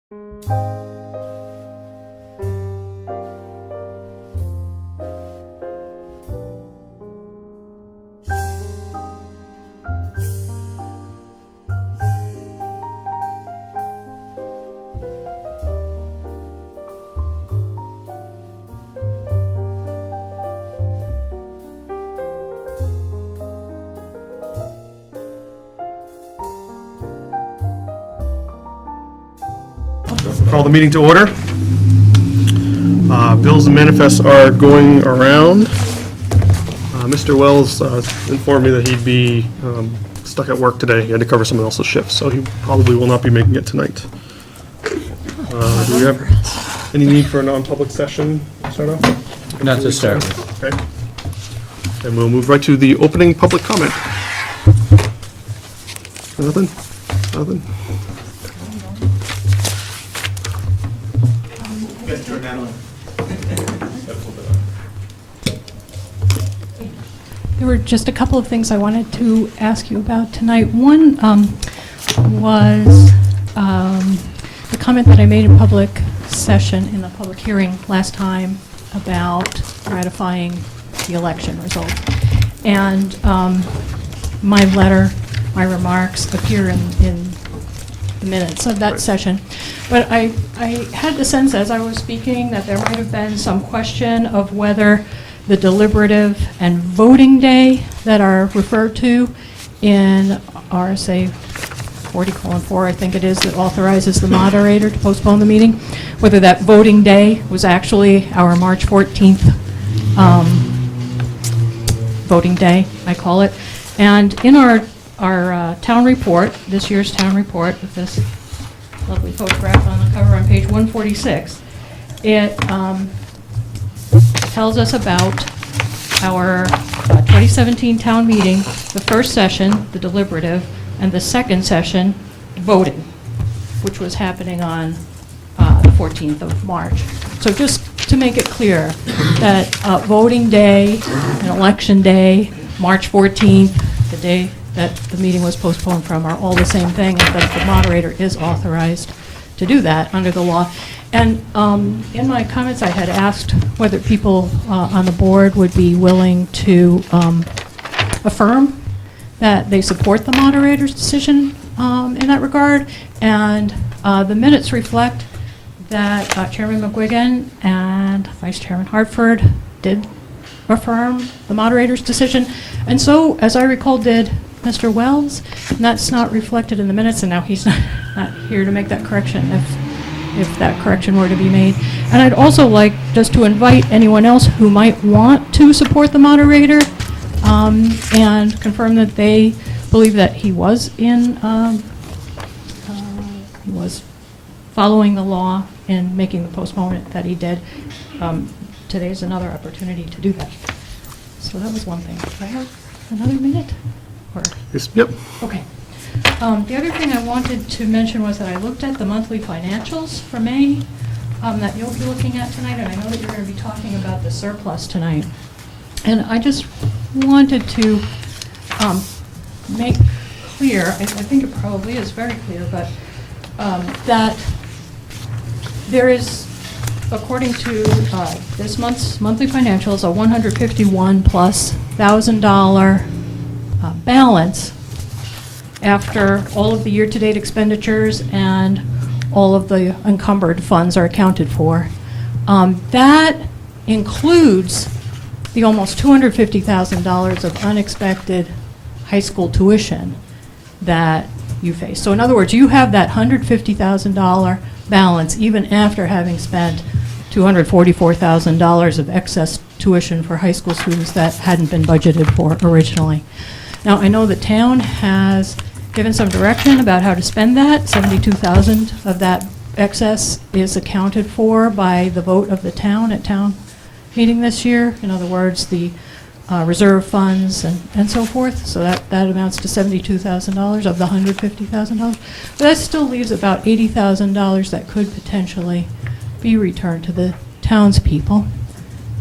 Call the meeting to order. Bills and manifests are going around. Mr. Wells informed me that he'd be stuck at work today. He had to cover someone else's shift, so he probably will not be making it tonight. Do we have any need for a non-public session to start off? Not to start with. Okay. And we'll move right to the opening public comment. Nothing? Nothing? There were just a couple of things I wanted to ask you about tonight. One was the comment that I made in public session, in the public hearing last time, about ratifying the election result. And my letter, my remarks appear in the minutes of that session. But I had the sense as I was speaking that there might have been some question of whether the deliberative and voting day that are referred to in RSA 40:4, I think it is, that authorizes the moderator to postpone the meeting, whether that voting day was actually our March 14th voting day, I call it. And in our town report, this year's town report, with this lovely photograph on the cover on page 146, it tells us about our 2017 town meeting, the first session, the deliberative, and the second session, voting, which was happening on the 14th of March. So just to make it clear that voting day and election day, March 14th, the day that the meeting was postponed from, are all the same thing, and that the moderator is authorized to do that under the law. And in my comments, I had asked whether people on the board would be willing to affirm that they support the moderator's decision in that regard. And the minutes reflect that Chairman McGuigan and Vice Chairman Hartford did affirm the moderator's decision. And so, as I recall, did Mr. Wells. And that's not reflected in the minutes, and now he's not here to make that correction if that correction were to be made. And I'd also like just to invite anyone else who might want to support the moderator and confirm that they believe that he was he was following the law in making the postponement that he did. Today is another opportunity to do that. So that was one thing. Do I have another minute? Or? Yes, yep. Okay. The other thing I wanted to mention was that I looked at the monthly financials for May that you'll be looking at tonight, and I know that you're going to be talking about the surplus tonight. And I just wanted to make clear, I think it probably is very clear, but that there is, according to this month's monthly financials, a $151,000+ balance after all of the year-to-date expenditures and all of the encumbered funds are accounted for. That includes the almost $250,000 of unexpected high school tuition that you face. So in other words, you have that $150,000 balance even after having spent $244,000 of excess tuition for high school students that hadn't been budgeted for originally. Now, I know the town has given some direction about how to spend that. $72,000 of that excess is accounted for by the vote of the town at town meeting this year. In other words, the reserve funds and so forth. So that amounts to $72,000 of the $150,000. But that still leaves about $80,000 that could potentially be returned to the townspeople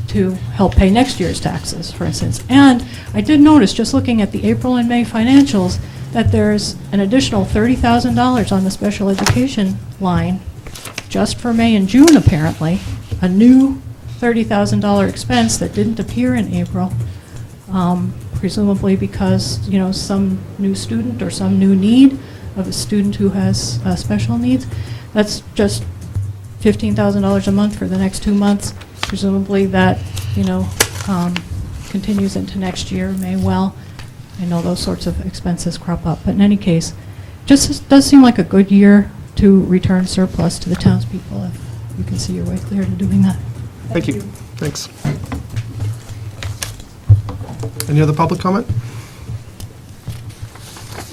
to help pay next year's taxes, for instance. And I did notice, just looking at the April and May financials, that there's an additional $30,000 on the special education line just for May and June, apparently, a new $30,000 expense that didn't appear in April, presumably because, you know, some new student or some new need of a student who has special needs. That's just $15,000 a month for the next 2 months. Presumably that, you know, continues into next year, may well. I know those sorts of expenses crop up, but in any case, just does seem like a good year to return surplus to the townspeople, if you can see your way clear to doing that. Thank you. Thanks. Any other public comment?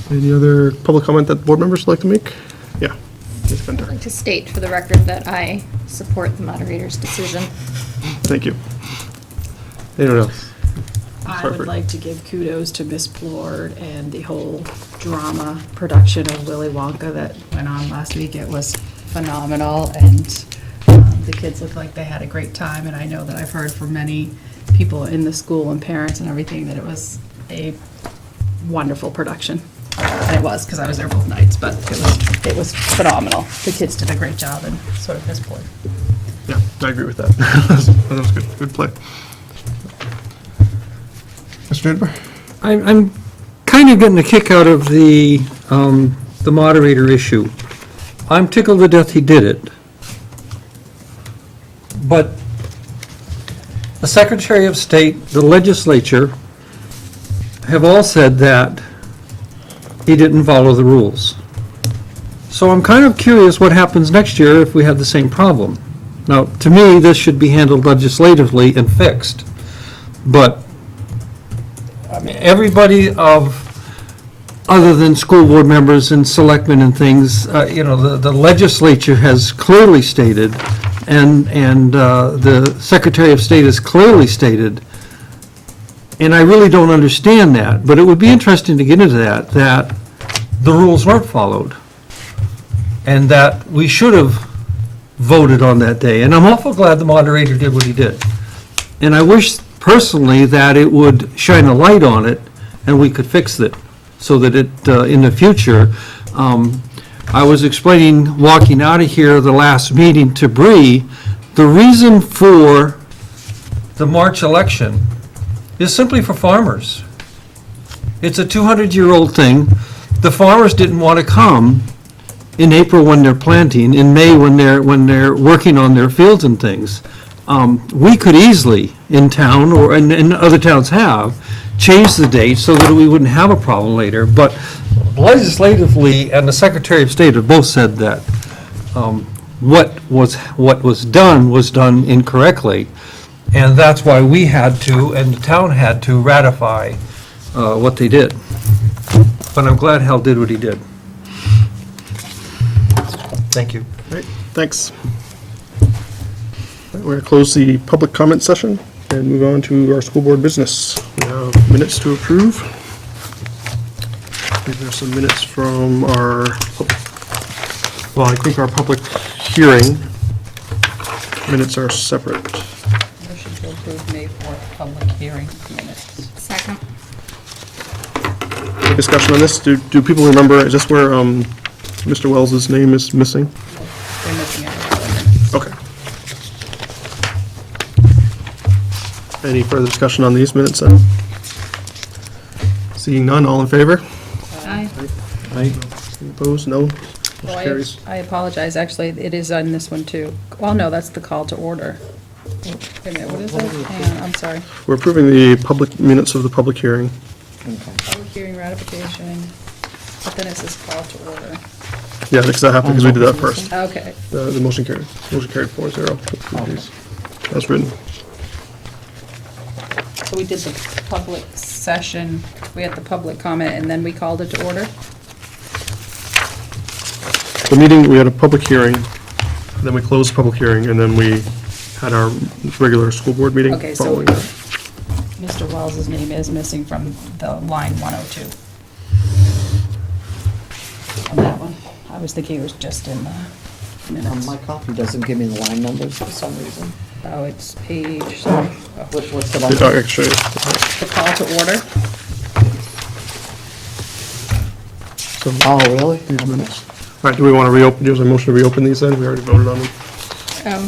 Any other public comment that board members would like to make? Yeah. Ms. Bender. I'd like to state for the record that I support the moderator's decision. Thank you. Anyone else? I Hartford. would like to give kudos to Miss Plord and the whole drama production of Willy Wonka that went on last week. It was phenomenal, and the kids looked like they had a great time, and I know that I've heard from many people in the school and parents and everything that it was a wonderful production. And it was, because I was there both nights, but it was phenomenal. The kids did a great job, and so did Miss Plord. Yeah, I agree with that. That was good. Good play. Mr. Nidber? I'm kind of getting a kick out of the moderator issue. I'm tickled to death he did it. But the Secretary of State, the legislature, have all said that he didn't follow the rules. So I'm kind of curious what happens next year if we have the same problem. Now, to me, this should be handled legislatively and fixed. But I mean, everybody other than school board members and selectmen and things, you know, the legislature has clearly stated, and the Secretary of State has clearly stated, and I really don't understand that, but it would be interesting to get into that the rules weren't followed, and that we should have voted on that day. And I'm awful glad the moderator did what he did. And I wish personally that it would shine a light on it and we could fix it so that it, in the future, I was explaining, walking out of here the last meeting to Bree, the reason for the March election is simply for farmers. It's a 200-year-old thing. The farmers didn't want to come in April when they're planting, in May when they're working on their fields and things. We could easily, in town, or in other towns have, change the date so that we wouldn't have a problem later. But legislatively, and the Secretary of State have both said that what was done incorrectly, and that's why we had to, and the town had to ratify what they did. But I'm glad Hal did what he did. Thank you. Great, thanks. We're going to close the public comment session and move on to our school board business. We have minutes to approve. I think there's some minutes from our, well, I think our public hearing minutes are separate. Motion to approve May 4th public hearing minutes. Second. Any discussion on this? Do people remember, is this where Mr. Wells's name is missing? They're missing it. Okay. Any further discussion on these minutes then? Seeing none, all in favor? Aye. Any opposed? No? Well, Motion carries. I apologize, actually, it is on this one too. Well, no, that's the call to order. Wait a minute, what is it? Hang on, I'm sorry. We're approving the public minutes of the public hearing. Public hearing ratification, but then it says call to order. Yeah, because that happened because we did that first. Okay. The motion carried. Motion carried 4-0. to approve these. As written. So we did the public session, we had the public comment, and then we called it to order? The meeting, we had a public hearing, then we closed the public hearing, and then we had our regular school board meeting Okay, so following that. Mr. Wells's name is missing from the line 102. On that one. I was thinking it was just in the minutes. My copy doesn't give me the line numbers for some reason. Oh, it's page, sorry. What's the Oh, number? actually, The call to order. so Oh, really? these minutes. All right, do we want to reopen, do you have a motion to reopen these then? We already voted on them. Yeah.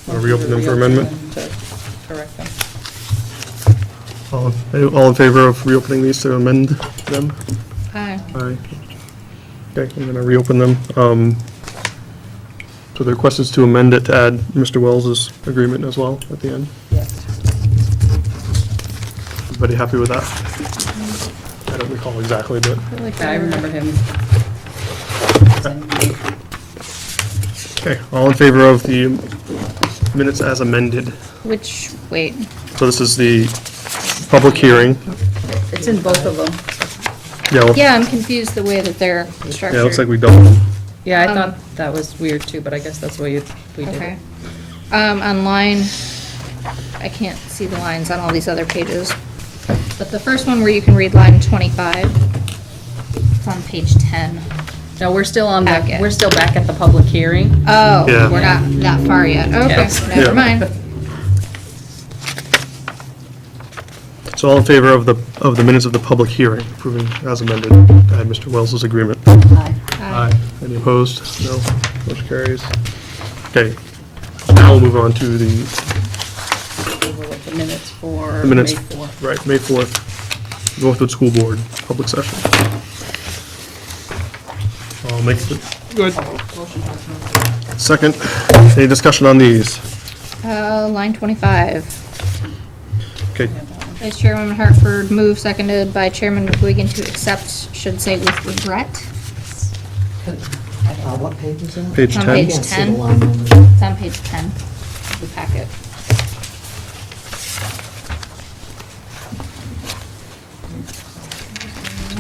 Want to reopen them for amendment? To correct them. All in favor of reopening these to amend them? Aye. Aye. Okay, I'm going to reopen them. So the request is to amend it to add Mr. Wells's agreement as well at the end. Yes. Everybody happy with that? I don't recall exactly, but, I remember him. okay, all in favor of the minutes as amended? Which, wait, So this is the public hearing. It's in both of them. yeah, I'm confused the way that they're structured. Yeah, it looks like we don't. Yeah, I Um, thought that was weird too, but I guess that's the way we did Okay. it. On line, I can't see the lines on all these other pages, but the first one where you can read line 25, it's on page 10. No, we're still on Packet. we're still back at the public hearing. Oh, Yeah. we're not that far yet. Okay, Yes. Yeah. never mind. So all in favor of the minutes of the public hearing, approving as amended, to add Mr. Wells's agreement? Aye. Any opposed? No. Motion carries. Okay. Now we'll move on to the Overlook the minutes for minutes. May 4th. Right, May 4th, Northwood School Board, public session. I'll make the, good. Second, any discussion on these? Line 25. Okay, Vice Chairwoman Hartford moved, seconded by Chairman McGuigan to accept, should say with regret. What page is that? page On 10. page Can't see 10. the line numbers. It's on page 10 of the packet.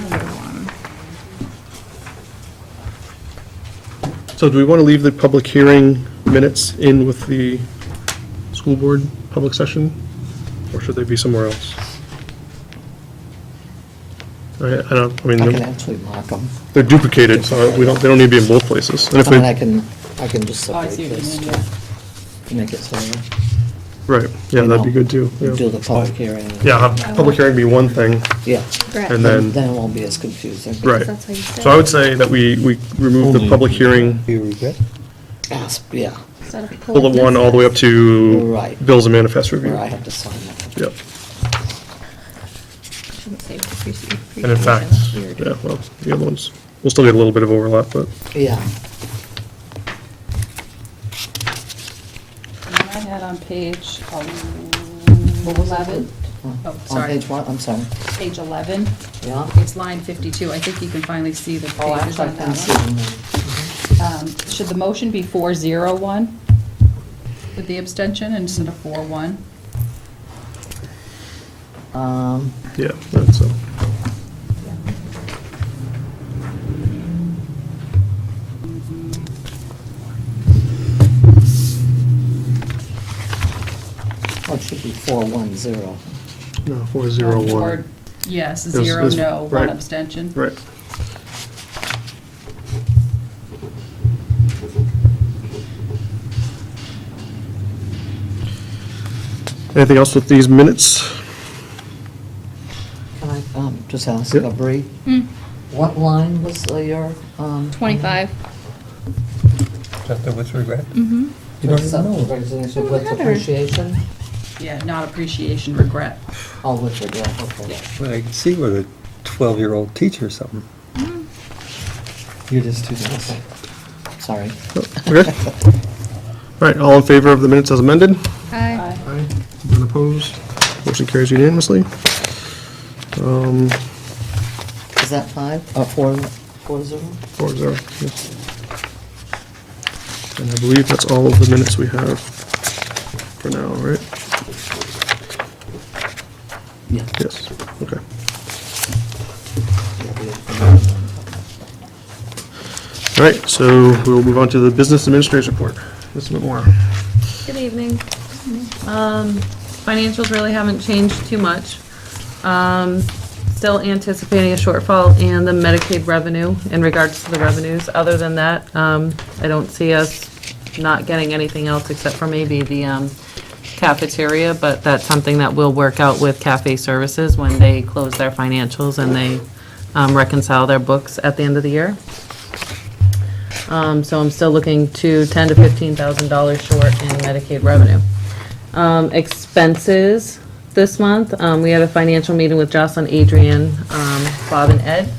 Another one. So do we want to leave the public hearing minutes in with the school board public session? Or should they be somewhere else? I don't, I mean, I can they're- actually mark them. they're duplicated, so they don't need to be in both places. And if I mean, we, I can just Oh, I separate see what you this mean, to yeah. make it so right, yeah, that'd be good too. we do Yeah, the public hearing. Yeah, have public hearing be one thing, Yeah, Regret. and then, then it won't be as confusing. right. That's how you say So I would it. say that we remove the public hearing, You regret? Yes, yeah, Instead of bullet one, all the way up to Right. bills and manifest review. where I have to sign that. Yep, Shouldn't say appreciation. and in fact, That's weird. yeah, well, the other ones, we'll still get a little bit of overlap, but, Yeah, And then I had on page 11. Oh, on sorry. page one, I'm sorry. Page 11. Yeah. It's line 52. I think you can finally see the Oh, pages actually, I on can see that them now. one. Should the motion be 401 with the abstention instead of 41? yeah, that's, Oh, it should be 410. no, 401. Or, yes, Is- 0 is- no, 1 right. abstention. Right. Anything else with these minutes? Can I just ask Yep. a brief? What line was your? 25. Just with regret? Mm-hmm. You don't with even know. resignation with matter. appreciation? Yeah, not appreciation, regret. Oh, with regret, okay. Well, I can see with a 12-year-old teacher or something. You're just too nice. Okay. Sorry. Okay. All right, all in favor of the minutes as amended? Aye. Aye. None opposed? Motion carries unanimously. Is that 4-0? 4-0, yes. And I believe that's all of the minutes we have for now, right? Yeah. Yes, okay. All right, so we'll move on to the business administrator's report. Ms. Whitmore. Good evening. Financials really haven't changed too much. Still anticipating a shortfall in the Medicaid revenue in regards to the revenues. Other than that, I don't see us not getting anything else except for maybe the cafeteria, but that's something that we'll work out with Cafe Services when they close their financials and they reconcile their books at the end of the year. So I'm still looking to $10,000 to $15,000 short in Medicaid revenue. Expenses this month, we had a financial meeting with Jocelyn, Adrian, Bob, and Ed.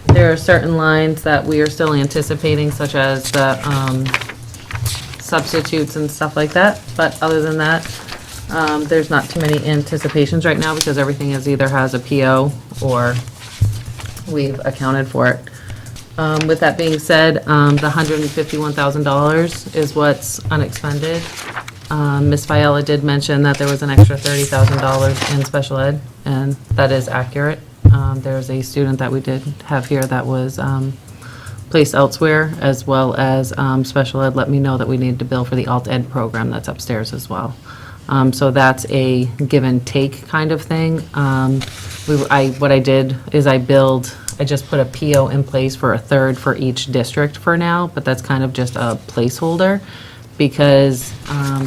There are certain lines that we are still anticipating, such as the substitutes and stuff like that. But other than that, there's not too many anticipations right now because everything is either has a PO or we've accounted for it. With that being said, the $151,000 is what's unexpended. Ms. Fiala did mention that there was an extra $30,000 in special ed, and that is accurate. There's a student that we did have here that was placed elsewhere, as well as special ed let me know that we need to bill for the alt ed program that's upstairs as well. So that's a give and take kind of thing. What I did is I just put a PO in place for a third for each district for now, but that's kind of just a placeholder because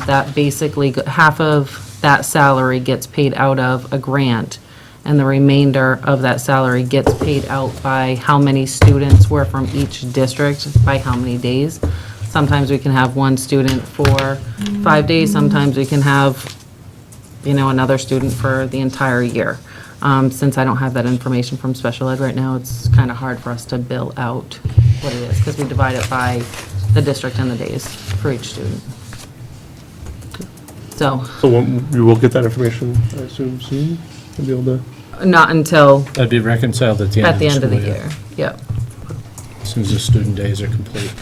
that basically, half of that salary gets paid out of a grant, and the remainder of that salary gets paid out by how many students were from each district by how many days. Sometimes we can have one student for 5 days, sometimes we can have, another student for the entire year. Since I don't have that information from special ed right now, it's kind of hard for us to bill out what it is, because we divide it by the district and the days for each student. So, You will get that information, I assume, soon? You'll be able to... not until That'd be reconciled at the at the end of the school year, yep. As soon as the student days are complete.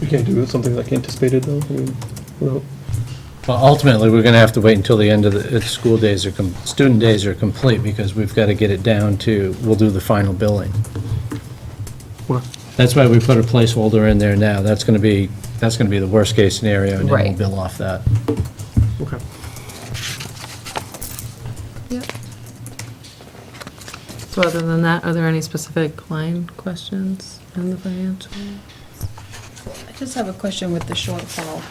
You can't do something like anticipated, though? Without... Well, ultimately, we're gonna have to wait until the end of the school days student days are complete, because we've got to get it down to, we'll do the final billing. What? That's why we put a placeholder in there now. That's gonna be the worst-case scenario, and then we'll Right. bill off that. Okay. Yep. So other than that, are there any specific line questions in the financial? I just have a question with the shortfall.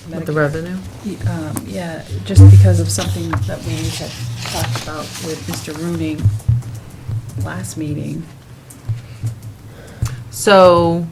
With the revenue? Yeah, just because of something that we had talked about with Mr. Rooney last meeting, So,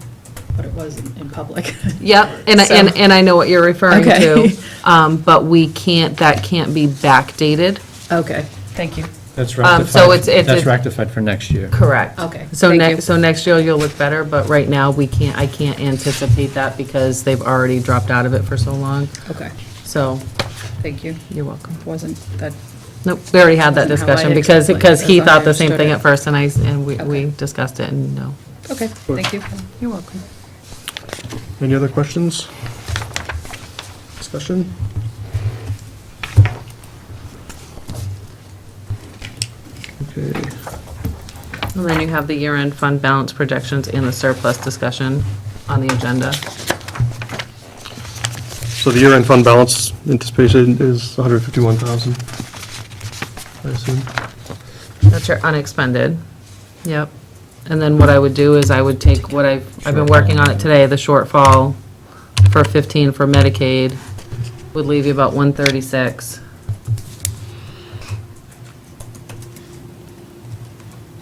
but it wasn't in public. yep, and I know what you're referring Okay. to. But that can't be backdated. Okay, thank you. That's so rectified, it's- that's rectified for next year. Correct. Okay, So thank you. next year you'll look better, but right now I can't anticipate that because they've already dropped out of it for so long. Okay, So, thank you. you're welcome. Wasn't that, Nope, we already had that Wasn't how I discussion because expected- he as I thought the same understood thing it. at first and we Okay. discussed it and no. okay, thank you. You're welcome. Any other questions? Discussion? Okay. And then you have the year-end fund balance projections and the surplus discussion on the agenda. So the year-end fund balance anticipated is 151,000, I assume. That's your unexpended. Yep. And then what I would do is I would take what I've been working on it today, the shortfall for 15 for Medicaid would leave you about 136.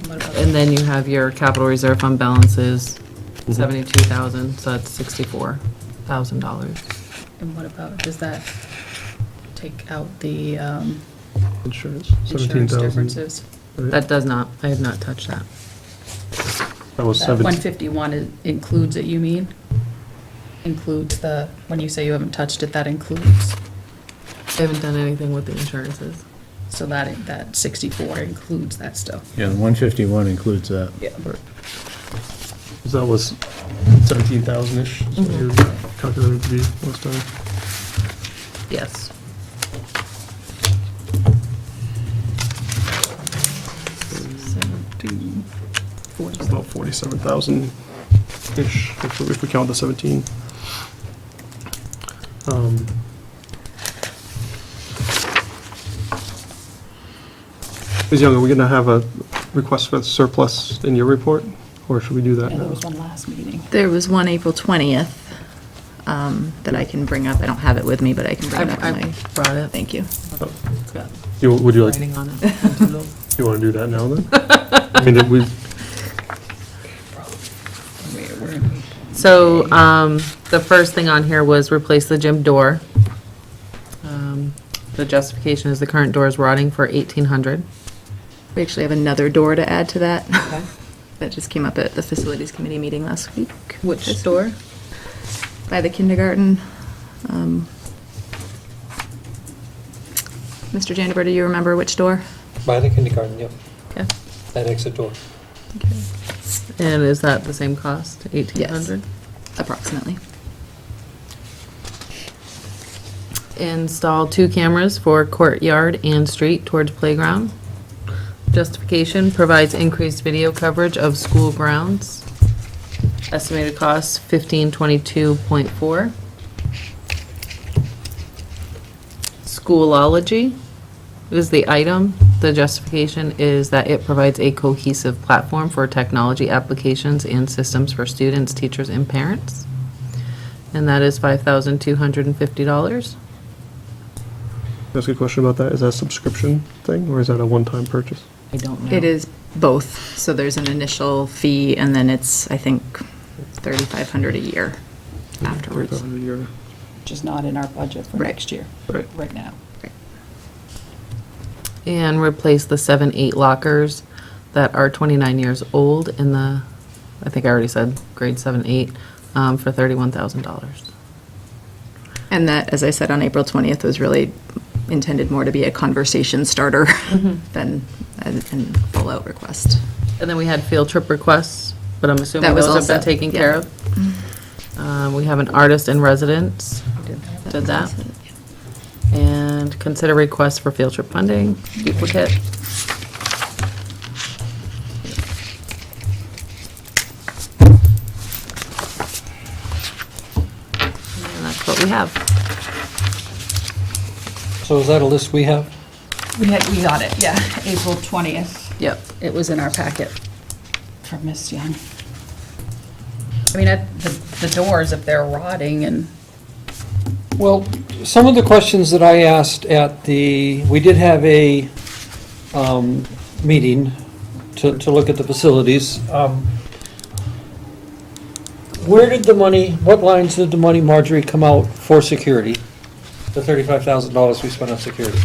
What about- And then you have your capital reserve fund balances, 72,000, so that's $64,000. And what about, does that take out the Insurance, insurance 17,000. differences? That does not, I have not touched that. That was That 7. 151 includes it, you mean? Includes when you say you haven't touched it, that includes, I haven't done anything with the insurances. so that 64 includes that still? Yeah, the 151 includes that. Yeah. That was 17,000-ish, is what you calculated to be last time. Yes. It's about 47,000-ish, if we count the 17. Ms. Young, are we going to have a request for surplus in your report, or should we do that Yeah, there now? was one last meeting. There was one April 20th that I can bring up. I don't have it with me, but I can bring it up. I in my- brought it. Thank you. It's got Would you like, writing on it. you want to do that now then? I mean, we, So, the first thing on here was replace the gym door. The justification is the current door is rotting for $1,800. We actually have another door to add to that. That just came up at the facilities committee meeting last week. Which door? By the kindergarten. Mr. Jandeber, do you remember which door? By the kindergarten, yep, Okay. that exit door. And is that the same cost, 1,800? Approximately. Install 2 cameras for courtyard and street towards playground. Justification provides increased video coverage of school grounds. Estimated cost $1,522.4. Schoolology is the item. The justification is that it provides a cohesive platform for technology applications and systems for students, teachers, and parents. And that is $5,250. ask a question about that. Is that a subscription thing or is that a one-time purchase? I don't know. It is both. So there's an initial fee and then it's, I think, $3,500 a year afterwards. $3,500 a year. Which is not in our budget for Right. next year, Right. right now. And replace the 7-8 lockers that are 29 years old in the, I think I already said, grade 7-8, for $31,000. And that, as I said on April 20th, was really intended more to be a conversation starter than a full-out request. And then we had field trip requests, but I'm assuming That was those have been also- taken yeah. care of. We have an artist in residence, did that. And consider requests for field trip funding, duplicate. And that's what we have. So is that a list we have? We got it, yeah, April 20th. Yep. It was in our packet from Miss Young. I mean, the doors, if they're rotting and, Well, some of the questions that I asked at we did have a meeting to look at the facilities. Where did the money, what lines did the money, Marjorie, come out for security? The $35,000 we spent on security?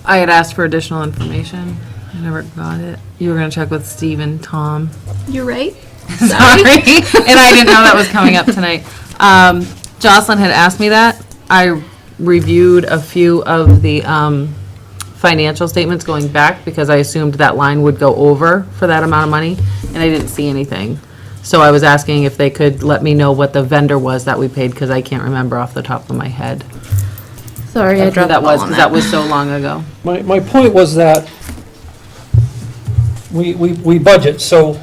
I had asked for additional information. I never got it. You were gonna check with Steve and Tom. You're right. Sorry. And I didn't know that was coming up tonight. Jocelyn had asked me that. I reviewed a few of the financial statements going back because I assumed that line would go over for that amount of money, and I didn't see anything. So I was asking if they could let me know what the vendor was that we paid, because I can't remember off the top of my head. Sorry, I Who dropped the that ball was, on because that was so long ago. My point was that we budget, so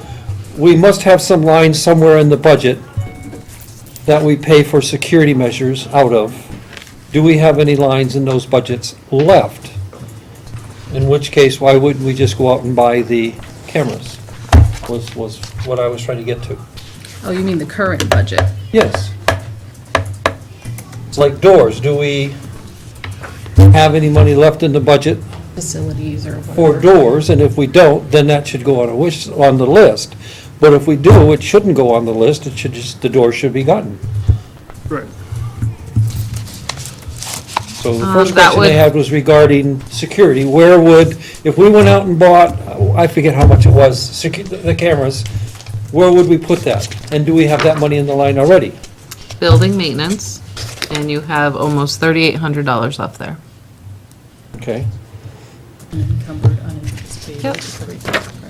we must have some lines somewhere in the budget that we pay for security measures out of. Do we have any lines in those budgets left? In which case, why wouldn't we just go out and buy the cameras? Was what I was trying to get to. oh, you mean the current budget? Yes. It's like doors. Do we have any money left in the budget Facilities or for whatever. doors? And if we don't, then that should go on the list. But if we do, it shouldn't go on the list. It should just, the door should be gotten. Right. So the first that question they would- had was regarding security. Where would, if we went out and bought, I forget how much it was, the cameras, where would we put that? And do we have that money in the line already? Building maintenance, and you have almost $3,800 left there. Okay. Unencumbered, unanticipated. Yep.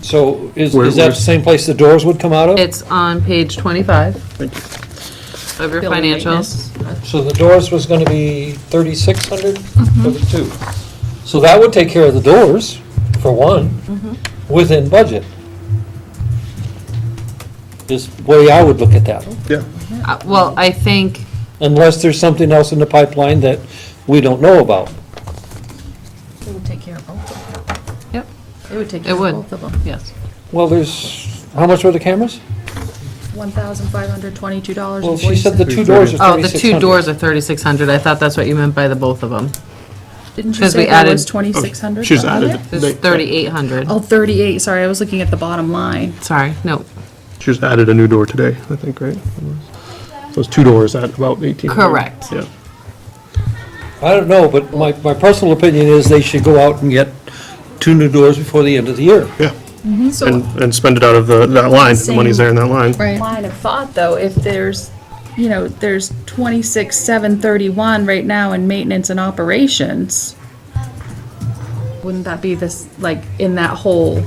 So is Where- that the where's- same place the doors would come out of? It's on page 25 Thank you. of your Building financials. So the doors was gonna be 3,600 for the two. So that would take care of the doors, for one, within budget. Is the way I would look at that, Yeah. Well, I think, unless there's something else in the pipeline that we don't know about. It would take care of both of them. yep, It would take it care of would, both of them. yes. Well, there's, how much were the cameras? $1,522.40. Well, she said the two doors are Oh, the 3,600. two doors are 3,600. I thought that's what you meant by the both of them. Didn't you 'Cause we say there added- was 2,600 She's on added. there? There's 3,800. Oh, 38, sorry, I was looking at the bottom line. Sorry, no, She just added a new door today, I think, right? So it's 2 doors at about 1,800. Correct. Yeah. I don't know, but my personal opinion is they should go out and get 2 new doors before the end of the year. Yeah, So and spend it out of that line, the money's there in that line. Right. line of thought, though, if there's, there's 26,731 right now in maintenance and operations, wouldn't that be this, like, in that whole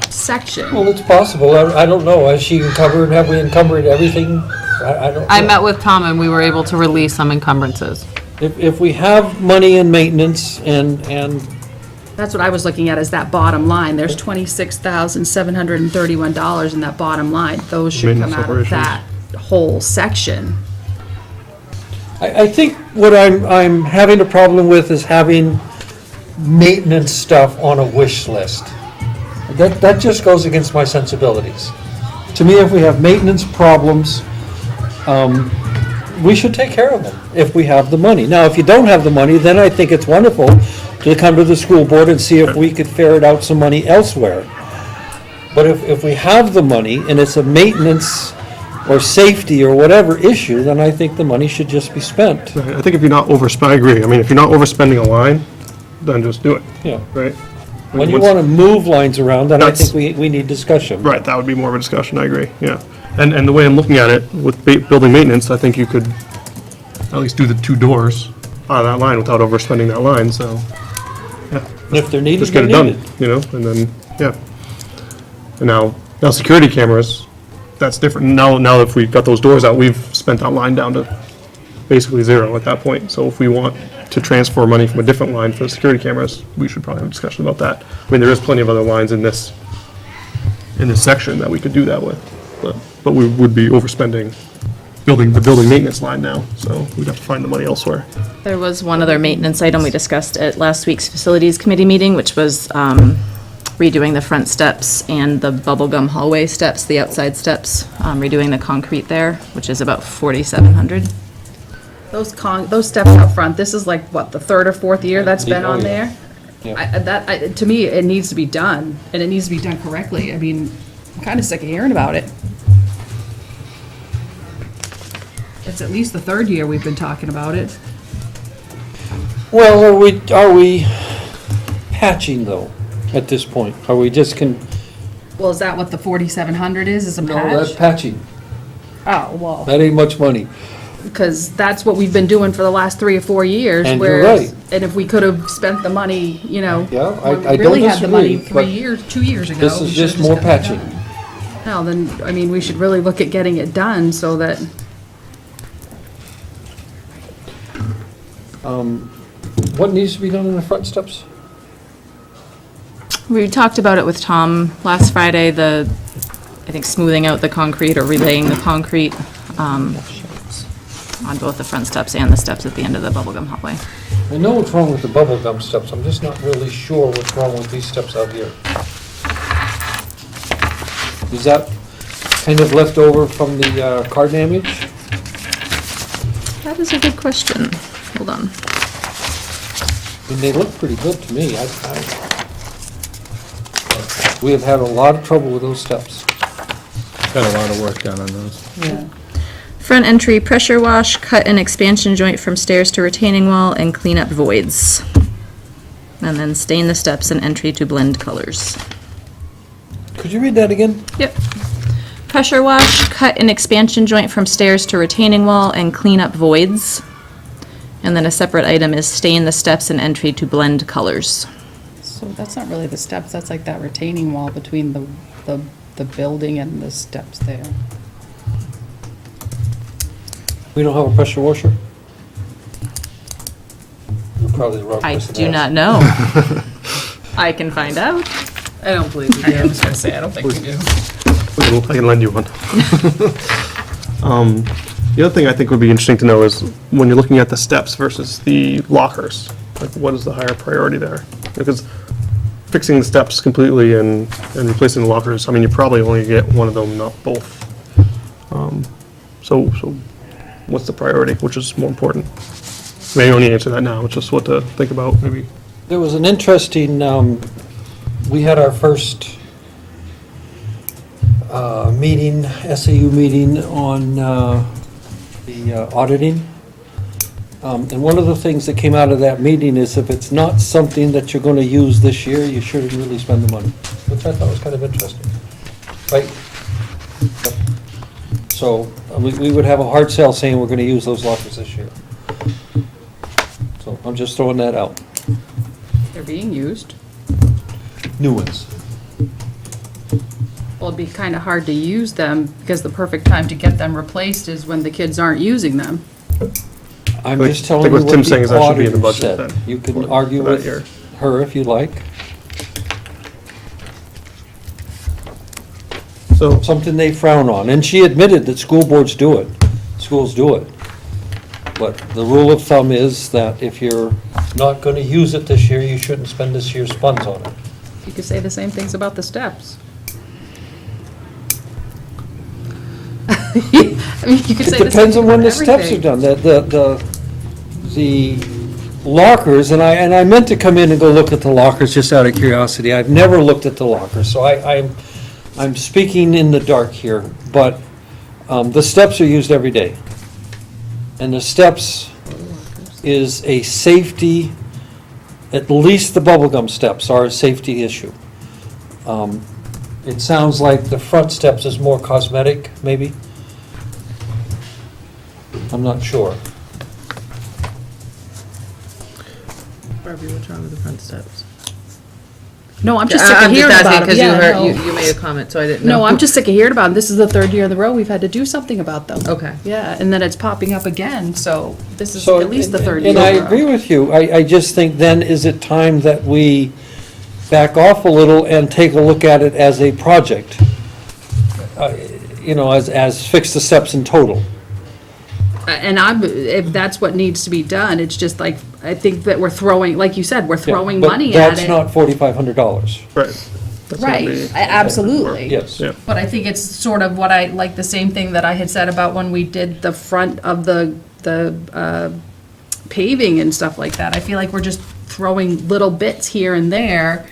section? Well, it's possible. I don't know. Has she encumbered, have we encumbered everything? I don't know. I met with Tom and we were able to release some encumbrances. If we have money in maintenance and That's what I was looking at, is that bottom line. There's $26,731 in that bottom line. Those should come Maintenance out of that whole section. I think what I'm having a problem with is having maintenance stuff on a wish list. That just goes against my sensibilities. To me, if we have maintenance problems, we should take care of them if we have the money. Now, if you don't have the money, then I think it's wonderful to come to the school board and see if we could ferret out some money elsewhere. But if we have the money and it's a maintenance or safety or whatever issue, then I think the money should just be spent. Right, I think if you're not overspending, I agree. I mean, if you're not overspending a line, then just do it, Yeah. right? When you want to move lines around, then I That's- think we need discussion. Right, that would be more of a discussion, I agree, yeah. And the way I'm looking at it, with building maintenance, I think you could at least do the 2 doors out of that line without overspending that line, so, yeah. If they're needed, Just they're get it done, needed. and then, yeah. And now security cameras, that's different. Now if we've got those doors out, we've spent that line down to basically 0 at that point. So if we want to transfer money from a different line for the security cameras, we should probably have a discussion about that. I mean, there is plenty of other lines in this section that we could do that with, but we would be overspending the building maintenance line now, so we'd have to find the money elsewhere. There was one other maintenance item we discussed at last week's Facilities Committee meeting, which was redoing the front steps and the bubblegum hallway steps, the outside steps, redoing the concrete there, which is about $4,700. Those steps out front, this is like, what, the 3rd or 4th year that's been on there? To me, it needs to be done, and it needs to be done correctly. I mean, I'm kind of sick of hearing about it. It's at least the 3rd year we've been talking about it. Well, are we patching though, at this point? Are we just Well, is that what the 4,700 is a no, that's patch? patching. Oh, well, That ain't much money. because that's what we've been doing for the last 3 or 4 years. And you're whereas- right. And if we could have spent the money, Yeah, when I we don't really had the money disagree, 2 years ago. This we is should've just more got that patching. done. Well, then, I mean, we should really look at getting it done so that, What needs to be done in the front steps? We talked about it with Tom last Friday, I think smoothing out the concrete or relaying the concrete on both the front steps and the steps at the end of the bubblegum hallway. I know what's wrong with the bubble gum steps, I'm just not really sure what's wrong with these steps out here. Is that kind of left over from the car damage? That is a good question. Hold on. I mean, they look pretty good to me. We have had a lot of trouble with those steps. Got a lot of work done on those. Front entry pressure wash, cut an expansion joint from stairs to retaining wall, and clean up voids. And then stain the steps and entry to blend colors. Could you read that again? Yep. Pressure wash, cut an expansion joint from stairs to retaining wall, and clean up voids. And then a separate item is stain the steps and entry to blend colors. So that's not really the steps, that's like that retaining wall between the building and the steps there. We don't have a pressure washer? You're probably the wrong I person to do ask. not know. I can find out. I don't believe we do. I was gonna say, I don't think we do. I can lend you one. The other thing I think would be interesting to know is when you're looking at the steps versus the lockers, like what is the higher priority there? Because fixing the steps completely and replacing the lockers, I mean, you probably only get one of them, not both. So what's the priority? Which is more important? Maybe only answer that now, it's just what to think about, maybe. There was an interesting, we had our first meeting, SAU meeting on the auditing. And one of the things that came out of that meeting is if it's not something that you're going to use this year, you shouldn't really spend the money, which I thought was kind of interesting, right? So we would have a hard sell saying we're going to use those lockers this year. So I'm just throwing that out. They're being used. New ones. Well, it'd be kind of hard to use them because the perfect time to get them replaced is when the kids aren't using them. I'm think- just I telling think you what what Tim's saying is the that should be in the auditor budget said. then, You can for argue that year. with her if you like. So, Something they frown on, and she admitted that school boards do it, schools do it. But the rule of thumb is that if you're not going to use it this year, you shouldn't spend this year's funds on it. You could say the same things about the steps. I mean, you could say It the same depends thing on when about the steps are everything. done, the lockers, and I meant to come in and go look at the lockers just out of curiosity. I've never looked at the lockers, so I'm speaking in the dark here, but the steps are used every day. And the steps is a safety, at least the bubblegum steps are a safety issue. It sounds like the front steps is more cosmetic, maybe? I'm not sure. Barbie, what's wrong with the front steps? No, I'm just sick of I'm hearing just about asking them. because you Yeah, heard, no. you made a comment, so I didn't know. No, I'm just sick of hearing about them. This is the third year in a row we've had to do something about them. Okay. Yeah, and then it's popping up again, so this is So, at least the third year and in I a row. agree with you. I just think then, is it time that we back off a little and take a look at it as a project? You know, as fix the steps in total. And if that's what needs to be done, it's just like, I think that we're throwing, like you said, we're throwing But money at that's it. not $4,500. right. That's gonna Right, be- absolutely. Yes. Yeah. But I think it's sort of what I, like the same thing that I had said about when we did the front of the paving and stuff like that. I feel like we're just throwing little bits here and there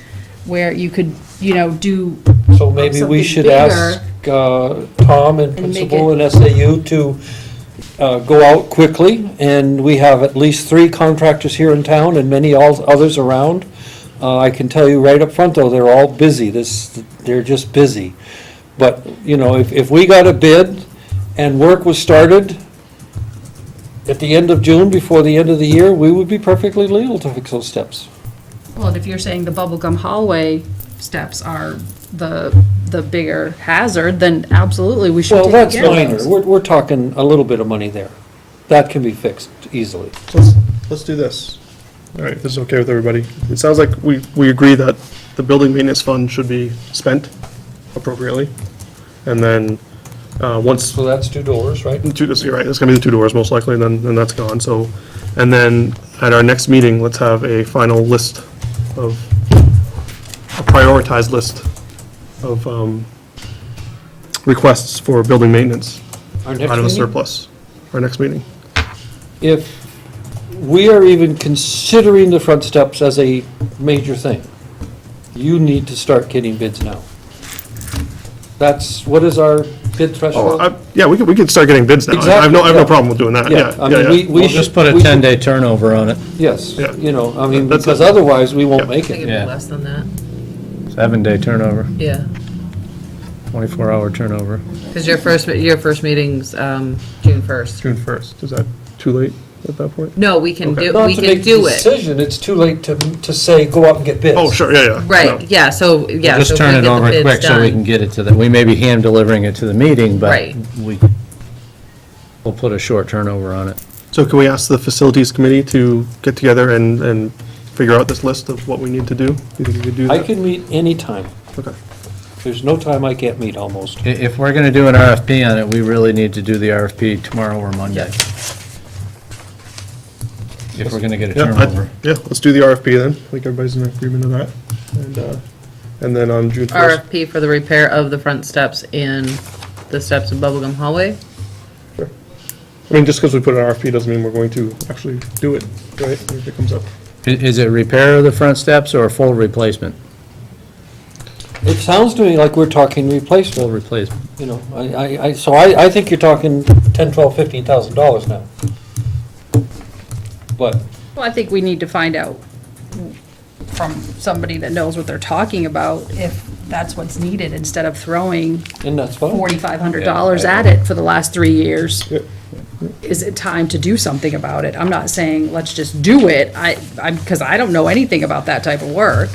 where you could, do So maybe we something should bigger ask Tom and and make Principal and SAU to go out quickly, and we have at least 3 contractors here in town and many others around. I can tell you right up front, though, they're all busy. They're just busy. But, if we got a bid and work was started at the end of June, before the end of the year, we would be perfectly legal to fix those steps. Well, and if you're saying the bubblegum hallway steps are the bigger hazard, then absolutely, we should Well, take that's care of minor. those. We're talking a little bit of money there. That can be fixed easily. Let's do this. All right, this is okay with everybody. It sounds like we agree that the building maintenance fund should be spent appropriately. And then, once, So that's 2 doors, right? you're right, it's gonna be the 2 doors most likely, and then that's gone, so. And then, at our next meeting, let's have a final list of, a prioritized list of, requests for building maintenance Our next out of the meeting? surplus. Our next meeting. If we are even considering the front steps as a major thing, you need to start getting bids now. What is our bid threshold? Yeah, we could start getting bids now. I have no Exactly, yeah. problem with doing that, yeah. I mean, we We'll should. just put a we should- 10-day turnover on it, Yes, Yeah. That's because it. otherwise we Yeah. won't make I think it. it'd Yeah. be less than that. 7-day turnover, Yeah, 24-hour turnover. because your first meeting's June 1st. June 1st, is that too late at that point? No, we can Okay. do, Not we to can make the do it. decision, it's too late to say, go out and get bids. Oh, sure, yeah. No. Right, yeah, so, yeah. Just so if turn we it get the over bids quick so we done- can get it to them. We may be hand delivering it to the meeting, but Right. we'll put a short turnover on it. So can we ask the facilities committee to get together and figure out this list of what we need to do? You think we could do that? I can meet anytime. Okay. There's no time I can't meet, almost. If we're gonna do an RFP on it, we really need to do the RFP tomorrow or Monday. If we're gonna get a Yeah, turnover. yeah, let's do the RFP then. I think everybody's in agreement of that. And then on June 1st. RFP for the repair of the front steps in the steps of Bubblegum Hallway. I mean, just because we put an RFP doesn't mean we're going to actually do it, right? If it comes up. Is it repair of the front steps or a full replacement? It sounds to me like we're talking Full replacement, replacement. you know, I think you're talking $10,000, $12,000, $15,000 now. But, Well, I think we need to find out from somebody that knows what they're talking about if that's what's needed, instead of throwing and that's fine. $4,500 at it for the last 3 years. Yep. Is it time to do something about it? I'm not saying let's just do it, because I don't know anything about that type of work.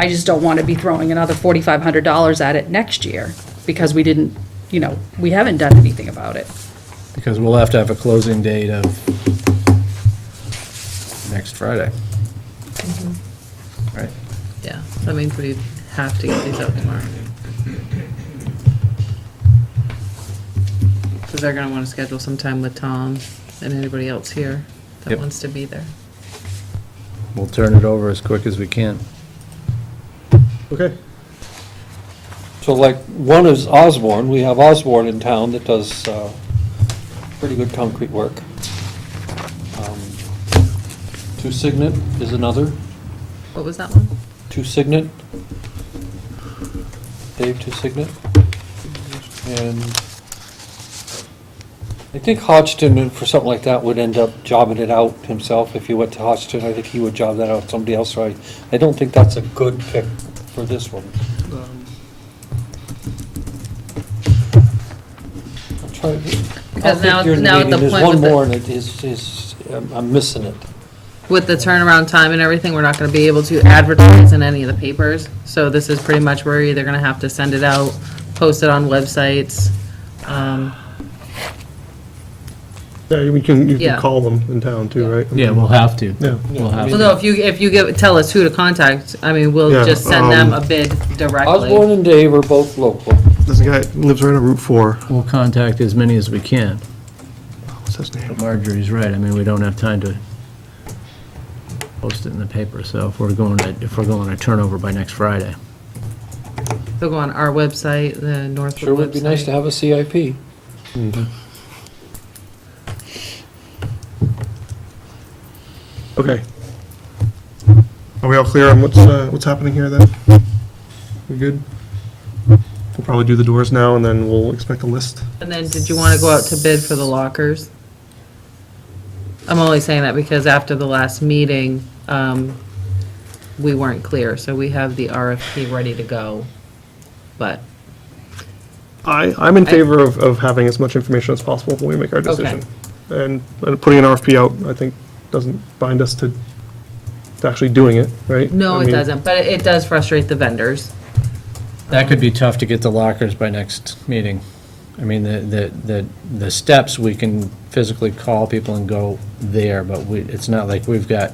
I just don't want to be throwing another $4,500 at it next year, because we didn't, we haven't done anything about it. Because we'll have to have a closing date of next Friday. Right? Yeah, that means we have to get these out tomorrow. Because they're gonna want to schedule some time with Tom and anybody else here that Yep. wants to be there. We'll turn it over as quick as we can. Okay. So like, one is Osborne, we have Osborne in town that does pretty good concrete work. Two Signet is another, What was that one? Two Signet. Dave Two Signet. And I think Hodgson, for something like that, would end up jobbing it out himself. If he went to Hodgson, I think he would job that out to somebody else, so I don't think that's a good pick for this one. I'm trying to. Because I'll think now- during now at the meeting, point there's one with the- more, and it is, I'm missing it. With the turnaround time and everything, we're not gonna be able to advertise in any of the papers. So this is pretty much where you're either gonna have to send it out, post it on websites. Yeah, you can Yeah. call them in town too, right? Yeah, we'll have to. Yeah. We'll have Well, to. no, if you tell us who to contact, I mean, we'll Yeah, just send them a bid directly. Osborne and Dave are both local. There's a guy who lives right on Route 4. We'll contact as many as we can. What's his name? But Marjorie's right, I mean, we don't have time to post it in the paper, so if we're going to turnover by next Friday. They'll go on our website, the Northwood website. Sure would be nice to have a CIP. Okay. Are we all clear on what's happening here then? We good? We'll probably do the doors now and then we'll expect a list. And then, did you want to go out to bid for the lockers? I'm only saying that because after the last meeting, we weren't clear, so we have the RFP ready to go. But, I'm in favor of having as much information as possible when we make our decision. And putting an RFP out, I think, doesn't bind us to actually doing it, right? no, I it mean, doesn't, but it does frustrate the vendors. That could be tough to get the lockers by next meeting. I mean, the steps, we can physically call people and go there, but it's not like we've got,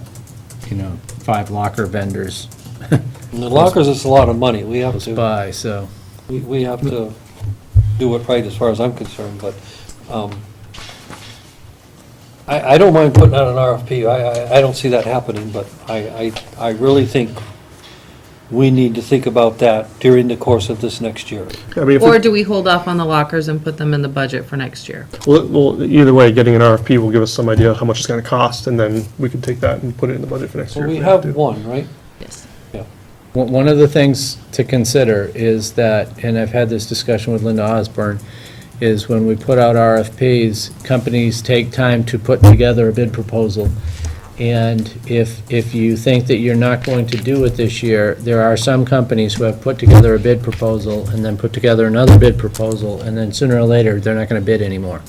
5 locker vendors And the lockers is a lot of money. We have close to, by, so. we have to do it right as far as I'm concerned, but, I don't mind putting out an RFP. I don't see that happening, but I really think we need to think about that during the course of this next year. I mean, if Or do we hold off on the lockers and put them in the budget for next year? well, either way, getting an RFP will give us some idea of how much it's gonna cost, and then we can take that and put it in the budget for next year. Well, we if have have to. one, right? Yes. One of the things to consider is that, and I've had this discussion with Linda Osborne, is when we put out RFPs, companies take time to put together a bid proposal. And if you think that you're not going to do it this year, there are some companies who have put together a bid proposal and then put together another bid proposal, and then sooner or later, they're not going to bid anymore.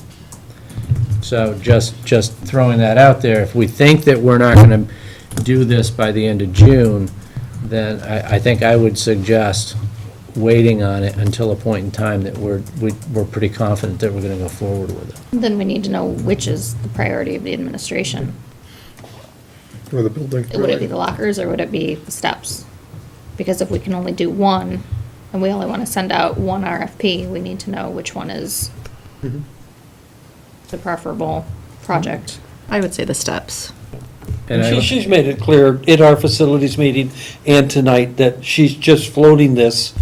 So just throwing that out there, if we think that we're not going to do this by the end of June, then I think I would suggest waiting on it until a point in time that we're pretty confident that we're going to go forward with it. Then we need to know which is the priority of the administration. Or the building. Would it be the lockers or would it be the steps? Because if we can only do one, and we only want to send out one RFP, we need to know which one is the preferable project. I would say the steps. And She's made it clear in our facilities meeting and tonight that she's just floating this,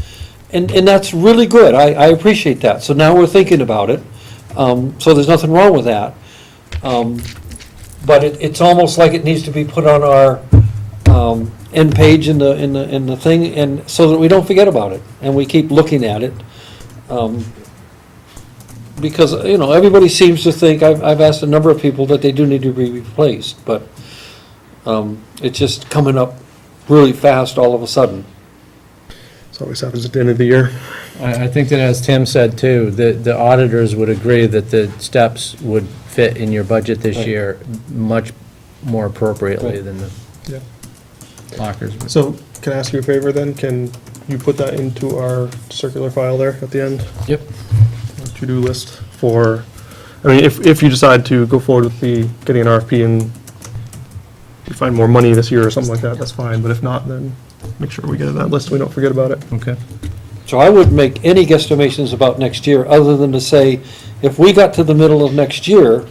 and that's really good. I appreciate that. So now we're thinking about it. So there's nothing wrong with that. But it's almost like it needs to be put on our end page in the thing, and so that we don't forget about it, and we keep looking at it. Because, everybody seems to think, I've asked a number of people that they do need to be replaced, but it's just coming up really fast all of a sudden. This always happens at the end of the year. I think that, as Tim said too, the auditors would agree that the steps would fit in your budget this Right. year much more appropriately Right. than the Yeah. lockers. So can I ask you a favor then? Can you put that into our circular file there at the end? Yep. To-do list for, if you decide to go forward with getting an RFP and you find more money this year or something like that, that's fine. But if not, then make sure we get on that list, we don't forget about it. Okay. So I wouldn't make any guesstimations about next year, other than to say, if we got to the middle of next year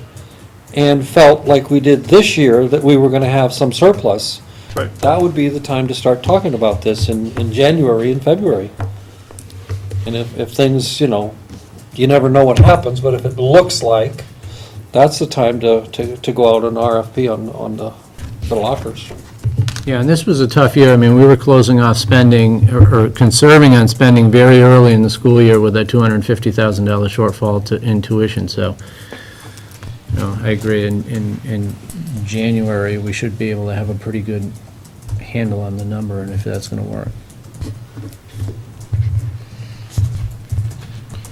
and felt like we did this year, that we were gonna have some surplus, Right. that would be the time to start talking about this in January and February. And if things, you never know what happens, but if it looks like, that's the time to go out on RFP on the lockers. Yeah, and this was a tough year. I mean, we were closing off spending, or conserving on spending very early in the school year with that $250,000 shortfall in tuition, so, I agree. In January, we should be able to have a pretty good handle on the number and if that's gonna work.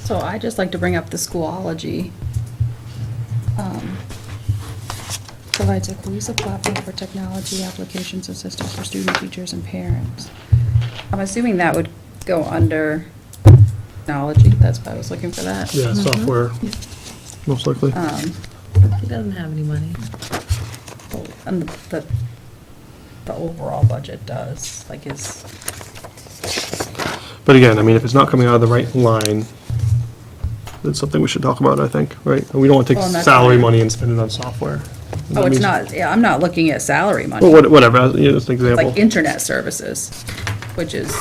So I'd just like to bring up the Schoology. Provides a cohesive platform for technology applications and systems for students, teachers, and parents. I'm assuming that would go under technology, that's why I was looking for that. Yeah, software, most likely. He doesn't have any money. And the overall budget does, like is, But again, if it's not coming out of the right line, it's something we should talk about, I think, right? We don't want to Well, and take that's salary fine. money and spend it on software. oh, That it's means- not, yeah, I'm not looking at salary money. Well, whatever, just an example. Like internet services, which is,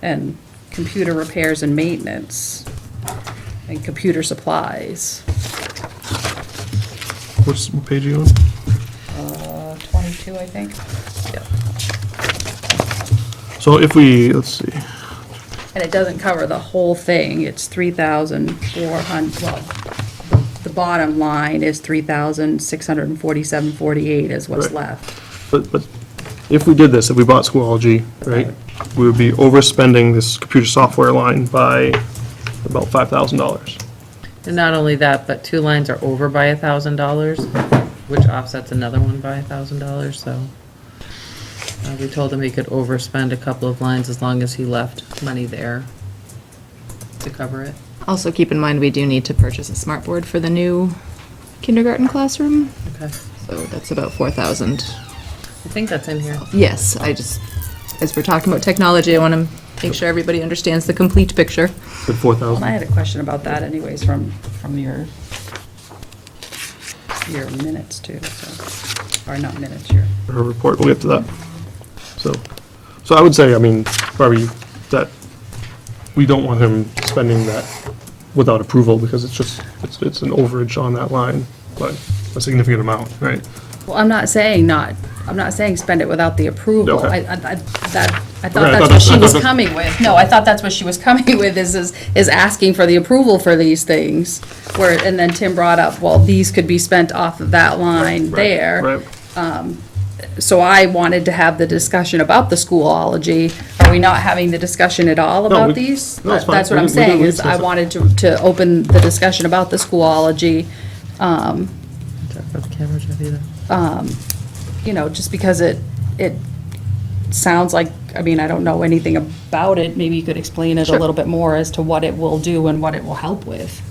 and computer repairs and maintenance, and computer supplies. What page are you on? 22, I think. So if let's see, And it doesn't cover the whole thing, it's 3,400, well, the bottom line is 3,647.48 is what's Right. left. but if we did this, if we bought Schoology, right, we would be overspending this computer software line by about $5,000. And not only that, but 2 lines are over by $1,000, which offsets another one by $1,000, so. We told him he could overspend a couple of lines as long as he left money there to cover it. Also, keep in mind, we do need to purchase a smart board for the new kindergarten classroom, Okay. so that's about 4,000. I think that's in here. Yes, as we're talking about technology, I want to make sure everybody understands the complete picture. Good Well, and I 4,000. had a question about that anyways from your minutes too, so, or not minutes, Her report, we'll get to that. So I would say, probably that we don't want him spending that without approval, because it's an overage on that line, but a significant amount, right? Well, I'm not saying spend it without the approval. Okay. I Okay, thought I that's thought what she that's- was coming with. No, I thought that's what she was coming with, is asking for the approval for these things. And then Tim brought up, well, these could be spent off of that line there. Right. So I wanted to have the discussion about the Schoology. Are we not having the discussion at all No, about we- these? no, it's fine. That's what We I'm did- saying, we is I discussed it. wanted to open the discussion about the Schoology. Talk about the camera, Jeff, either. Just because it sounds like, I don't know anything about it, maybe you could explain it a Sure. little bit more as to what it will do and what it will help with.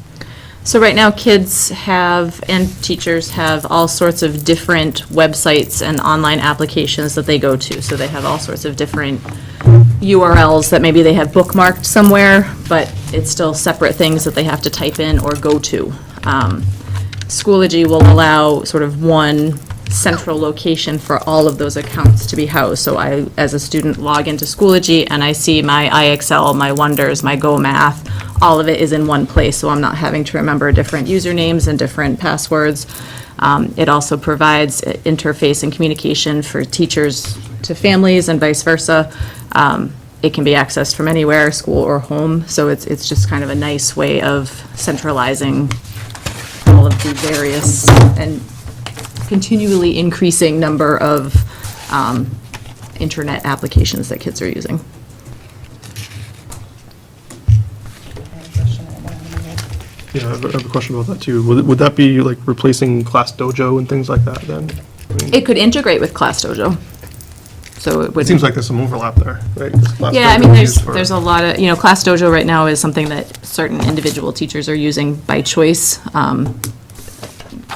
So right now, kids have, and teachers have, all sorts of different websites and online applications that they go to. So they have all sorts of different URLs that maybe they have bookmarked somewhere, but it's still separate things that they have to type in or go to. Schoology will allow sort of one central location for all of those accounts to be housed. So I, as a student, log into Schoology and I see my IXL, my Wonders, my Go Math, all of it is in one place, so I'm not having to remember different usernames and different passwords. It also provides interface and communication for teachers to families and vice versa. It can be accessed from anywhere, school or home, so it's just kind of a nice way of centralizing all of the various and continually increasing number of internet applications that kids are using. Yeah, I have a question about that too. Would that be like replacing Class Dojo and things like that then? I mean, It could integrate with Class Dojo, so it would. It seems like there's some overlap there, right? 'Cause Class Yeah, I Dojo mean, is there's, used for- there's a lot of, Class Dojo right now is something that certain individual teachers are using by choice,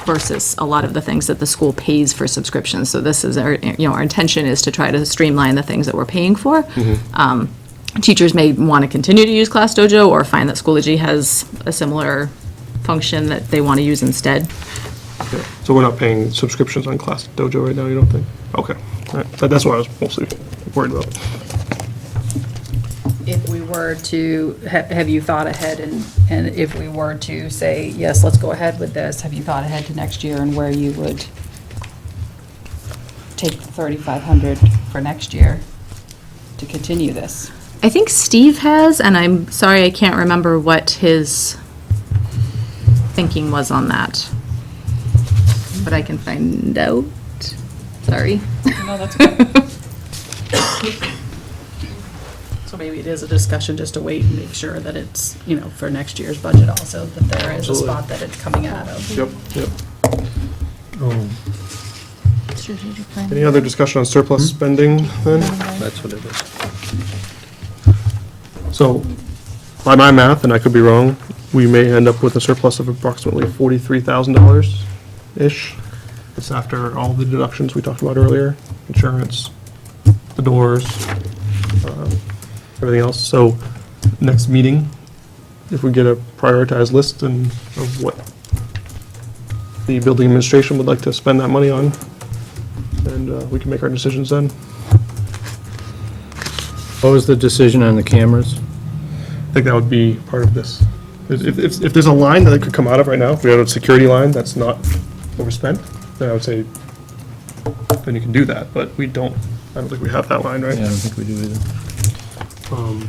versus a lot of the things that the school pays for subscriptions. So this is, our intention is to try to streamline the things that we're paying for. Teachers may want to continue to use Class Dojo or find that Schoology has a similar function that they want to use instead. Okay. So we're not paying subscriptions on Class Dojo right now, you don't think? Okay, all right. That's what I was mostly worried about. If we were to, have you thought ahead, and if we were to say, yes, let's go ahead with this, have you thought ahead to next year and where you would take the 3,500 for next year to continue this? I think Steve has, and I'm sorry, I can't remember what his thinking was on that. But I can find out. Sorry. No, that's okay. So maybe it is a discussion just to wait and make sure that it's, for next year's budget also, that there is a Absolutely. spot that it's coming out of. Yep, yep. Oh, Strategic plan. Any other discussion on surplus spending then? that's what it is. So, by my math, and I could be wrong, we may end up with a surplus of approximately $43,000-ish. It's after all the deductions we talked about earlier, insurance, the doors, everything else. So, next meeting, if we get a prioritized list of what the building administration would like to spend that money on, and we can make our decisions then. What was the decision on the cameras? I think that would be part of this. If there's a line that it could come out of right now, if we have a security line that's not overspent, then I would say, then you can do that, but I don't think we have that line, right? Yeah, I don't think we do either.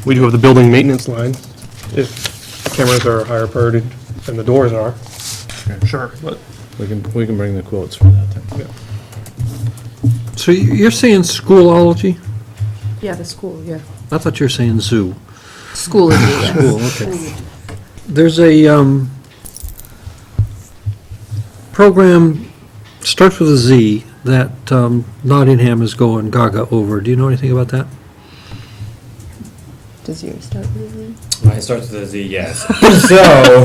We do have the building maintenance line, if the cameras are a higher priority than the doors are, sure, but, We can bring the quotes for that then. yeah. So you're saying schoolology? Yeah, the school, yeah. I thought you were saying zoo. Schoology, yes. School, okay. There's a program, starts with a Z, that Nottingham is going gaga over. Do you know anything about that? Does yours start with Z? It starts with a Z, yes. So,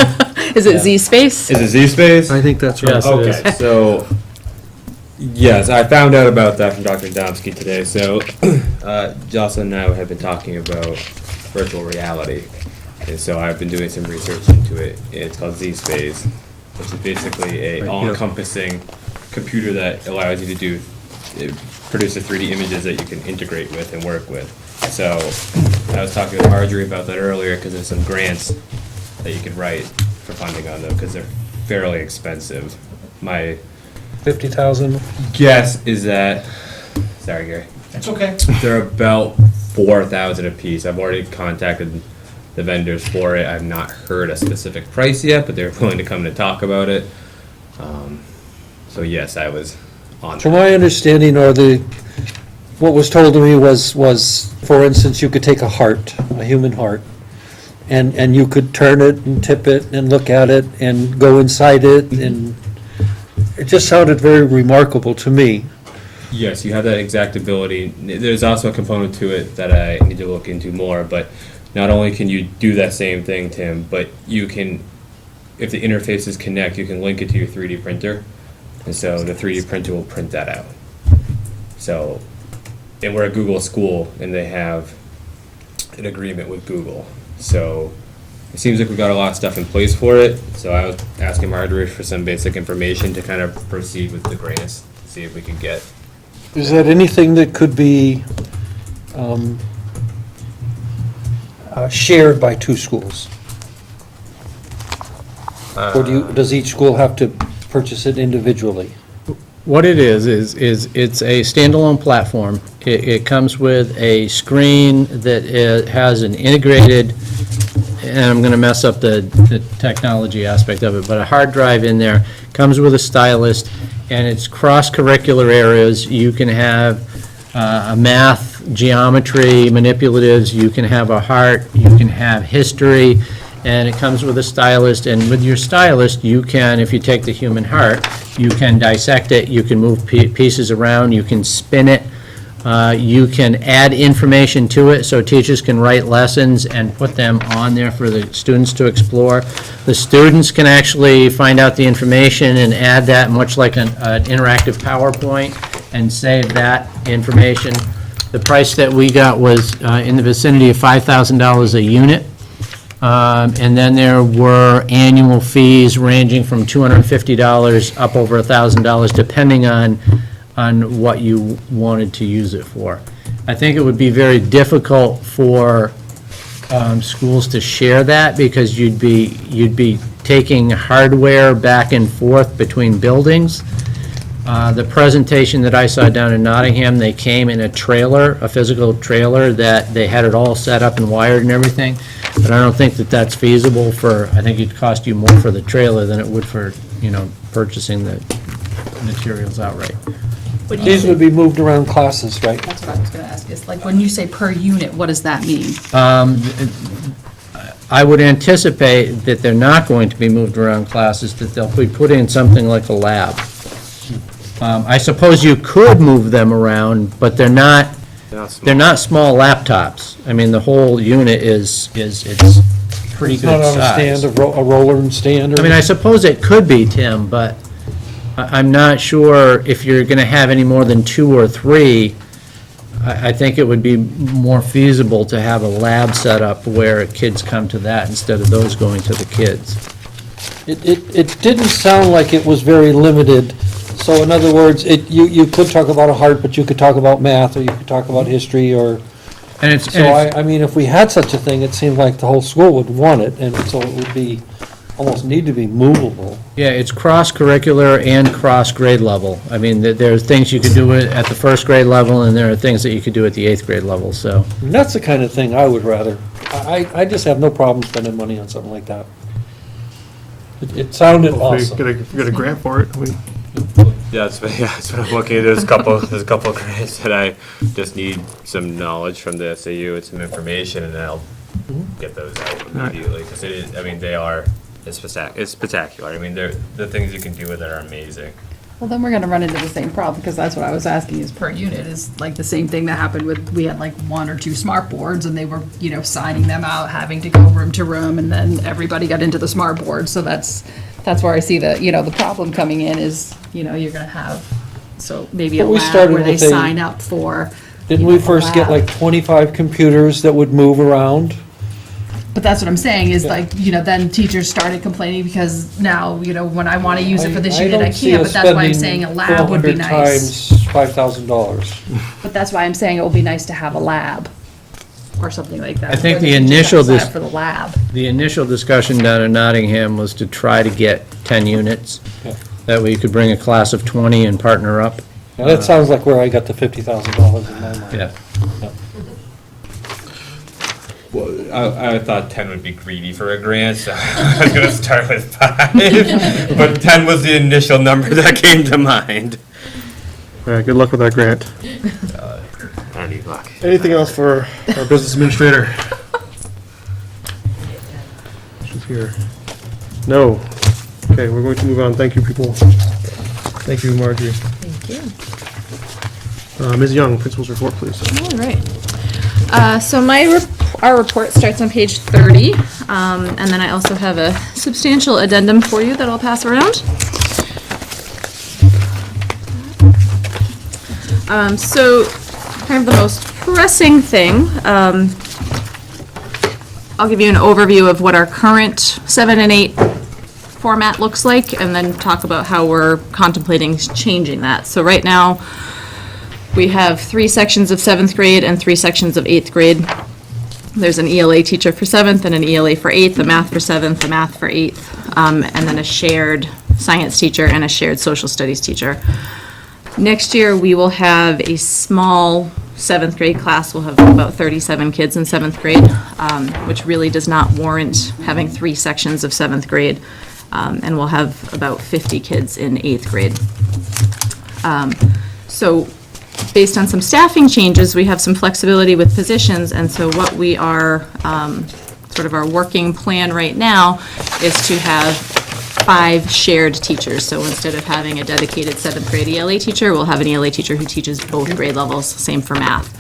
Is it Z space? is it Z space? I think that's right. Yes. it Okay, so, yes, I found out about that from Dr. Domsky today. So, Jocelyn and I have been talking about virtual reality. And so I've been doing some research into it. It's called Z Space, which is basically a Right, yeah. all-encompassing computer that allows you to produce the 3D images that you can integrate with and work with. So I was talking with Marjorie about that earlier because there's some grants that you could write for funding on them because they're fairly expensive. My 50,000? guess is that, sorry Gary. That's okay. They're about 4,000 a piece. I've already contacted the vendors for it. I've not heard a specific price yet, but they're willing to come to talk about it. So yes, I was on From that. my understanding, what was told to me was, for instance, you could take a heart, a human heart, and you could turn it and tip it and look at it and go inside it, and it just sounded very remarkable to me. Yes, you have that exact ability. There's also a component to it that I need to look into more, but not only can you do that same thing, Tim, but you can, if the interfaces connect, you can link it to your 3D printer, and so the 3D printer will print that out. So, and we're a Google school, and they have an agreement with Google. So, it seems like we've got a lot of stuff in place for it, so I was asking Marjorie for some basic information to kind of proceed with the grants, see if we could get. Is that anything that could be shared by two schools? Or does each school have to purchase it individually? What it is it's a standalone platform. It comes with a screen that has an integrated, and I'm going to mess up the technology aspect of it, but a hard drive in there, comes with a stylus, and it's cross-curricular areas. You can have a math, geometry, manipulatives, you can have a heart, you can have history, and it comes with a stylus, and with your stylus, you can, if you take the human heart, you can dissect it, you can move pieces around, you can spin it, you can add information to it, so teachers can write lessons and put them on there for the students to explore. The students can actually find out the information and add that, much like an interactive PowerPoint, and save that information. The price that we got was in the vicinity of $5,000 a unit. And then there were annual fees ranging from $250 up over $1,000, depending on what you wanted to use it for. I think it would be very difficult for schools to share that, because you'd be taking hardware back and forth between buildings. The presentation that I saw down in Nottingham, they came in a trailer, a physical trailer, that they had it all set up and wired and everything. But I don't think that that's feasible for, I think it'd cost you more for the trailer than it would for, purchasing the materials outright. These would be moved around classes, right? That's what I was gonna ask, is like, when you say per unit, what does that mean? I would anticipate that they're not going to be moved around classes, that they'll be put in something like a lab. I suppose you could move them around, but they're not small laptops. I mean, the whole unit it's pretty It's not good on a size. stand, a roller and stand? I mean, I suppose it could be, Tim, but I'm not sure if you're going to have any more than 2 or 3. I think it would be more feasible to have a lab set up where kids come to that instead of those going to the kids. It didn't sound like it was very limited. So in other words, you could talk about a heart, but you could talk about math, or you could talk about history, or... So I mean, if we had such a thing, it seemed like the whole school would want it, and so it would be, almost need to be movable. Yeah, it's cross-curricular and cross-grade level. I mean, there are things you could do at the first grade level, and there are things that you could do at the 8th grade level, so. And that's the kind of thing I would rather. I just have no problem spending money on something like that. It sounded awesome. Get a grant for it. Yeah, that's what I'm looking at. There's a couple of grants that I just need some knowledge from the SAU and some information, and then I'll get those out immediately, because it's spectacular. I mean, the things you can do with it are amazing. Well, then we're gonna run into the same problem, because that's what I was asking, is per unit, is like the same thing that happened we had like 1 or 2 smart boards, and they were, signing them out, having to go room to room, and then everybody got into the smart board, so that's where I see the problem coming in is, you're gonna have, so maybe a But we lab started where they with a- sign up for. Didn't we first get like 25 computers that would move around? But that's what I'm saying, is like, then teachers started complaining because now, when I want to use it for this unit, I can't, but that's why I'm saying a lab would be nice. 400 times $5,000. But that's why I'm saying it would be nice to have a lab or something like that. I think where the teachers initial have to sign dis- up for the lab. The initial discussion down in Nottingham was to try to get 10 units. Yeah. That way you could bring a class of 20 and partner up. Now, that sounds like where I got the $50,000 in my mind. Yeah. Well, I thought 10 would be greedy for a grant, so I was going to start with 5. But 10 was the initial number that came to mind. All right, good luck with that grant. I need luck. Anything else for our business administrator? She's here. No. Okay, we're going to move on. Thank you, people. Thank you, Marjorie. Thank you. Ms. Young, principal's report, please. All right. So our report starts on page 30, and then I also have a substantial addendum for you that I'll pass around. So kind of the most pressing thing, I'll give you an overview of what our current 7 and 8 format looks like, and then talk about how we're contemplating changing that. So right now, we have 3 sections of 7th grade and 3 sections of 8th grade. There's an ELA teacher for 7th and an ELA for 8th, a math for 7th, a math for 8th, and then a shared science teacher and a shared social studies teacher. Next year, we will have a small 7th grade class. We'll have about 37 kids in 7th grade, which really does not warrant having 3 sections of 7th grade. And we'll have about 50 kids in 8th grade. So based on some staffing changes, we have some flexibility with positions, and so what we are, sort of our working plan right now is to have 5 shared teachers. So instead of having a dedicated 7th grade ELA teacher, we'll have an ELA teacher who teaches both grade levels, same for math.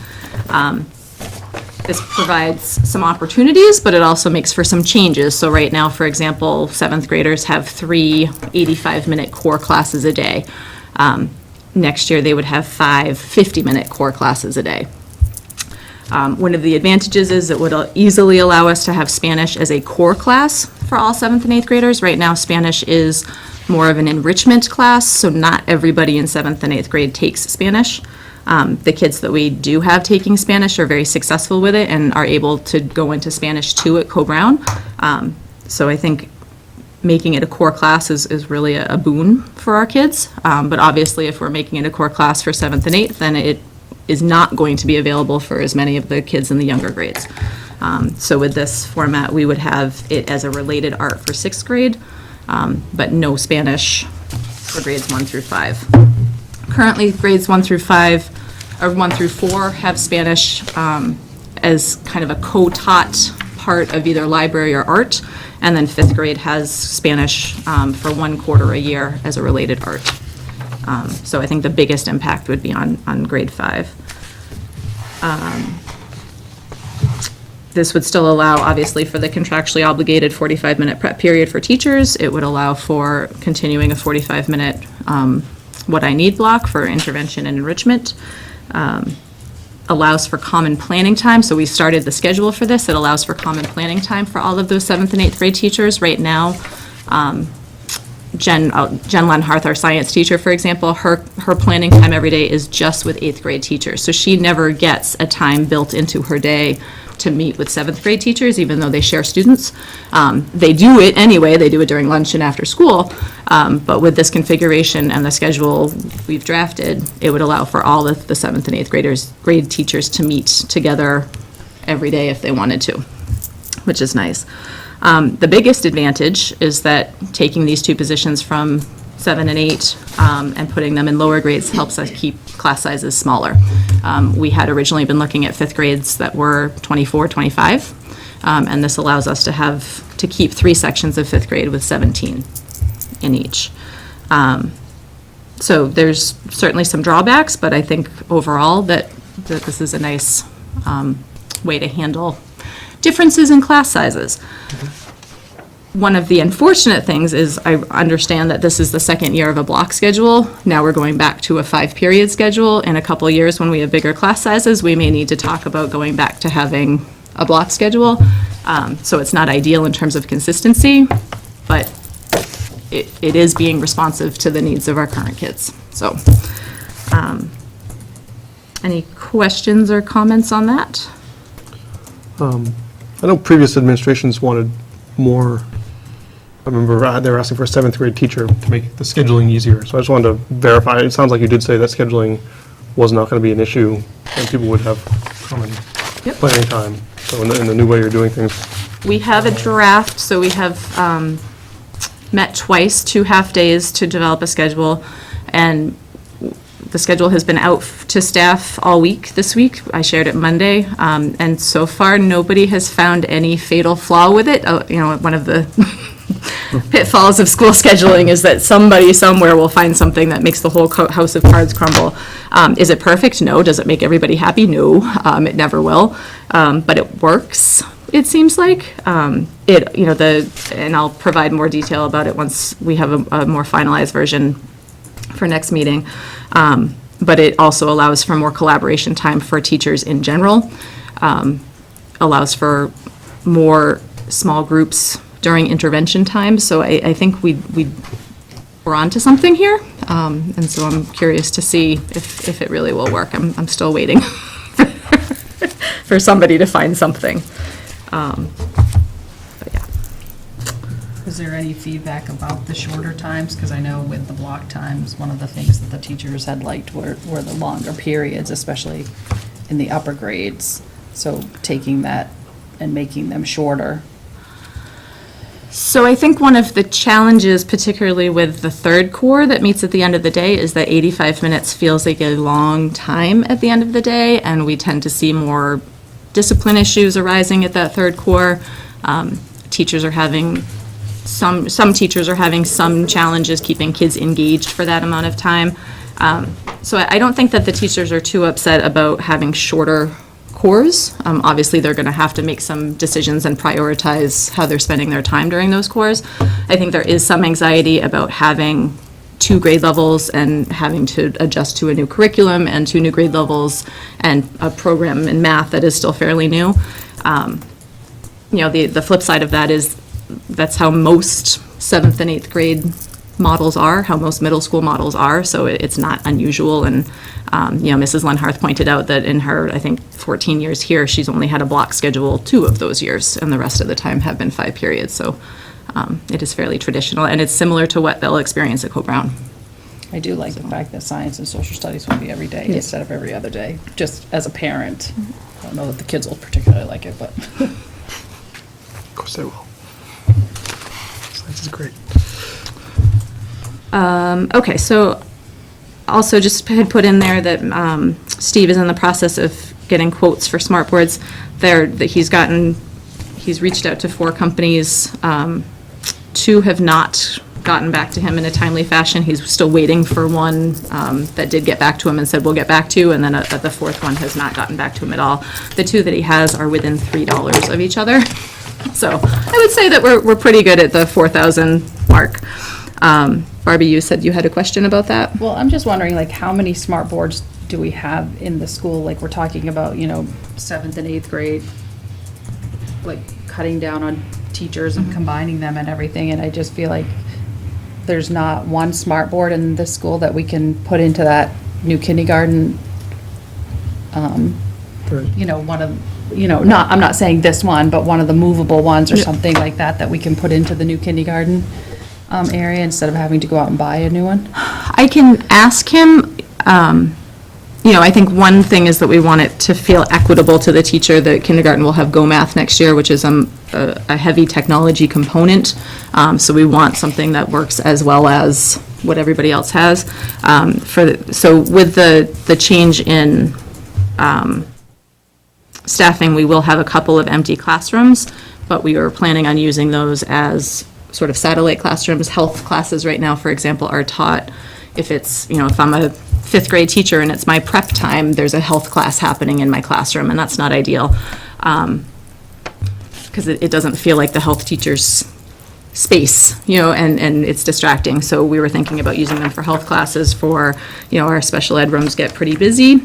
This provides some opportunities, but it also makes for some changes. So right now, for example, 7th graders have 3 85-minute core classes a day. Next year, they would have 5 50-minute core classes a day. One of the advantages is it would easily allow us to have Spanish as a core class for all 7th and 8th graders. Right now, Spanish is more of an enrichment class, so not everybody in 7th and 8th grade takes Spanish. The kids that we do have taking Spanish are very successful with it and are able to go into Spanish 2 at Co-Brown. So I think making it a core class is really a boon for our kids. But obviously, if we're making it a core class for 7th and 8th, then it is not going to be available for as many of the kids in the younger grades. So with this format, we would have it as a related art for 6th grade, but no Spanish for grades 1 through 5. Currently, grades 1 through 5, or 1 through 4 have Spanish as kind of a co-taught part of either library or art, and then 5th grade has Spanish for 1 quarter a year as a related art. So I think the biggest impact would be on grade 5. This would still allow, obviously, for the contractually obligated 45-minute prep period for teachers. It would allow for continuing a 45-minute what I need block for intervention and enrichment. Allows for common planning time. So we started the schedule for this. It allows for common planning time for all of those 7th and 8th grade teachers. Right now, Jen Lenharth, our science teacher, for example, her planning time every day is just with 8th grade teachers. So she never gets a time built into her day to meet with 7th grade teachers, even though they share students. They do it anyway. They do it during lunch and after school. But with this configuration and the schedule we've drafted, it would allow for all of the 7th and 8th grade teachers to meet together every day if they wanted to, which is nice. The biggest advantage is that taking these 2 positions from 7 and 8 and putting them in lower grades helps us keep class sizes smaller. We had originally been looking at 5th grades that were 24, 25, and this allows us to keep 3 sections of 5th grade with 17 in each. So there's certainly some drawbacks, but I think overall that this is a nice way to handle differences in class sizes. One of the unfortunate things is I understand that this is the 2nd year of a block schedule. Now we're going back to a 5-period schedule. In a couple of years when we have bigger class sizes, we may need to talk about going back to having a block schedule. So it's not ideal in terms of consistency, but it is being responsive to the needs of our current kids. So any questions or comments on that? I know previous administrations wanted more. I remember they were asking for a 7th grade teacher to make the scheduling easier. So I just wanted to verify. It sounds like you did say that scheduling was not going to be an issue and people would have common planning time. So in the new way you're doing things. We have a draft, so we have met twice, 2 half-days to develop a schedule, and the schedule has been out to staff all week this week. I shared it Monday, and so far nobody has found any fatal flaw with it. One of the pitfalls of school scheduling is that somebody somewhere will find something that makes the whole house of cards crumble. Is it perfect? No. Does it make everybody happy? No. It never will. But it works, it seems like. And I'll provide more detail about it once we have a more finalized version for next meeting. But it also allows for more collaboration time for teachers in general, allows for more small groups during intervention time. So I think we're on to something here. And so I'm curious to see if it really will work. I'm still waiting for somebody to find something. But yeah. Was there any feedback about the shorter times? Because I know with the block times, one of the things that the teachers had liked were the longer periods, especially in the upper grades. So taking that and making them shorter. So I think one of the challenges, particularly with the third core that meets at the end of the day, is that 85 minutes feels like a long time at the end of the day, and we tend to see more discipline issues arising at that third core. Teachers are having, some teachers are having some challenges keeping kids engaged for that amount of time. So I don't think that the teachers are too upset about having shorter cores. Obviously, they're going to have to make some decisions and prioritize how they're spending their time during those cores. I think there is some anxiety about having 2 grade levels and having to adjust to a new curriculum and 2 new grade levels and a program in math that is still fairly new. The flip side of that is that's how most 7th and 8th grade models are, how most middle school models are, so it's not unusual. And Mrs. Lenharth pointed out that in her, I think, 14 years here, she's only had a block schedule 2 of those years, and the rest of the time have been 5 periods. So it is fairly traditional, and it's similar to what they'll experience at Co-Brown. I do like the fact that science and social studies will be every day instead of every other day, just as a parent. I don't know that the kids will particularly like it, but. Of course they will. Science is great. Okay, so also just had put in there that Steve is in the process of getting quotes for smart boards. He's reached out to 4 companies. 2 have not gotten back to him in a timely fashion. He's still waiting for one that did get back to him and said, we'll get back to you, and then the 4th one has not gotten back to him at all. The 2 that he has are within $3 of each other. So I would say that we're pretty good at the 4,000 mark. Barbie, you said you had a question about that? Well, I'm just wondering, like, how many smart boards do we have in the school? Like, we're talking about, 7th and 8th grade, like, cutting down on teachers and combining them and everything, and I just feel like there's not one smart board in this school that we can put into that new kindergarten. Right. One of, I'm not saying this one, but one of the movable ones or something like that we can put into the new kindergarten area instead of having to go out and buy a new one. I can ask him. I think one thing is that we want it to feel equitable to the teacher that kindergarten will have Go Math next year, which is a heavy technology component. So we want something that works as well as what everybody else has. So with the change in staffing, we will have a couple of empty classrooms, but we are planning on using those as sort of satellite classrooms. Health classes right now, for example, are taught, if I'm a 5th grade teacher and it's my prep time, there's a health class happening in my classroom, and that's not ideal. Because it doesn't feel like the health teacher's space, and it's distracting. So we were thinking about using them for health classes for, our special ed rooms get pretty busy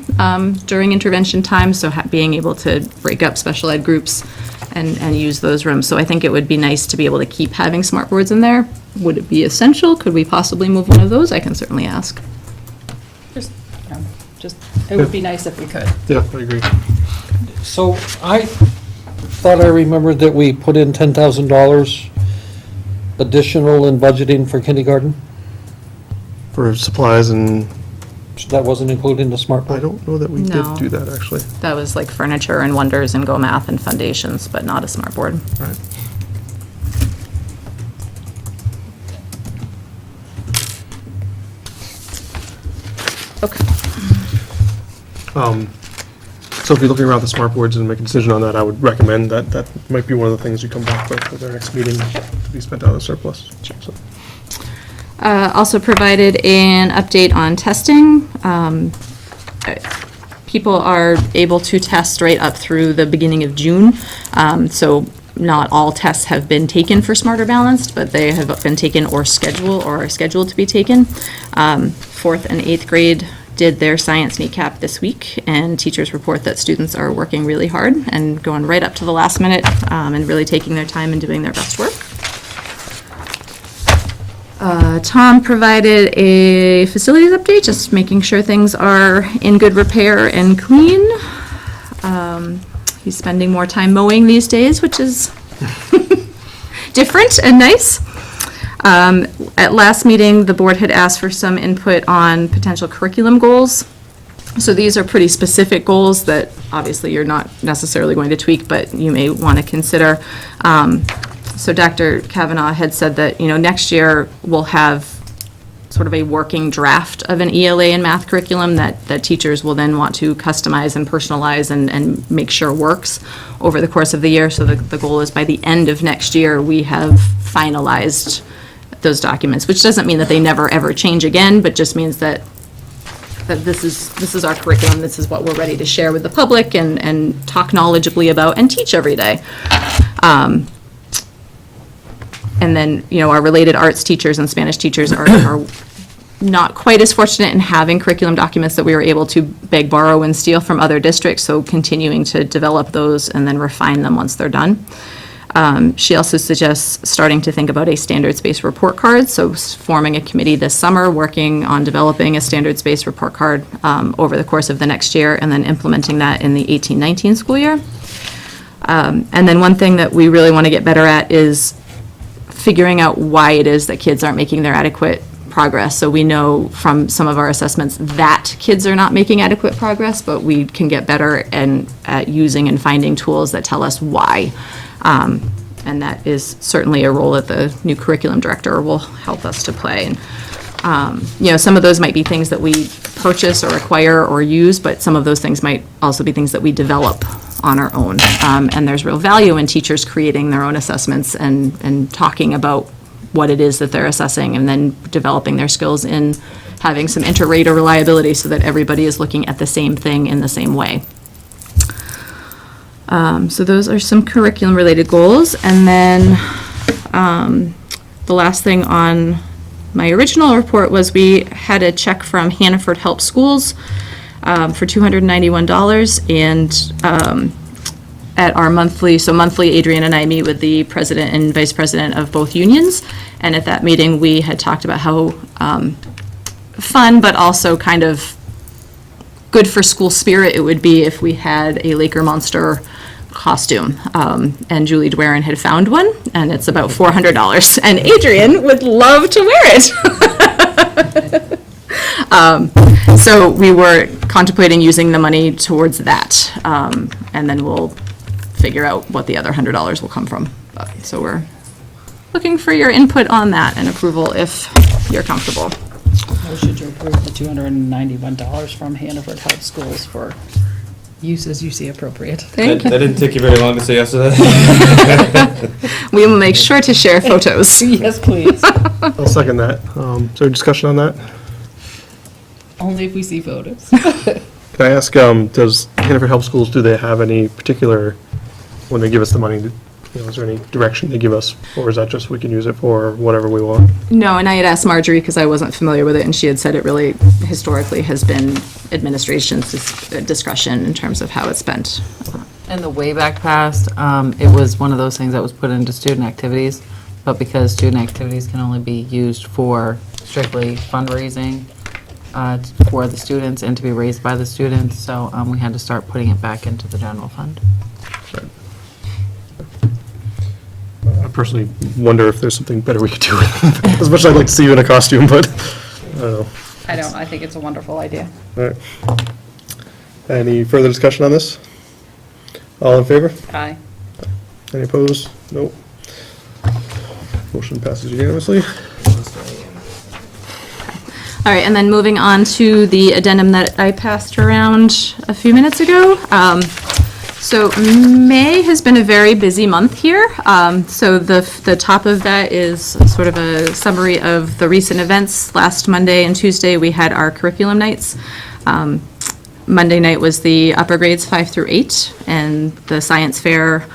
during intervention time, so being able to break up special ed groups and use those rooms. So I think it would be nice to be able to keep having smart boards in there. Would it be essential? Could we possibly move one of those? I can certainly ask. It would be nice if we could. Yeah, I agree. So I thought I remembered that we put in $10,000 additional in budgeting for kindergarten. For supplies and, That wasn't included in the smart I board? don't know that we did No. do that, actually. That was like furniture and wonders and Go Math and foundations, but not a smart board. Right. Okay. So if you're looking around the smart boards and make a decision on that, I would recommend that might be one of the things you come back with at our next meeting to be spent out of the surplus. So, Also provided an update on testing. People are able to test right up through the beginning of June. So not all tests have been taken for Smarter Balanced, but they have been taken or are scheduled to be taken. 4th and 8th grade did their science kneecap this week, and teachers report that students are working really hard and going right up to the last minute and really taking their time and doing their best work. Tom provided a facilities update, just making sure things are in good repair and clean. He's spending more time mowing these days, which is different and nice. At last meeting, the board had asked for some input on potential curriculum goals. So these are pretty specific goals that obviously you're not necessarily going to tweak, but you may want to consider. So Dr. Kavanaugh had said that, next year we'll have sort of a working draft of an ELA and math curriculum that teachers will then want to customize and personalize and make sure works over the course of the year. So the goal is by the end of next year, we have finalized those documents, which doesn't mean that they never ever change again, but just means that this is our curriculum, this is what we're ready to share with the public and talk knowledgeably about and teach every day. And then, our related arts teachers and Spanish teachers are not quite as fortunate in having curriculum documents that we were able to beg, borrow, and steal from other districts, so continuing to develop those and then refine them once they're done. She also suggests starting to think about a standards-based report card, so forming a committee this summer, working on developing a standards-based report card over the course of the next year, and then implementing that in the 18-19 school year. And then one thing that we really want to get better at is figuring out why it is that kids aren't making their adequate progress. So we know from some of our assessments that kids are not making adequate progress, but we can get better at using and finding tools that tell us why. And that is certainly a role that the new curriculum director will help us to play. And, some of those might be things that we purchase or acquire or use, but some of those things might also be things that we develop on our own. And there's real value in teachers creating their own assessments and talking about what it is that they're assessing, and then developing their skills in having some inter-rater reliability so that everybody is looking at the same thing in the same way. So those are some curriculum-related goals. And then the last thing on my original report was we had a check from Hannaford Help Schools for $291, and at our monthly, Adrian and I meet with the president and vice president of both unions, and at that meeting we had talked about how fun but also kind of good for school spirit it would be if we had a Laker Monster costume, and Julie Dwarin had found one, and it's about $400, and Adrian would love to wear it. So we were contemplating using the money towards that, and then we'll figure out what the other $100 will come from. So we're looking for your input on that and approval if you're comfortable. Motion to approve the $291 from Hannaford Help Schools for use as you see appropriate. Thank you. That didn't take you very long to say yes to that. We will make sure to share photos. Yes, please. I'll second that. Is there discussion on that? Only if we see photos. Can I ask, does Hannaford Help Schools, do they have any particular, when they give us the money, is there any direction they give us, or is that just we can use it for whatever we want? No, and I had asked Marjorie because I wasn't familiar with it, and she had said it really historically has been administration's discretion in terms of how it's spent. In the way back past, it was one of those things that was put into student activities, but because student activities can only be used for strictly fundraising for the students and to be raised by the students, so we had to start putting it back into the general fund. I personally wonder if there's something better we could do with it. As much as I'd like to see you in a costume, but I don't know. I think it's a wonderful idea. All right. Any further discussion on this? All in favor? Aye. Any opposed? Nope. Motion passes unanimously. All right, and then moving on to the addendum that I passed around a few minutes ago. So May has been a very busy month here. So the top of that is sort of a summary of the recent events. Last Monday and Tuesday, we had our curriculum nights. Monday night was the upper grades 5 through 8, and the science fair.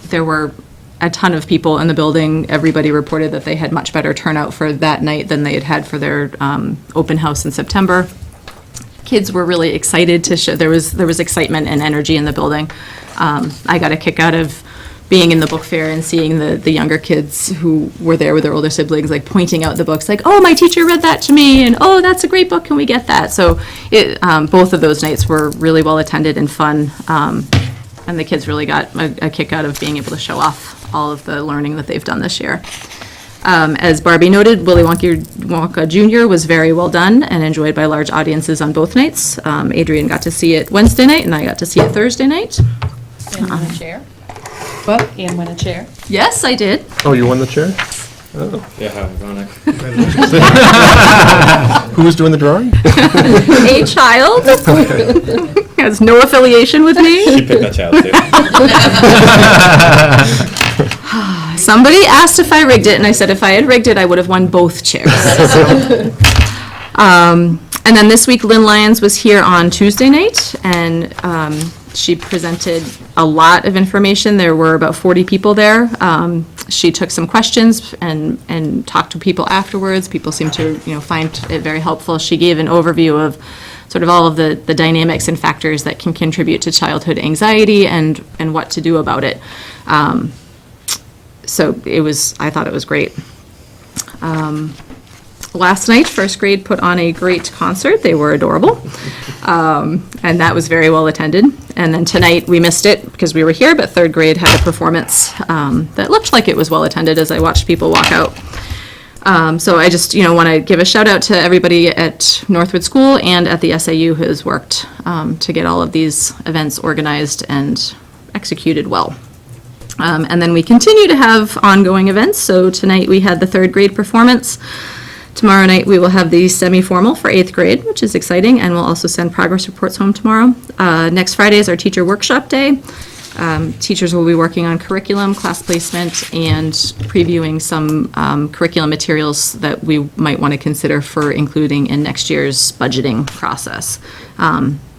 There were a ton of people in the building. Everybody reported that they had much better turnout for that night than they had had for their open house in September. Kids were really excited to show. There was excitement and energy in the building. I got a kick out of being in the book fair and seeing the younger kids who were there with their older siblings, like pointing out the books, like, oh, my teacher read that to me, and oh, that's a great book, can we get that? So both of those nights were really well attended and fun, and the kids really got a kick out of being able to show off all of the learning that they've done this year. As Barbie noted, Willy Wonka Jr. was very well done and enjoyed by large audiences on both nights. Adrian got to see it Wednesday night, and I got to see it Thursday night. And win a chair. What? And win a chair. Yes, I did. Oh, you won the chair? Yeah, how ironic. Who was doing the drawing? A child. Has no affiliation with me. She picked that child too. Somebody asked if I rigged it, and I said if I had rigged it, I would have won both chairs. And then this week, Lynn Lyons was here on Tuesday night, and she presented a lot of information. There were about 40 people there. She took some questions and talked to people afterwards. People seemed to, find it very helpful. She gave an overview of sort of all of the dynamics and factors that can contribute to childhood anxiety and what to do about it. So I thought it was great. Last night, first grade put on a great concert. They were adorable. And that was very well attended. And then tonight, we missed it because we were here, but third grade had a performance that looked like it was well attended as I watched people walk out. So I just, want to give a shout out to everybody at Northwood School and at the SAU who has worked to get all of these events organized and executed well. And then we continue to have ongoing events. So tonight we had the third grade performance. Tomorrow night we will have the semi-formal for 8th grade, which is exciting, and we'll also send progress reports home tomorrow. Next Friday is our teacher workshop day. Teachers will be working on curriculum, class placement, and previewing some curriculum materials that we might want to consider for including in next year's budgeting process,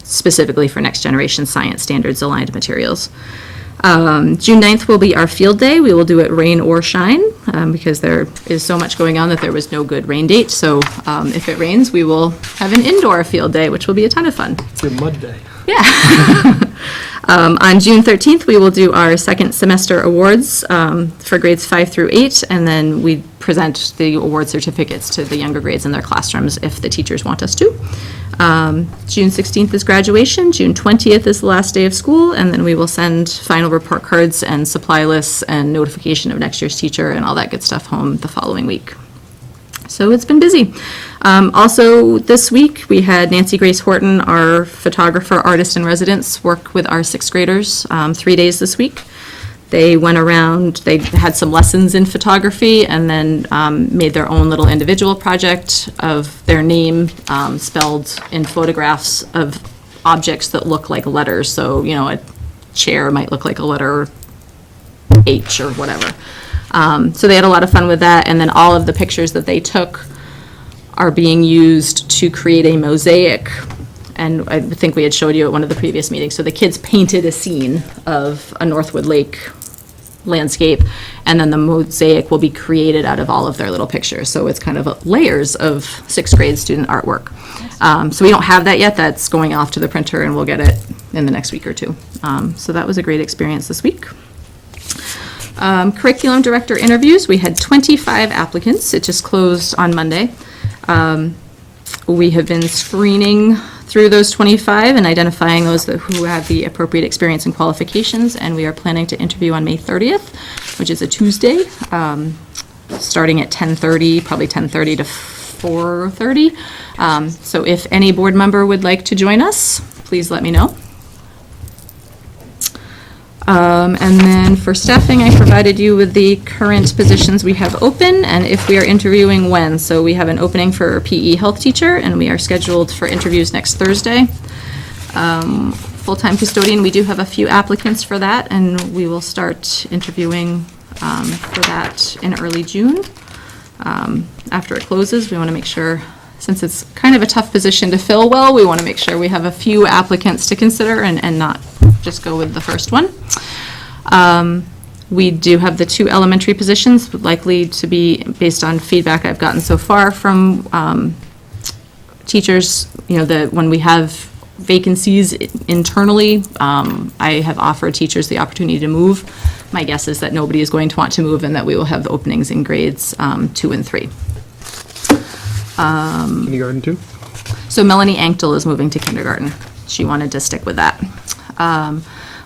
specifically for next generation science standards aligned materials. June 9th will be our field day. We will do it rain or shine because there is so much going on that there was no good rain date. So if it rains, we will have an indoor field day, which will be a ton of fun. It's a mud day. Yeah. On June 13th, we will do our second semester awards for grades 5 through 8, and then we present the award certificates to the younger grades in their classrooms if the teachers want us to. June 16th is graduation, June 20th is the last day of school, and then we will send final report cards and supply lists and notification of next year's teacher and all that good stuff home the following week. So it's been busy. Also this week, we had Nancy Grace Horton, our photographer, artist in residence, work with our 6th graders 3 days this week. They went around, they had some lessons in photography, and then made their own little individual project of their name spelled in photographs of objects that look like letters. So, a chair might look like a letter H or whatever. So they had a lot of fun with that, and then all of the pictures that they took are being used to create a mosaic, and I think we had showed you at one of the previous meetings. So the kids painted a scene of a Northwood Lake landscape, and then the mosaic will be created out of all of their little pictures. So it's kind of layers of 6th grade student artwork. So we don't have that yet. That's going off to the printer, and we'll get it in the next week or two. So that was a great experience this week. Curriculum director interviews, we had 25 applicants. It just closed on Monday. We have been screening through those 25 and identifying those who have the appropriate experience and qualifications, and we are planning to interview on May 30th, which is a Tuesday, starting at 10:30, probably 10:30 to 4:30. So if any board member would like to join us, please let me know. And then for staffing, I provided you with the current positions we have open and if we are interviewing when. So we have an opening for PE health teacher, and we are scheduled for interviews next Thursday. Full-time custodian, we do have a few applicants for that, and we will start interviewing for that in early June. After it closes, we want to make sure, since it's kind of a tough position to fill well, we want to make sure we have a few applicants to consider and not just go with the first one. We do have the 2 elementary positions, likely to be based on feedback I've gotten so far from teachers. When we have vacancies internally, I have offered teachers the opportunity to move my guess is that nobody is going to want to move and that we will have the openings in grades 2 and 3. Kindergarten too? So Melanie Anktel is moving to kindergarten. She wanted to stick with that.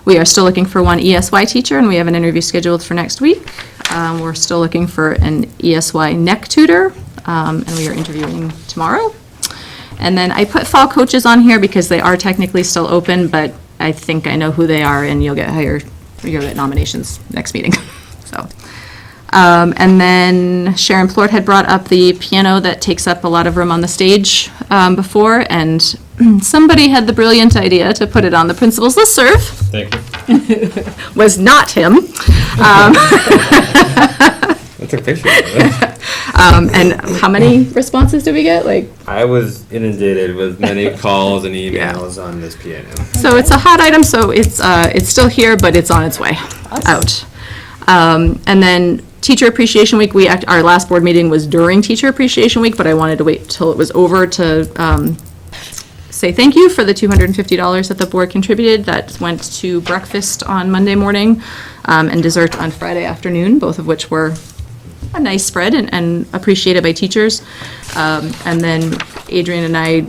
We are still looking for one ESY teacher, and we have an interview scheduled for next week. We're still looking for an ESY NEC tutor, and we are interviewing tomorrow. And then I put fall coaches on here because they are technically still open, but I think I know who they are, and you'll get nominations next meeting. So, and then Sharon Plort had brought up the piano that takes up a lot of room on the stage before, and somebody had the brilliant idea to put it on the principal's listserv. Thank you. Was not him. I took pictures of it. And how many responses did we get? Like, I was inundated with many calls and emails on this piano. so it's a hot item, so it's still here, but it's on its way out. And then Teacher Appreciation Week, our last board meeting was during Teacher Appreciation Week, but I wanted to wait till it was over to say thank you for the $250 that the board contributed. That went to breakfast on Monday morning and dessert on Friday afternoon, both of which were a nice spread and appreciated by teachers. And then Adrian and I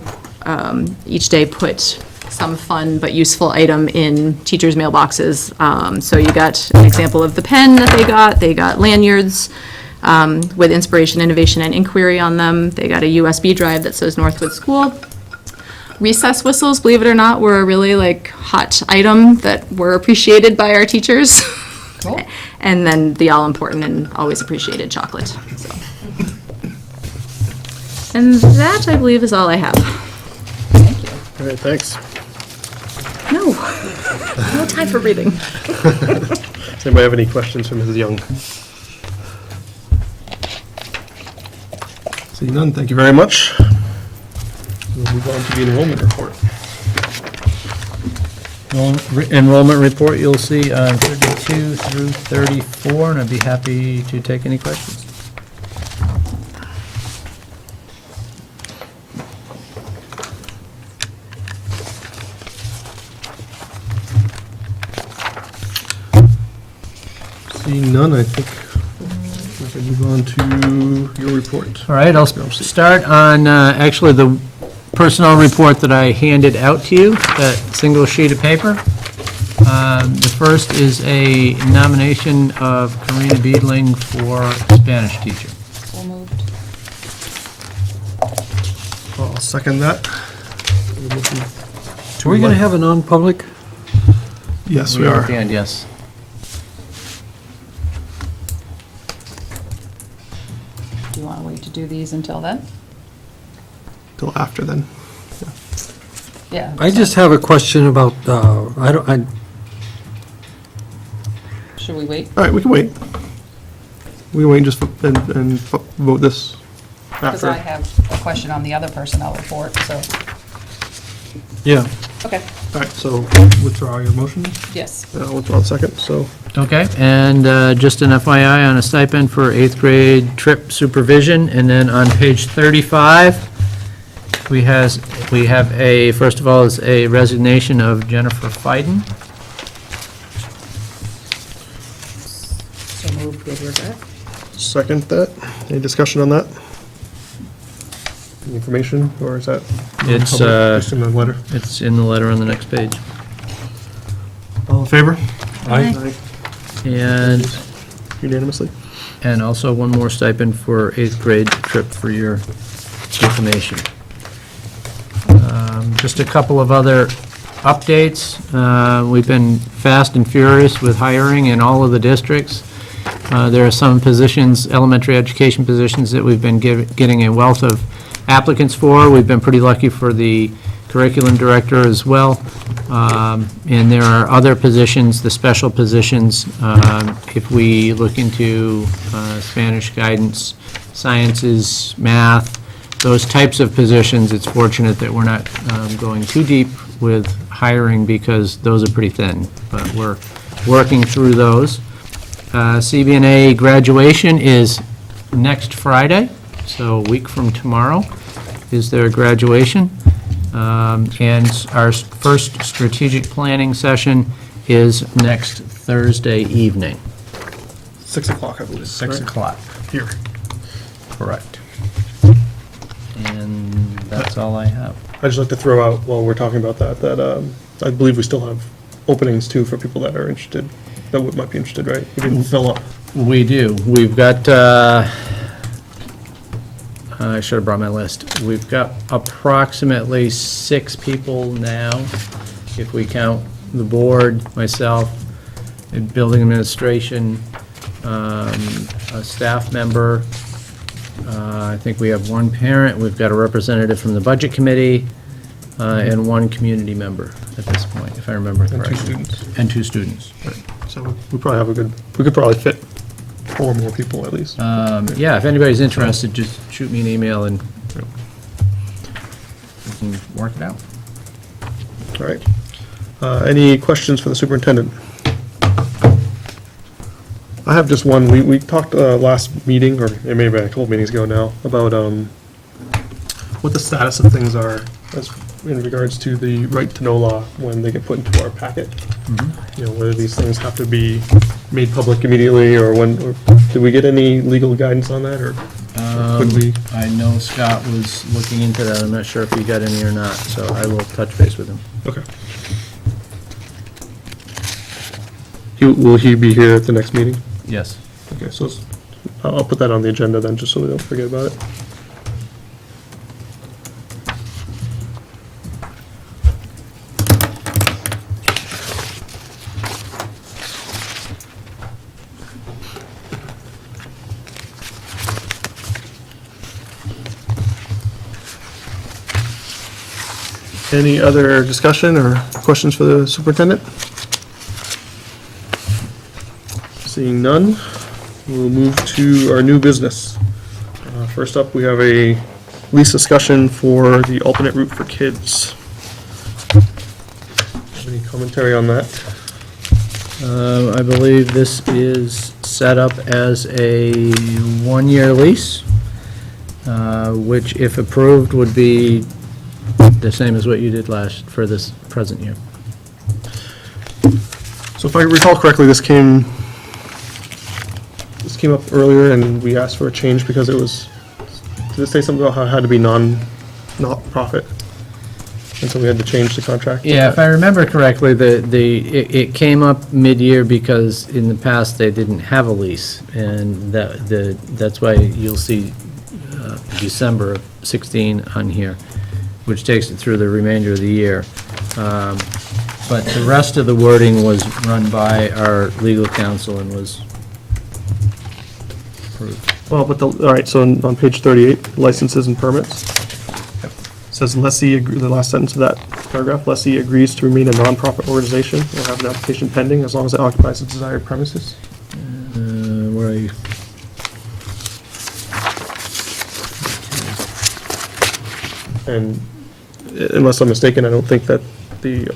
each day put some fun but useful item in teachers' mailboxes. So you got an example of the pen that they got. They got lanyards with inspiration, innovation, and inquiry on them. They got a USB drive that says Northwood School. Recess whistles, believe it or not, were a really hot item that were appreciated by our teachers. Cool. And then the all-important and always appreciated chocolate. So. And that, I believe, is all I have. Thank you. All right, thanks. No, no time for reading. Does anybody have any questions for Mrs. Young? Seeing none, thank you very much. We'll move on to the enrollment report. Enrollment report you'll see on 32 through 34, and I'd be happy to take any questions. Seeing none, I think we can move on to your report. All right, I'll start on actually the personnel report that I handed out to you, that single sheet of paper. The first is a nomination of Karina Beedling for Spanish teacher. So moved. I'll second that. Are we going to have a non-public? Yes, we are. At the end, yes. Do you want to wait to do these until then? Till after then. Yeah. I just have a question about, Should we wait? All right, we can wait. We can wait and just and vote this Because after. I have a question on the other personnel report, so. yeah. Okay. All right, so withdraw your motion. Yes. I'll withdraw the second, so. Okay, and just an FYI on a stipend for 8th grade trip supervision, and then on page 35, we have a, first of all, is a resignation of Jennifer Fiden. So moved with regret. Second that. Any discussion on that? Any information, or is that? It's, public, just in the letter? It's in the letter on the next page. All in favor? Aye. And Unanimously? And also one more stipend for 8th grade trip for your information. Just a couple of other updates. We've been fast and furious with hiring in all of the districts. There are some positions, elementary education positions, that we've been getting a wealth of applicants for. We've been pretty lucky for the curriculum director as well. And there are other positions, the special positions, if we look into Spanish guidance, sciences, math, those types of positions, it's fortunate that we're not going too deep with hiring because those are pretty thin, but we're working through those. CBNA graduation is next Friday, so a week from tomorrow is their graduation. And our first strategic planning session is next Thursday evening. 6 o'clock, I believe. 6 right? o'clock. Here. Correct. And that's all I have. I'd just like to throw out, while we're talking about that, I believe we still have openings too for people that are interested, might be interested, right? We didn't fill up. We do. We've got, I should have brought my list. We've got approximately 6 people now, if we count the board, myself, and building administration, a staff member. I think we have 1 parent, we've got a representative from the budget committee, and 1 community member at this point, if I remember And 2 correctly. students. And 2 students. So we probably have we could probably fit 4 more people at least. Yeah, if anybody's interested, just shoot me an email and we can work it out. All right. Any questions for the superintendent? I have just one. We talked last meeting, or it may have been a couple meetings ago now, about what the status of things are as in regards to the right to know law when they get put into our packet. You know, whether these things have to be made public immediately, or did we get any legal guidance on that, or could we? I know Scott was looking into that. I'm not sure if he got any or not, so I will touch base with him. Okay. Will he be here at the next meeting? Yes. Okay, so I'll put that on the agenda then, just so we don't forget about it. Any other discussion or questions for the superintendent? Seeing none, we'll move to our new business. First up, we have a lease discussion for the alternate route for kids. Any commentary on that? I believe this is set up as a 1-year lease, which if approved would be the same as what you did for this present year. So if I recall correctly, this came up earlier and we asked for a change because it was, did it say something about how it had to be not-profit? And so we had to change the contract? Yeah, if I remember correctly, it came up mid-year because in the past they didn't have a lease, and that's why you'll see December of 16 on here, which takes it through the remainder of the year. But the rest of the wording was run by our legal counsel and was approved. Well, but all right, so on page 38, licenses and permits. Says lessee, the last sentence of that paragraph, lessee agrees to remain a nonprofit organization or have an application pending as long as it occupies the desired premises. Where are you? And unless I'm mistaken, I don't think that the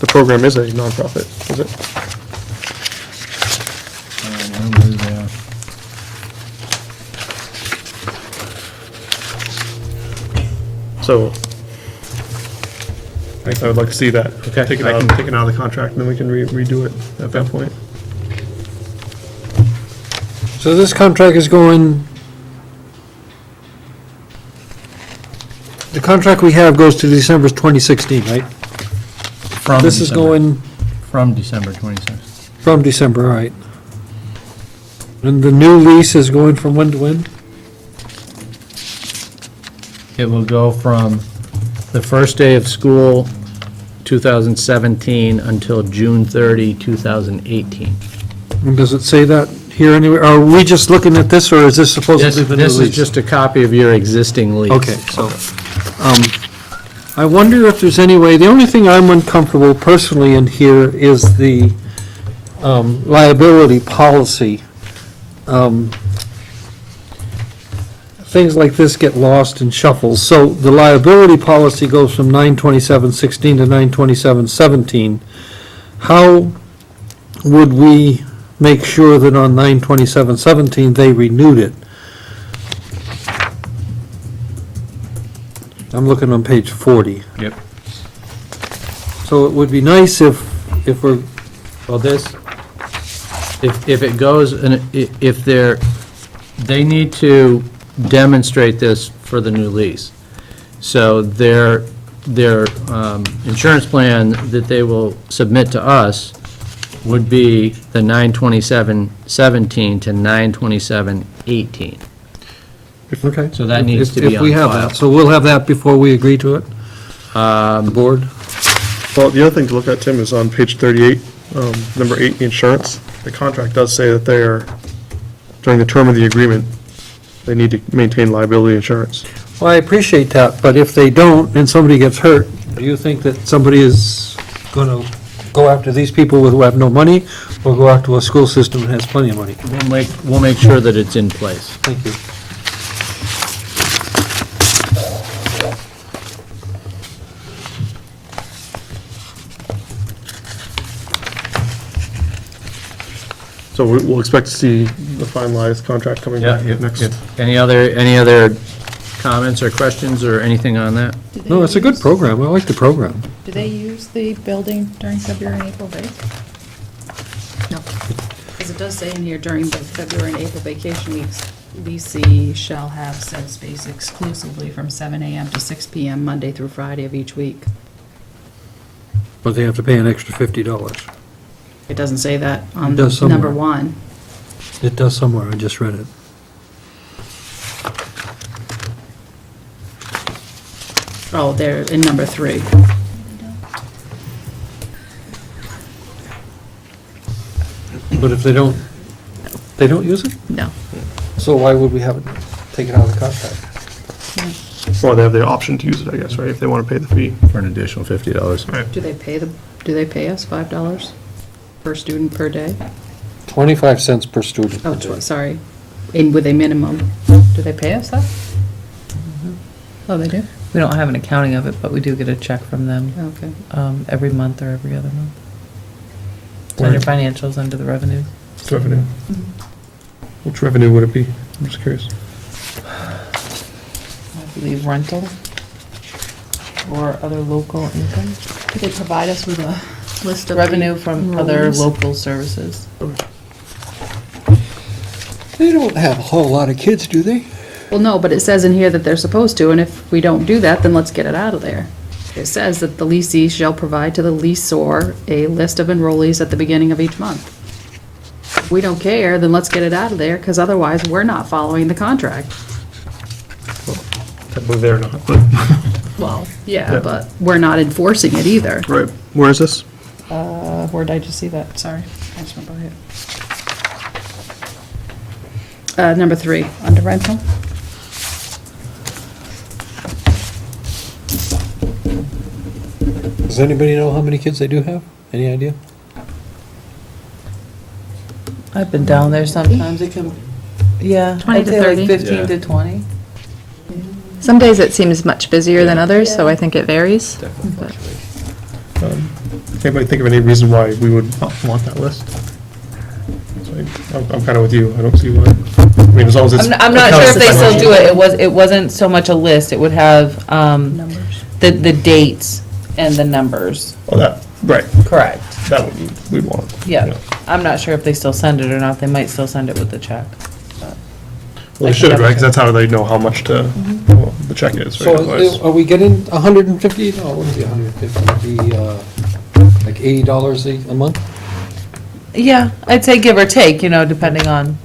program is a nonprofit, is it? So, I guess I would like to see that. Okay. Taken out of the contract, and then we can redo it at that point. So this contract is going, the contract we have goes to December 2016, right? From This is December. going From December 26th. from December, all right. And the new lease is going from when to when? It will go from the first day of school, 2017, until June 30, 2018. And does it say that here anywhere? Are we just looking at this, or is this supposed to be the new lease? This is just a copy of your existing lease. Okay, so, I wonder if there's any way, the only thing I'm uncomfortable personally in here is the liability policy. Things like this get lost in shuffles. So the liability policy goes from 9/27/16 to 9/27/17. How would we make sure that on 9/27/17 they renewed it? I'm looking on page 40. Yep. So it would be nice if we're, Well, this, if it goes, and if they need to demonstrate this for the new lease. So their insurance plan that they will submit to us would be the 9/27/17 to 9/27/18. Okay. So that needs to be If we on have file. that, so we'll have that before we agree to it, the board? Well, the other thing to look at, Tim, is on page 38, number 8, the insurance. The contract does say that they are, during the term of the agreement, they need to maintain liability insurance. Well, I appreciate that, but if they don't and somebody gets hurt, do you think that somebody is going to go after these people who have no money, or go after a school system that has plenty of money? We'll make sure that it's in place. Thank you. So we'll expect to see the finalized contract coming back next. Any other comments or questions or anything on that? No, it's a good program. I like the program. Do they use the building during February and April break? No. Because it does say in here, during the February and April vacation weeks, VC shall have said space exclusively from 7 a.m. to 6 p.m., Monday through Friday of each week. But they have to pay an extra $50. It doesn't say that on It does somewhere. number 1. It does somewhere, I just read it. Oh, they're in number 3. But if they don't use it? No. So why would we have it taken out of the contract? Or they have the option to use it, I guess, right, if they want to pay the fee. For an additional $50. Right. Do they pay us $5 per student per day? 25 cents per student. Oh, sorry. And with a minimum, do they pay us that? Oh, they do? We don't have an accounting of it, but we do get a check from them Okay. every month or every other month. It's under financials, under the revenue. Revenue. Which revenue would it be? I'm just curious. I believe rental or other local income. Do they provide us with a list of Revenue from other enrollees? local services. They don't have a whole lot of kids, do they? Well, no, but it says in here that they're supposed to, and if we don't do that, then let's get it out of there. It says that the leasee shall provide to the leaseor a list of enrollees at the beginning of each month. If we don't care, then let's get it out of there, because otherwise, we're not following the contract. Technically they're not, but, Well, Yeah. yeah, but we're not enforcing it either. right, where is this? Where did I just see that? Sorry, I just went by it. Number 3, under rental. Does anybody know how many kids they do have? Any idea? I've been down there sometimes. It can, yeah. 20 I'd to say like 30. 15 to 20. Some days it seems much busier than others, so I think it varies. Definitely fluctuates. Anybody think of any reason why we would not want that list? So I'm kind of with you, I don't see why. I mean, as long as it's. I'm not sure if they still do it. It wasn't so much a list. It would have Numbers. the dates and the numbers. Oh, that, right, Correct. that would, we'd want. Yeah. I'm not sure if they still send it or not. They might still send it with the check. Well, they should, right, because that's how they know how much to, well, the check is, right? So Otherwise- are we getting $150? No, it wouldn't be $150, it'd be like $80 a month? Yeah, I'd say give or take, depending on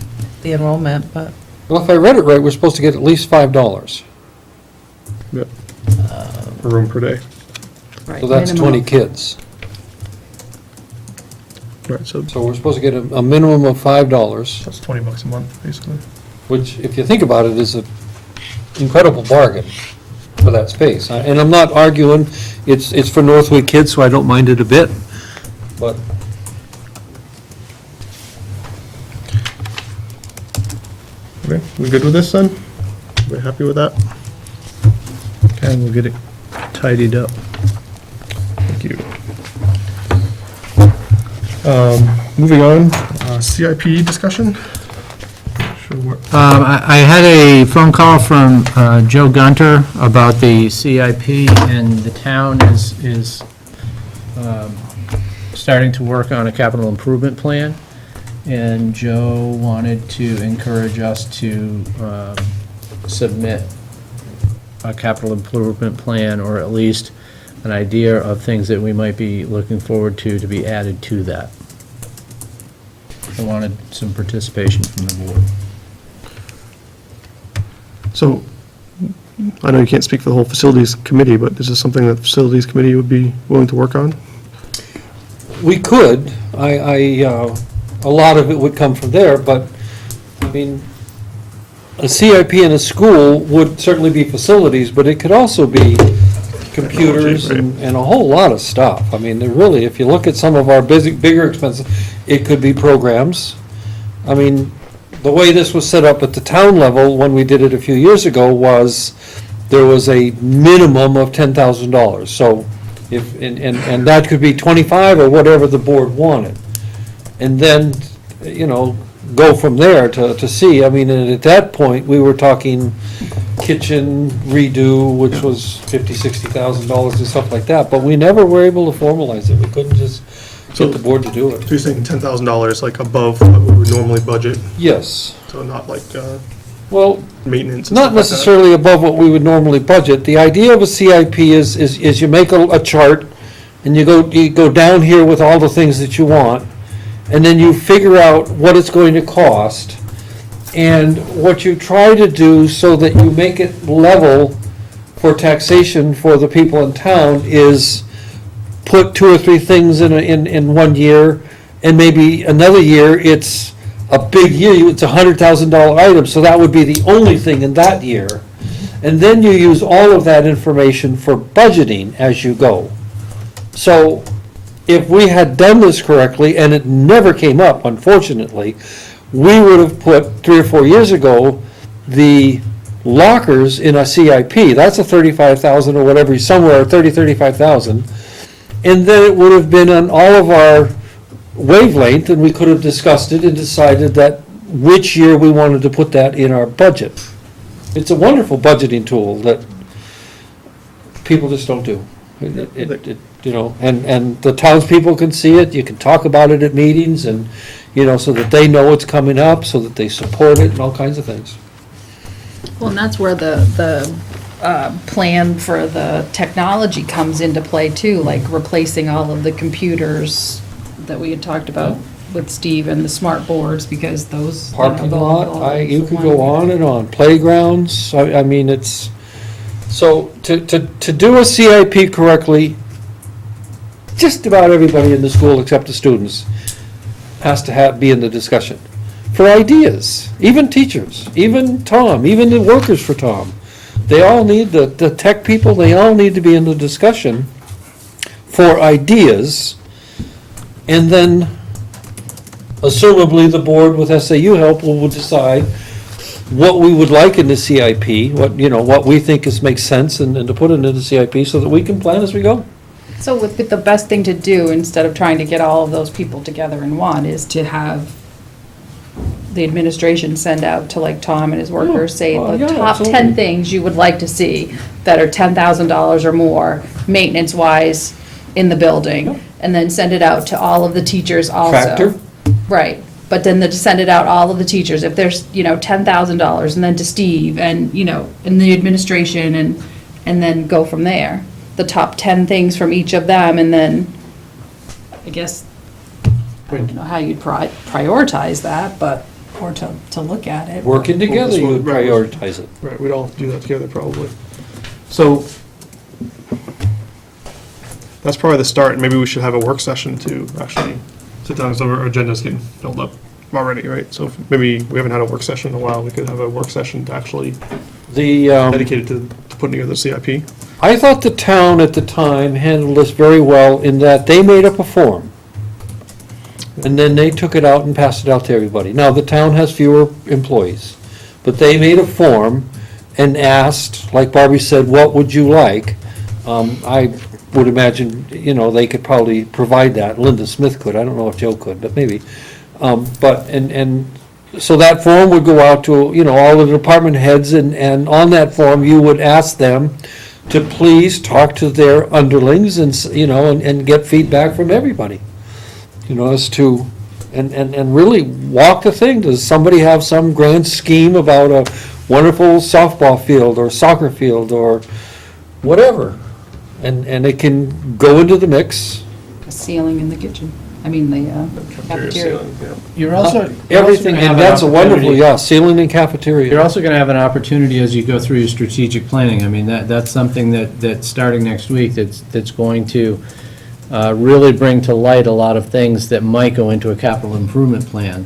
the enrollment, but. Well, if I read it right, we're supposed to get at least $5. Yeah. A room per day, Right, So that's minimum 20 kids. right, so So we're supposed to get a minimum of $5, that's $20 a month, basically. which, if you think about it, is an incredible bargain for that space. And I'm not arguing, it's for Northwood kids, so I don't mind it a bit, but Okay, we good with this then? We happy with that? Okay, we'll get it tidied up. Thank you. Moving on, CIP discussion? Sure, I had a phone call from Joe Gunter about the CIP, and the town is starting to work on a capital improvement plan. and Joe wanted to encourage us to submit a capital improvement plan, or at least an idea of things that we might be looking forward to be added to that. I wanted some participation from the board. So, I know you can't speak for the whole facilities committee, but is this something that the facilities committee would be willing to work on? We could, a lot of it would come from there, but, I mean, a CIP in a school would certainly be facilities, but it could also be computers and a whole lot of stuff. I mean, there really, if you look at some of our bigger expenses, it could be programs. I mean, the way this was set up at the town level, when we did it a few years ago, was there was a minimum of $10,000. So if, and that could be 25 or whatever the board wanted. And then, you know, go from there to see. I mean, and at that point, we were talking kitchen redo, which was $50,000-$60,000 and stuff like that, but we never were able to formalize it. We couldn't just get the board to do it. So you're saying $10,000, like above what we would normally budget, Yes. so not like Well, maintenance and not stuff like that? necessarily above what we would normally budget. The idea of a CIP is you make a chart, and you go down here with all the things that you want, and then you figure out what it's going to cost. And what you try to do so that you make it level for taxation for the people in town is put 2 or 3 things in one year, and maybe another year it's a big year, it's a $100,000 item, so that would be the only thing in that year. And then you use all of that information for budgeting as you go. So if we had done this correctly, and it never came up, unfortunately, we would have put 3 or 4 years ago the lockers in a CIP. That's a 35,000 or whatever, somewhere 35,000. And then it would have been on all of our wavelength, and we could have discussed it and decided that which year we wanted to put that in our budget. It's a wonderful budgeting tool that people just don't do. You know, and the townspeople can see it, you can talk about it at meetings, and, you know, so that they know it's coming up, so that they support it, and all kinds of things. Well, and that's where the plan for the technology comes into play too, like replacing all of the computers that we had talked about with Steve and the smart boards, because those. Parking lot, you could go on and on, playgrounds, I mean, it's, so to do a CIP correctly, just about everybody in the school except the students has to be in the discussion. For ideas, even teachers, even Tom, even the workers for Tom, they all need, the tech people, they all need to be in the discussion for ideas. And then, assumably, the board with SAU help will decide what we would like in the CIP, what we think makes sense, and to put it into the CIP so that we can plan as we go. So with the best thing to do, instead of trying to get all of those people together in one, is to have the administration send out to like Tom and his workers, say well, the yeah, top absolutely. 10 things you would like to see that are $10,000 or more, maintenance-wise, in the building, and then send it out to all of the teachers also. Tractor? Right, but then to send it out all of the teachers, if there's, $10,000, and then to Steve, and, and the administration, and then go from there. The top 10 things from each of them, and then, I guess, I don't know how you'd prioritize that, but, or to look at it. Working together, you would prioritize it. Right, we'd all do that together probably. So, that's probably the start, and maybe we should have a work session to actually sit down, because our agenda's getting filled up already, right? So maybe we haven't had a work session in a while, we could have a work session to actually dedicated to putting together the CIP. I thought the town at the time handled this very well in that they made up a form. And then they took it out and passed it out to everybody. Now, the town has fewer employees, but they made a form and asked, like Barbie said, what would you like? I would imagine, they could probably provide that. Linda Smith could, I don't know if Joe could, but maybe. So that form would go out to, all the department heads, and on that form, you would ask them to please talk to their underlings and get feedback from everybody, as to, and really walk the thing. Does somebody have some grand scheme about a wonderful softball field or soccer field or whatever? And it can go into the mix. A ceiling in the kitchen, I mean, the cafeteria. ceiling, yeah. You're also. Everything, and that's a wonderful, yeah, ceiling and cafeteria. You're also going to have an opportunity as you go through your strategic planning. I mean, that's something that's starting next week, that's going to really bring to light a lot of things that might go into a capital improvement plan.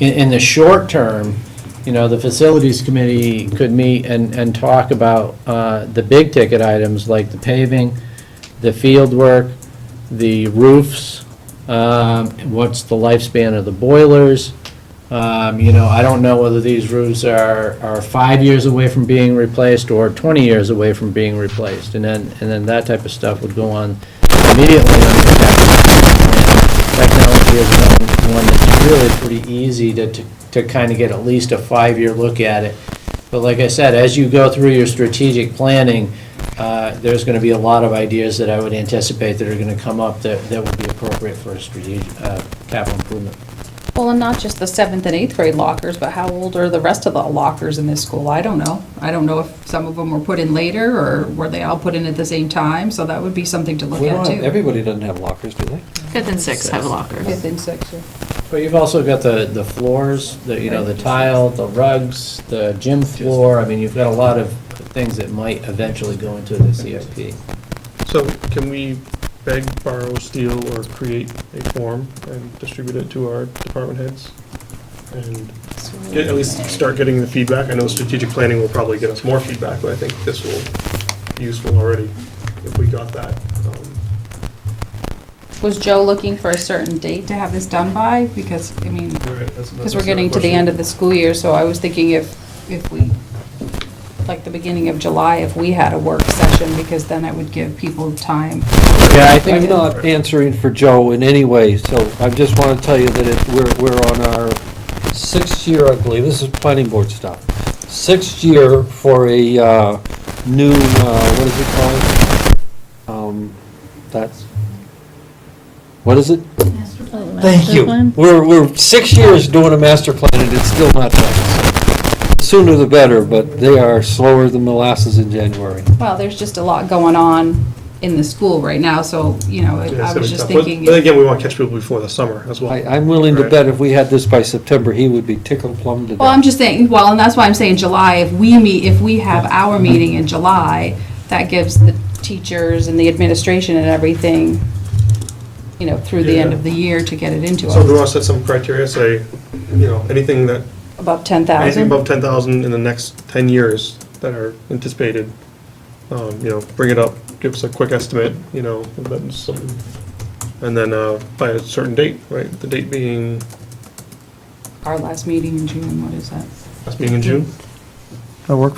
In the short term, the facilities committee could meet and talk about the big ticket items like the paving, the field work, the roofs, what's the lifespan of the boilers. I don't know whether these roofs are 5 years away from being replaced or 20 years away from being replaced. And then that type of stuff would go on immediately on the capital plan. Technology is one that's really pretty easy to kind of get at least a 5-year look at it. But like I said, as you go through your strategic planning, there's going to be a lot of ideas that I would anticipate that are going to come up that would be appropriate for a strategic capital improvement. Well, and not just the 7th and 8th grade lockers, but how old are the rest of the lockers in this school? I don't know. I don't know if some of them were put in later, or were they all put in at the same time? So that would be something to look at, too. Everybody doesn't have lockers, do they? 5th and 6th have lockers. 5th and 6th, yeah. But you've also got the floors, the tile, the rugs, the gym floor. I mean, you've got a lot of things that might eventually go into the CIP. So can we beg, borrow, steal, or create a form and distribute it to our department heads? And at least start getting the feedback. I know strategic planning will probably get us more feedback, but I think this will be useful already if we got that. Was Joe looking for a certain date to have this done by? Because, I mean, because we're getting to the end of the school year, so I was thinking if we, like the beginning of July, if we had a work session, because then it would give people time. Yeah, I I'm think, not answering for Joe in any way, so I just want to tell you that we're on our 6th year, I believe, this is planning board stuff. 6th year for a new, what is it called? That's, what is it? Thank you. We're 6 years doing a master plan and it's still not done. Sooner the better, but they are slower than molasses in January. Well, there's just a lot going on in the school right now, so, I was just thinking. But again, we want to catch people before the summer as well. I'm willing to Right. bet if we had this by September, he would be tickled plum to death. Well, I'm just saying, well, and that's why I'm saying July, if we have our meeting in July, that gives the teachers and the administration and everything, through the end Yeah. of the year to get it into So do we us. want to set some criteria, say, anything Above 10,000? above 10,000 in the next 10 years that are anticipated, bring it up, give us a quick estimate, and then something. And then by a certain date, right? The date being Our last meeting in June, what is that? last meeting in June? That work?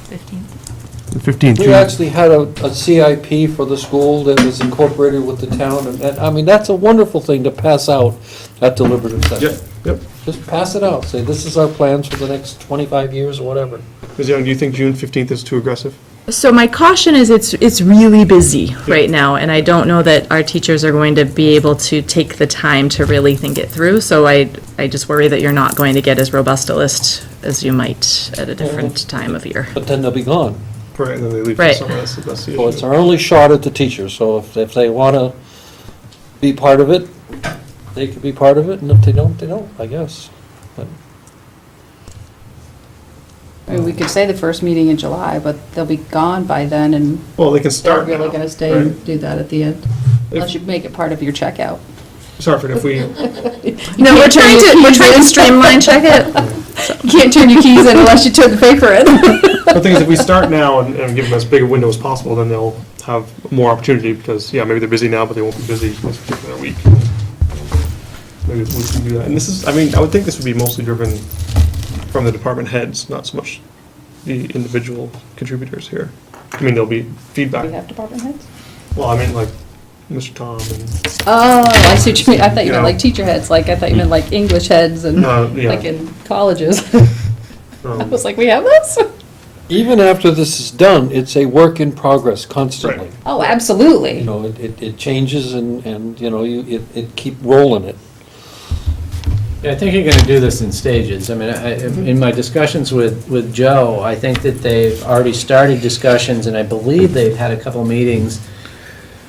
15th. The 15th, We June. actually had a CIP for the school that was incorporated with the town, and I mean, that's a wonderful thing to pass out at deliberative Yep, session. yep. Just pass it out, say, this is our plans for the next 25 years or whatever. Ms. Young, do you think June 15th is too aggressive? So my caution is it's really busy right now, and I don't know that our teachers are going to be able to take the time to really think it through. So I just worry that you're not going to get as robust a list as you might at a different time of year. But then they'll be gone. Right, and then they leave for Right. summer, that's the So it's issue. our only shot at the teachers, so if they want to be part of it, they could be part of it, and if they don't, I guess. But I mean, we could say the first meeting in July, but they'll be gone by then, and Well, they can they're start really now, gonna stay right? and do that at the end. Unless you make it part of your checkout. Sorry, for if we, No, we're trying to streamline check it. You can't turn your keys in unless you turn the paper in. the thing is, if we start now and give them as big a window as possible, then they'll have more opportunity, because, maybe they're busy now, but they won't be busy this particular week. Maybe we can do that. And this is, I would think this would be mostly driven from the department heads, not so much the individual contributors here. There'll be feedback. We have department heads? Well, like Mr. Tom and, Oh, I see what you mean. I thought you You meant know. like teacher heads, like, I thought you meant like English heads and yeah. like in colleges. I was like, we have this? even after this is done, it's a work in progress constantly. Right. Oh, absolutely. It changes and it keep rolling it. Yeah, I think you're gonna do this in stages. I mean, in my discussions with Joe, I think that they've already started discussions, and I believe they've had a couple meetings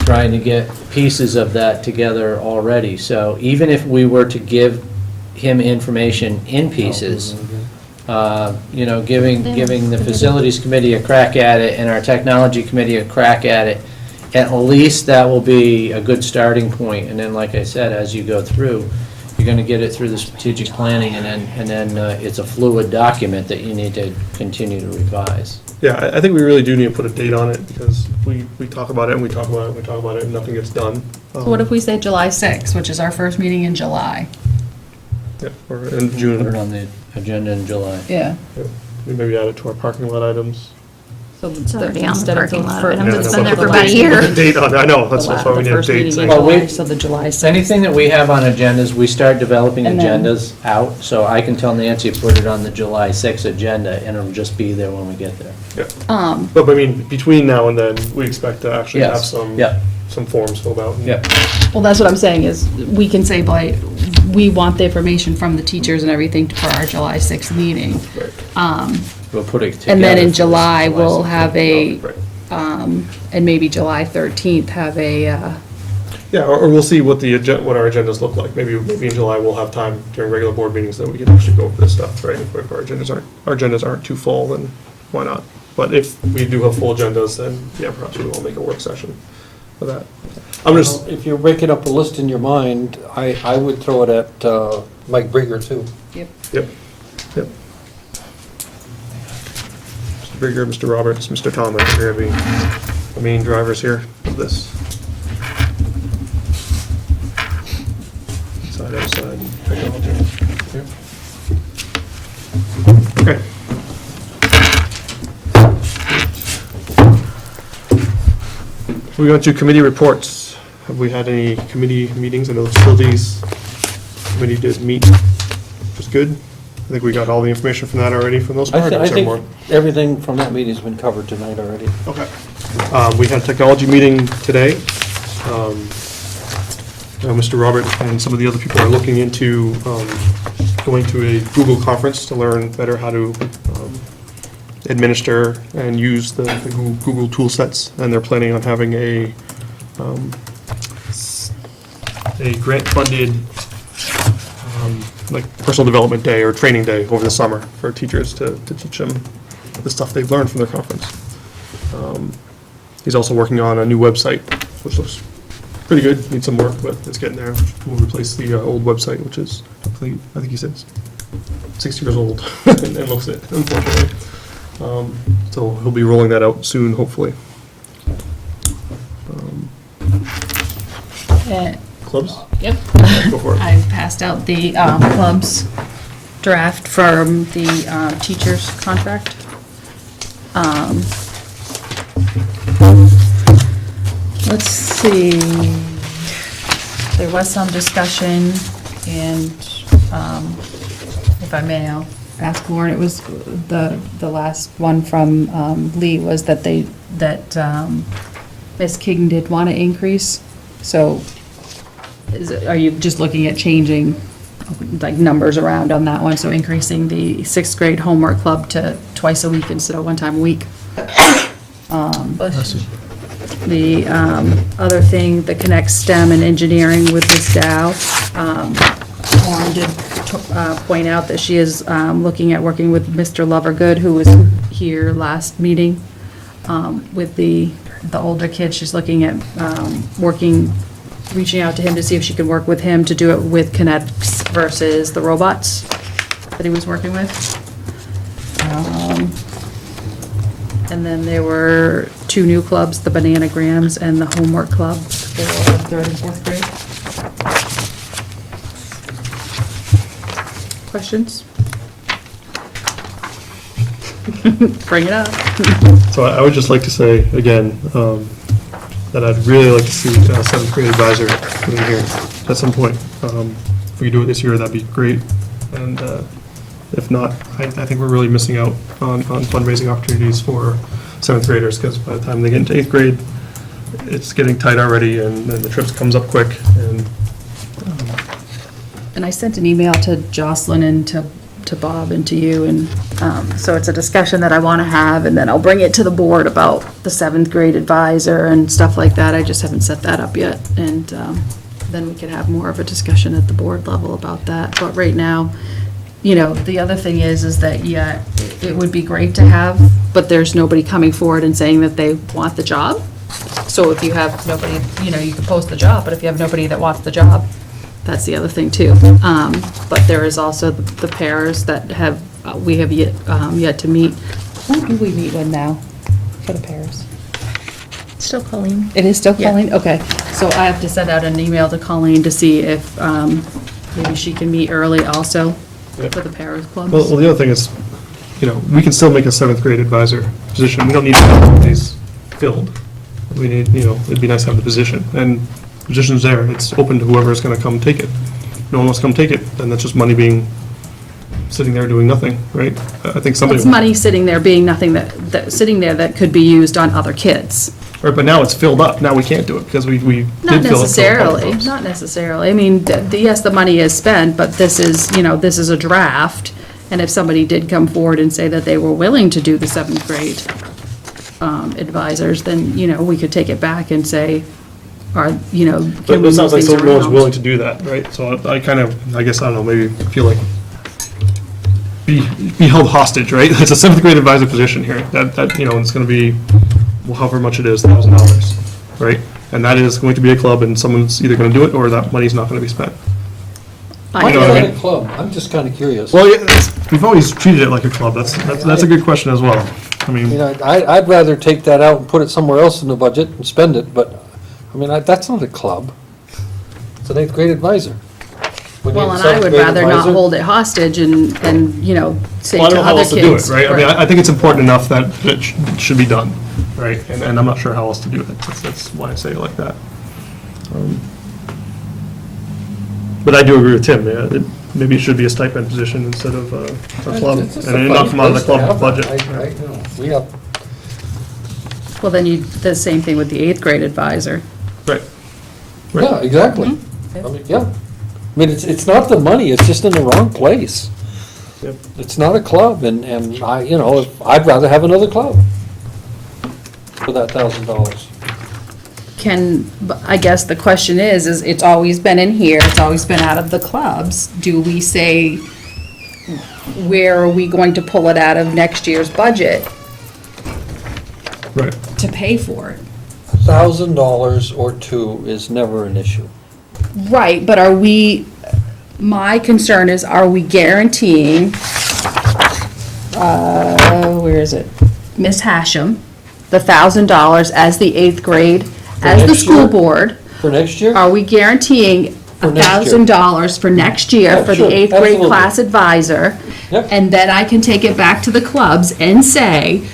trying to get pieces of that together already. So even if we were to give him information in pieces, you know, giving the facilities committee a crack at it and our technology committee a crack at it, at least that will be a good starting point. And then, like I said, as you go through, you're gonna get it through the strategic planning, and then it's a fluid document that you need to continue to revise. Yeah, I think we really do need to put a date on it, because we talk about it, and we talk about it, and we talk about it, and nothing gets done. So what if we say July 6th, which is our first meeting in July? Yeah, or in Put it June, on the agenda in July. Yeah. we maybe add it to our parking lot items. So It's already on the instead of parking lot fir- items. Yeah, It's that's been there what for the about a year. Date on it, I know, that's the why we need a first date. meeting in saying- Well, we- July, so the July 6th. Anything that we have on agendas, we start developing And then- agendas out, so I can tell Nancy to put it on the July 6th agenda, and it'll just be there when we get there. Yeah. But I mean, between now and then, we expect to actually have Yes. some, Yeah. some forms filled out. and- Yeah. Well, that's what I'm saying is, we can say, like, we want the information from the teachers and everything for our July 6th meeting. We'll put it together. And then for in this July, we'll 6th. have a, Right. and maybe July 13th, have a, Yeah, or we'll see what what our agendas look like. Maybe in July, we'll have time during regular board meetings that we can actually go over this stuff, right? If our agendas aren't too full, then why not? But if we do have full agendas, then yeah, perhaps we will make a work session for that. I'm just, If you're breaking up a list in your mind, I would throw it at Mike Brigger too. yep. Mr. Brigger, Mr. Roberts, Mr. Thomas are going to be the main drivers here of this. Inside, outside, technology. Yep. Okay. We go to committee reports. Have we had any committee meetings? I know the facilities committee did meet, which was good. I think we got all the information from that already from those I parts. think everything from that meeting's been covered tonight already. Okay. We had a technology meeting today. Mr. Robert and some of the other people are looking into going to a Google conference to learn better how to administer and use the Google tool sets, and they're planning on having a grant-funded like personal development day or training day over the summer for teachers to teach them the stuff they've learned from their conference. He's also working on a new website, which looks pretty good, needs some work, but it's getting there. We'll replace the old website, which is, I think he said, 6 years old, and looks it, unfortunately. So he'll be rolling that out soon, hopefully. Clubs? Yep. Go for it. I passed out the club's draft from the teacher's contract. Let's see, there was some discussion, and if I may, I'll ask Lauren, it was the last one from Lee was that Ms. King did want to increase, so are you just looking at changing like numbers around on that one, so increasing the 6th grade homework club to twice a week instead of one time a week? The other thing, the Connect STEM and engineering with Ms. Dow, Lauren did point out that she is looking at working with Mr. Lovergood, who was here last meeting, with the older kids. She's looking at reaching out to him to see if she can work with him to do it with Connects versus the robots that he was working with. And then there were 2 new clubs, the Bananagrams and the Homework Club for 3rd and 4th grade. Questions? Bring it up. So I would just like to say, again, that I'd really like to see a 7th grade advisor in here at some point. If we could do it this year, that'd be great. And if not, I think we're really missing out on fundraising opportunities for 7th graders, because by the time they get into 8th grade, it's getting tight already, and then the trips comes up quick, and And I sent an email to Jocelyn and to Bob and to you, and so it's a discussion that I want to have, and then I'll bring it to the board about the 7th grade advisor and stuff like that. I just haven't set that up yet, and then we can have more of a discussion at the board level about that. But right now, you know, the other thing is that, yeah, it would be great to have, but there's nobody coming forward and saying that they want the job. So if you have nobody, you know, you can post the job, but if you have nobody that wants the job, that's the other thing too. But there is also the pairs that we have yet to meet. Who do we meet with now for the pairs? Still Colleen. It is still Yeah. Colleen? Okay. So I have to send out an email to Colleen to see if maybe she can meet early also for the pairs clubs. Well, the other thing is, you know, we can still make a 7th grade advisor position. We don't need to have these filled. We need, you know, it'd be nice to have the position. And position's there, it's open to whoever's gonna come take it. No one wants to come take it, then that's just money being, sitting there doing nothing, right? I think somebody. It's money sitting there being nothing sitting there that could be used on other kids. Right, but now it's filled up, now we can't do it, because we did Not fill it. necessarily, not necessarily. I mean, yes, the money is spent, but this is, you know, this is a draft. And if somebody did come forward and say that they were willing to do the 7th grade advisors, then, you know, we could take it back and say, you know, But can we it sounds move like things no one's willing around? to do that, right? So I kind of, I guess, I don't know, maybe feel like be held hostage, right? It's a 7th grade advisor position here, that, you know, it's gonna be, well, however much it is, $1,000, right? And that is going to be a club, and someone's either gonna do it, or that money's not gonna be spent. Why You know is what I that a mean? club? I'm just kind of curious. Well, yeah, we've always treated it like a club, that's a good question as well. I You mean, know, I'd rather take that out and put it somewhere else in the budget and spend it, but, I mean, that's not a club. It's an 8th grade advisor. We need Well, a and I 7th would grade rather not advisor. hold it hostage and, you know, say well, I to don't know how other else to do it, kids. right? I mean, I think it's important enough that it should be done, right? And I'm not sure how else to do it, that's why I say it like that. But I do agree with Tim, yeah, maybe it should be a stipend position instead of a club, It's just and a it not funny come out of the place to club have budget. that. You know, we have, Well, then the same thing with the 8th grade advisor. Right. Right. yeah, exactly. Mm-hmm. I mean, yeah. I mean, it's not the money, it's just in the wrong place. Yep. It's not a club, and I, you know, I'd rather have another club for that $1,000. But I guess the question is it's always been in here, it's always been out of the clubs. Do we say, where are we going to pull it out of next year's budget Right. to pay for it? $1,000 or two is never an issue. Right, but my concern is, are we guaranteeing, where is it? Miss Hashem, the $1,000 as the 8th grade, as the next school year? board? For next year? Are we guaranteeing For next year. $1,000 for next year Yeah, for sure, the 8th grade absolutely. class advisor? Yep. And then I can take it back to the clubs and say,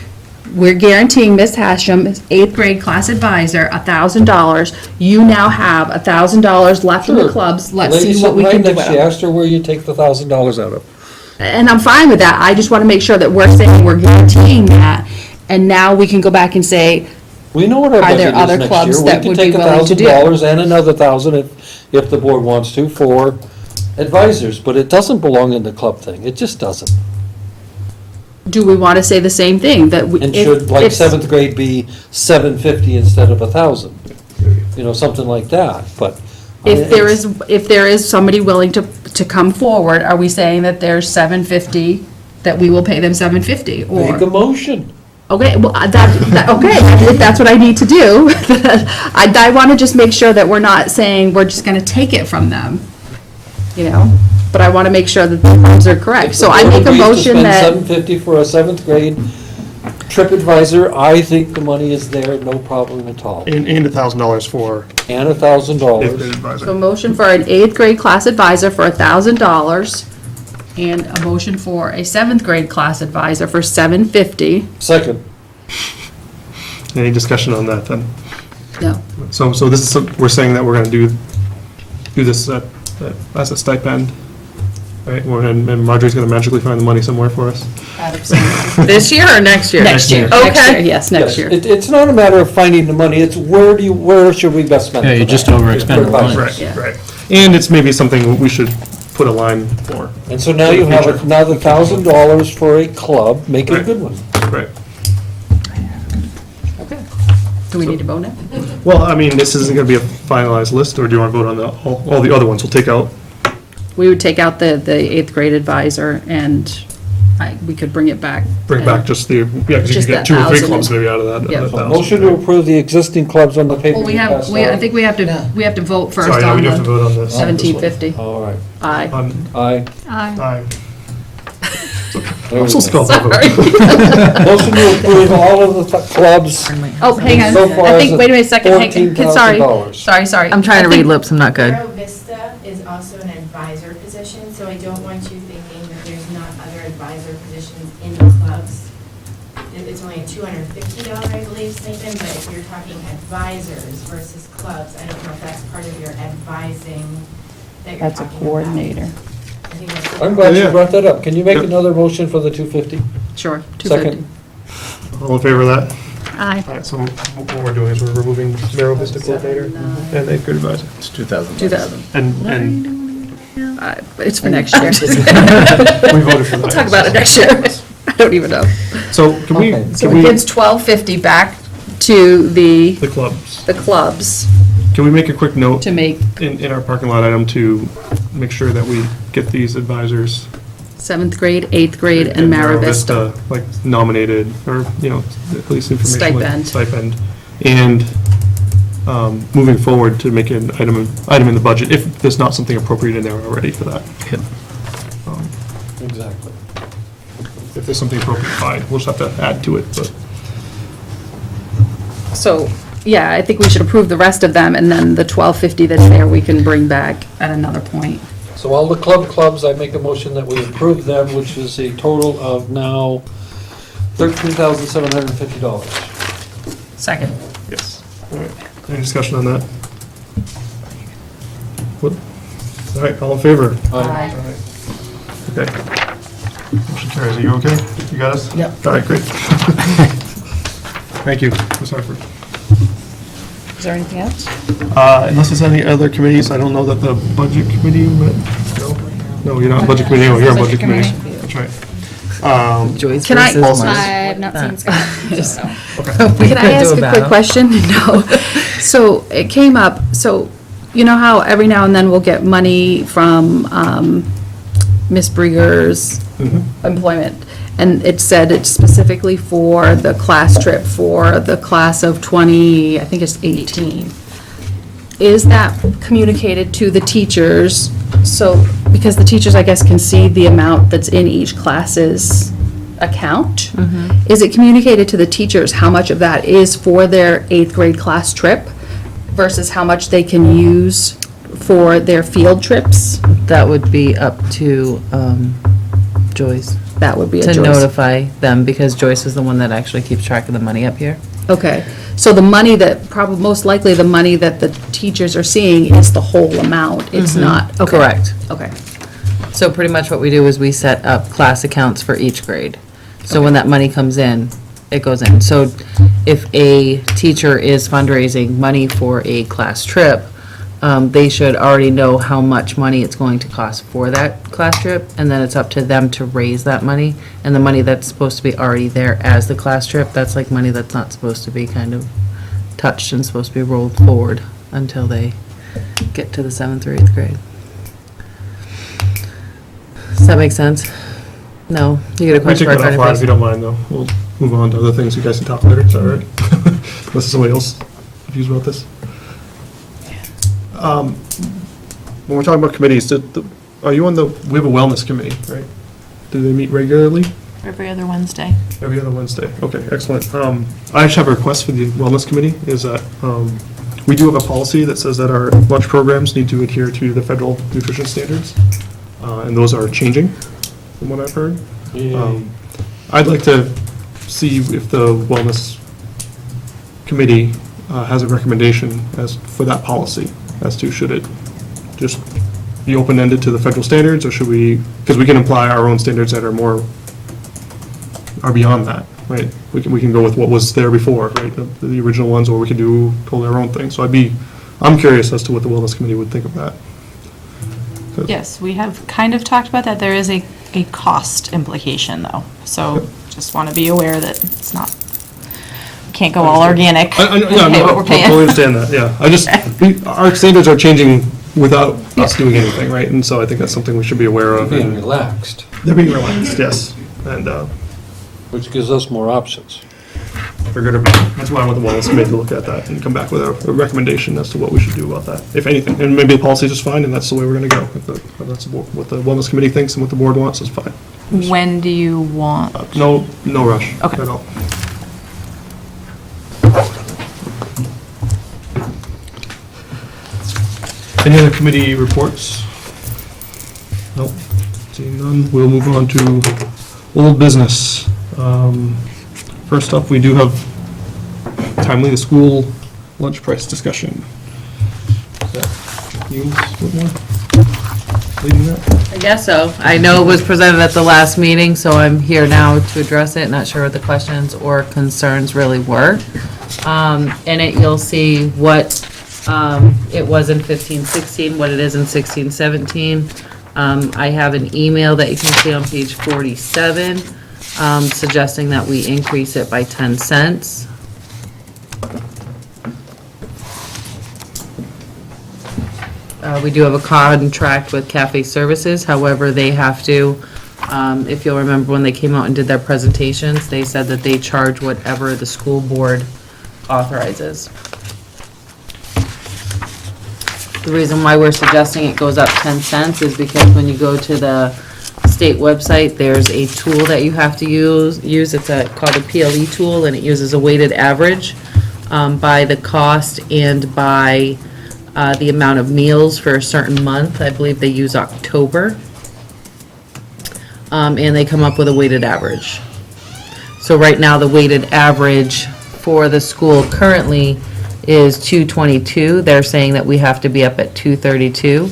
we're guaranteeing Miss Hashem, 8th grade class advisor, $1,000. You now have $1,000 left in the Sure. clubs. Let's Lady see what we sitting can right do next, with she them. asked her where you take the $1,000 out of. And I'm fine with that. I just want to make sure that we're saying we're guaranteeing that. And now we can go back and say, We know what our Are there budget other is next clubs year. that would be willing to do it? We can take $1,000 and another 1,000 if the board wants to for advisors, but it doesn't belong in the club thing. It just doesn't. do we want to say the same thing? That we, And if- should, like, if- 7th grade be 750 instead of 1,000? You know, something like that, but. If there is somebody willing to come forward, are we saying that there's 750, that we will pay them 750? Make a Or, motion. okay, well, okay, if that's what I need to do. I want to just make sure that we're not saying we're just going to take it from them, you know? But I want to make sure that the funds are correct. So I make a motion that, If the board agrees to spend $750 for a 7th grade trip advisor, I think the money is there, no problem at all. And $1,000 for And eighth $1,000. grade so advisor. motion for an 8th grade class advisor for $1,000, and a motion for a 7th grade class advisor for $750. Second. Any discussion on that then? No. So this is, we're saying that we're gonna do this as a stipend, right? And Marjorie's gonna magically find the money somewhere for us. This year or next year? Next year. Okay. Next year, yes, next Yes, year. It's not a matter of finding the money, it's where should we best spend it? Yeah, you for just that? overexpend the For money. advisors. Right, right. And it's maybe something we should put a line for. And so now you have another $1,000 for a club, make it a Right. good one. Right. Okay. Do we need to vote now? Well, I mean, this isn't gonna be a finalized list, or do you wanna vote on all the other ones? We'll take out, We would take out the eighth grade advisor and we could bring it back. bring back just the, yeah, because you Just could get that 2 or 3 1,000. clubs maybe out of that. Yeah. that 1,000. Motion to approve the existing clubs on the paper. Well, we you have, passed I out. think we have to vote first Sorry, yeah, on we do have to vote on the this. 1750. All right. Aye. Aye. Aye. There I'm we so go. spelled out. Motion to approve all of the clubs. Oh, hang on. So far I as think, wait a second, $14,000. sorry. I'm trying to I read think- lips, I'm not good. Vero Vista is also an advisor position, so I don't want you thinking that there's not other advisor positions in the clubs. It's only a $250, I believe, stipend, but if you're talking advisors versus clubs, I don't know if that's part of your advising that you're That's a talking about. coordinator. I think that's- I'm glad you Yeah. brought that up. Can you make Yep. another motion for the 250? Sure, 250. Second. All in favor of that? Aye. All right, so what we're doing is we're removing Vero Vista coordinator and 8th grade advisor. It's 2,000. 2,000. And It's for next year. we voted for that. We'll talk about it next year. I don't even know. So can we, Okay. So can it we, gives 1,250 back to the the clubs, can we make a quick note to make in our parking lot item to make sure that we get these advisors? 7th grade, 8th grade, and Mara Vista. Like nominated, or, you know, at least information. like Stipend. Stipend. And moving forward to make an item in the budget, if there's not something appropriate in there already for that. Exactly. If there's something appropriate, fine, we'll just have to add to it, but. So, yeah, I think we should approve the rest of them, and then the 1,250 that's there, we can bring back at another point. So all the clubs, I make a motion that we approve them, which is a total of now $13,750. Second. Yes. All right, any discussion on that? What? All right, all in favor? Aye. Okay. Motion carries, are you okay? You got us? Yep. All right, great. Thank you, Ms. Hartford. Is there anything else? Unless there's any other committees, I don't know that the budget committee met. No, you're not budget committee, oh, you're on budget committee. That's right. Joyce Can I- versus Mars. I've not seen Scott, so. Can I ask a quick question? No. So it came up, so you know how every now and then we'll get money from Ms. Brieger's employment? And it said it's specifically for the class trip for the class of 20, I think it's 18. Is that communicated to the teachers? So, because the teachers, I guess, can see the amount that's in each class's account? Is it communicated to the teachers how much of that is for their 8th grade class trip versus how much they can use for their field trips? That would be up to Joyce That would be a to choice. notify them, because Joyce is the one that actually keeps track of the money up here. Okay, so the money that, probably, most likely, the money that the teachers are seeing is the whole amount, it's not, okay. Correct. Okay, So pretty much what we do is we set up class accounts for each grade. So when that money comes in, it goes in. So if a teacher is fundraising money for a class trip, they should already know how much money it's going to cost for that class trip, and then it's up to them to raise that money. And the money that's supposed to be already there as the class trip, that's like money that's not supposed to be kind of touched and supposed to be rolled forward until they get to the 7th or 8th grade. Does that make sense? No? You get a We question take for that our offline if you don't mind, though. We'll move on to other things you guys can talk later, is that all right? Unless somebody else confused about this. When we're talking about committees, are you on the, we have a wellness committee, right? Do they meet regularly? Every other Wednesday. Every other Wednesday. Okay, excellent. I actually have a request for the wellness committee, is that we do have a policy that says that our lunch programs need to adhere to the federal nutrition standards, and those are changing, from what I've heard. I'd like to see if the wellness committee has a recommendation for that policy, as to should it just be open-ended to the federal standards, or should we, because we can apply our own standards that are beyond that, right? We can go with what was there before, right, the original ones, or we could do totally our own thing. So I'm curious as to what the wellness committee would think of that. Yes, we have kind of talked about that. There is a cost implication, though. So just want to be aware that it's not, can't go all organic. Yeah, and pay no, what we're I paying. totally understand that, yeah. I just, our standards are changing without us doing anything, right? And so I think that's something we should be aware of. Being and relaxed, They're being relaxed, yes. And which gives us more options. that's why I want the wellness committee to look at that and come back with a recommendation as to what we should do about that, if anything. And maybe the policy is just fine, and that's the way we're gonna go. If that's what the wellness committee thinks and what the board wants is fine. When do you want? No rush Okay. at all. Any other committee reports? Nope, seeing none, we'll move on to old business. First up, we do have timely the school lunch price discussion. Is that you, Whitmore, leading that? I guess so. I know it was presented at the last meeting, so I'm here now to address it. Not sure what the questions or concerns really were. In it, you'll see what it was in 15-16, what it is in 16-17. I have an email that you can see on page 47, suggesting that we increase it by 10 cents. We do have a contract with Cafe Services, however, they have to, if you'll remember when they came out and did their presentations, they said that they charge whatever the school board authorizes. The reason why we're suggesting it goes up 10 cents is because when you go to the state website, there's a tool that you have to use. It's called a PLE tool, and it uses a weighted average by the cost and by the amount of meals for a certain month. I believe they use October. And they come up with a weighted average. So right now, the weighted average for the school currently is 222. They're saying that we have to be up at 232.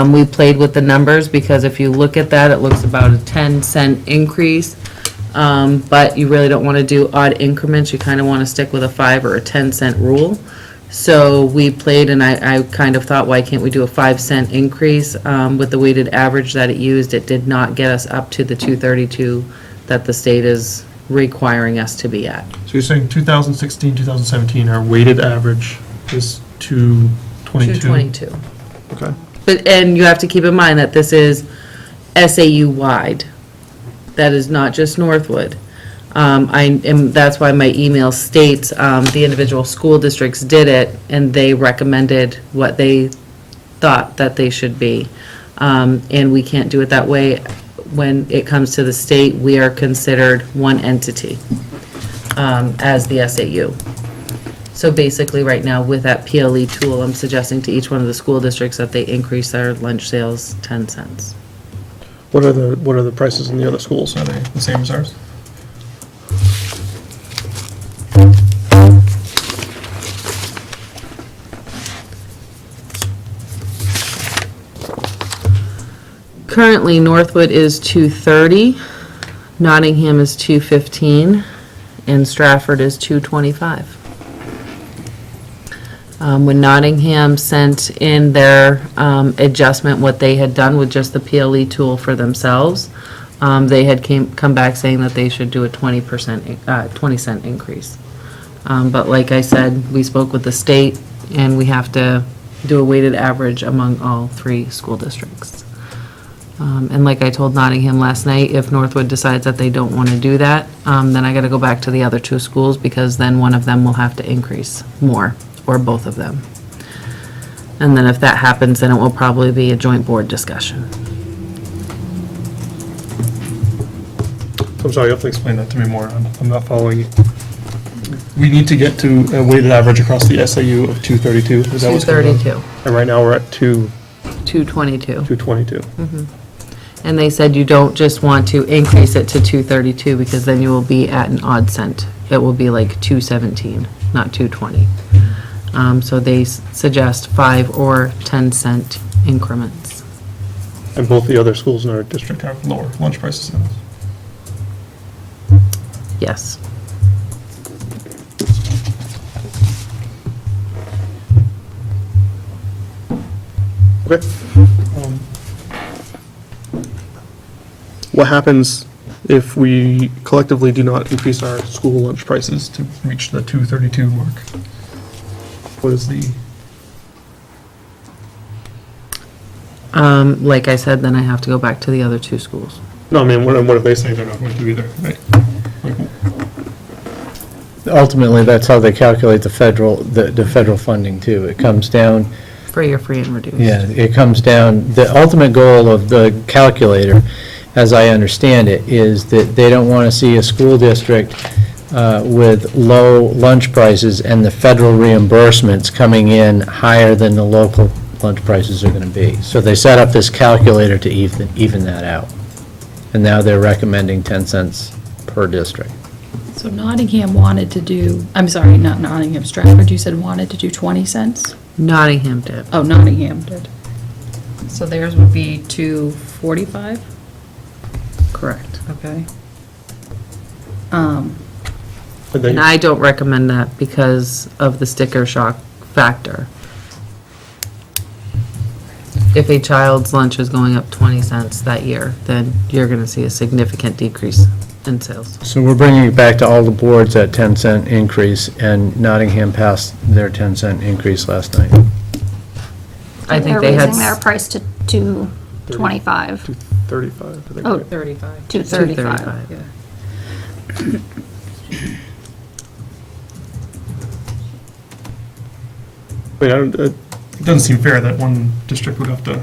We played with the numbers because if you look at that, it looks about a 10-cent increase. But you really don't want to do odd increments. You kind of want to stick with a 5 or a 10-cent rule. So we played, and I kind of thought, why can't we do a 5-cent increase? With the weighted average that it used, it did not get us up to the 232 that the state is requiring us to be at. So you're saying 2016, 2017, our weighted average is 222? 222. Okay. But, and you have to keep in mind that this is SAU-wide. That is not just Northwood. That's why my email states the individual school districts did it, and they recommended what they thought that they should be. And we can't do it that way. When it comes to the state, we are considered one entity as the SAU. So basically, right now, with that PLE tool, I'm suggesting to each one of the school districts that they increase their lunch sales 10 cents. What are the prices in the other schools? Are they the same as ours? Currently, Northwood is 230, Nottingham is 215, and Stratford is 225. When Nottingham sent in their adjustment, what they had done with just the PLE tool for themselves, they had come back saying that they should do a 20-cent increase. But like I said, we spoke with the state, and we have to do a weighted average among all 3 school districts. And like I told Nottingham last night, if Northwood decides that they don't want to do that, then I got to go back to the other 2 schools, because then one of them will have to increase more, or both of them. And then if that happens, then it will probably be a joint board discussion. I'm sorry, you have to explain that to me more. I'm not following you. We need to get to a weighted average across the SAU of 232. Is that what's going on? 232. And right now, we're at 222. 222. And they said you don't just want to increase it to 232, because then you will be at an odd cent. It will be like 217, not 220. So they suggest 5 or 10-cent increments. And both the other schools in our district have lower lunch prices than us. Yes. Okay. what happens if we collectively do not increase our school lunch prices to reach the $2.32 mark? What is the, Like I said, then I have to go back to the other two schools. no, I mean, what if they say they're not going to either, right? Like, Ultimately, that's how they calculate the federal funding too. It comes down, For your free and reduced. yeah, it comes down, the ultimate goal of the calculator, as I understand it, is that they don't want to see a school district with low lunch prices and the federal reimbursements coming in higher than the local lunch prices are going to be. So they set up this calculator to even that out. And now they're recommending 10 cents per district. So Nottingham wanted to do, I'm sorry, not Nottingham, Stratford, you said wanted to do 20 cents? Nottingham did. Oh, Nottingham did. So theirs would be 2.45? Correct. Okay. and then- And I don't recommend that because of the sticker shock factor. If a child's lunch is going up 20 cents that year, then you're going to see a significant decrease in sales. So we're bringing it back to all the boards at 10-cent increase, and Nottingham passed their 10-cent increase last night. I think They're they had. raising their price to $2.25, $2.35, I think. Oh. right? 35. $2.35. Yeah. I mean, it doesn't seem fair that one district would have to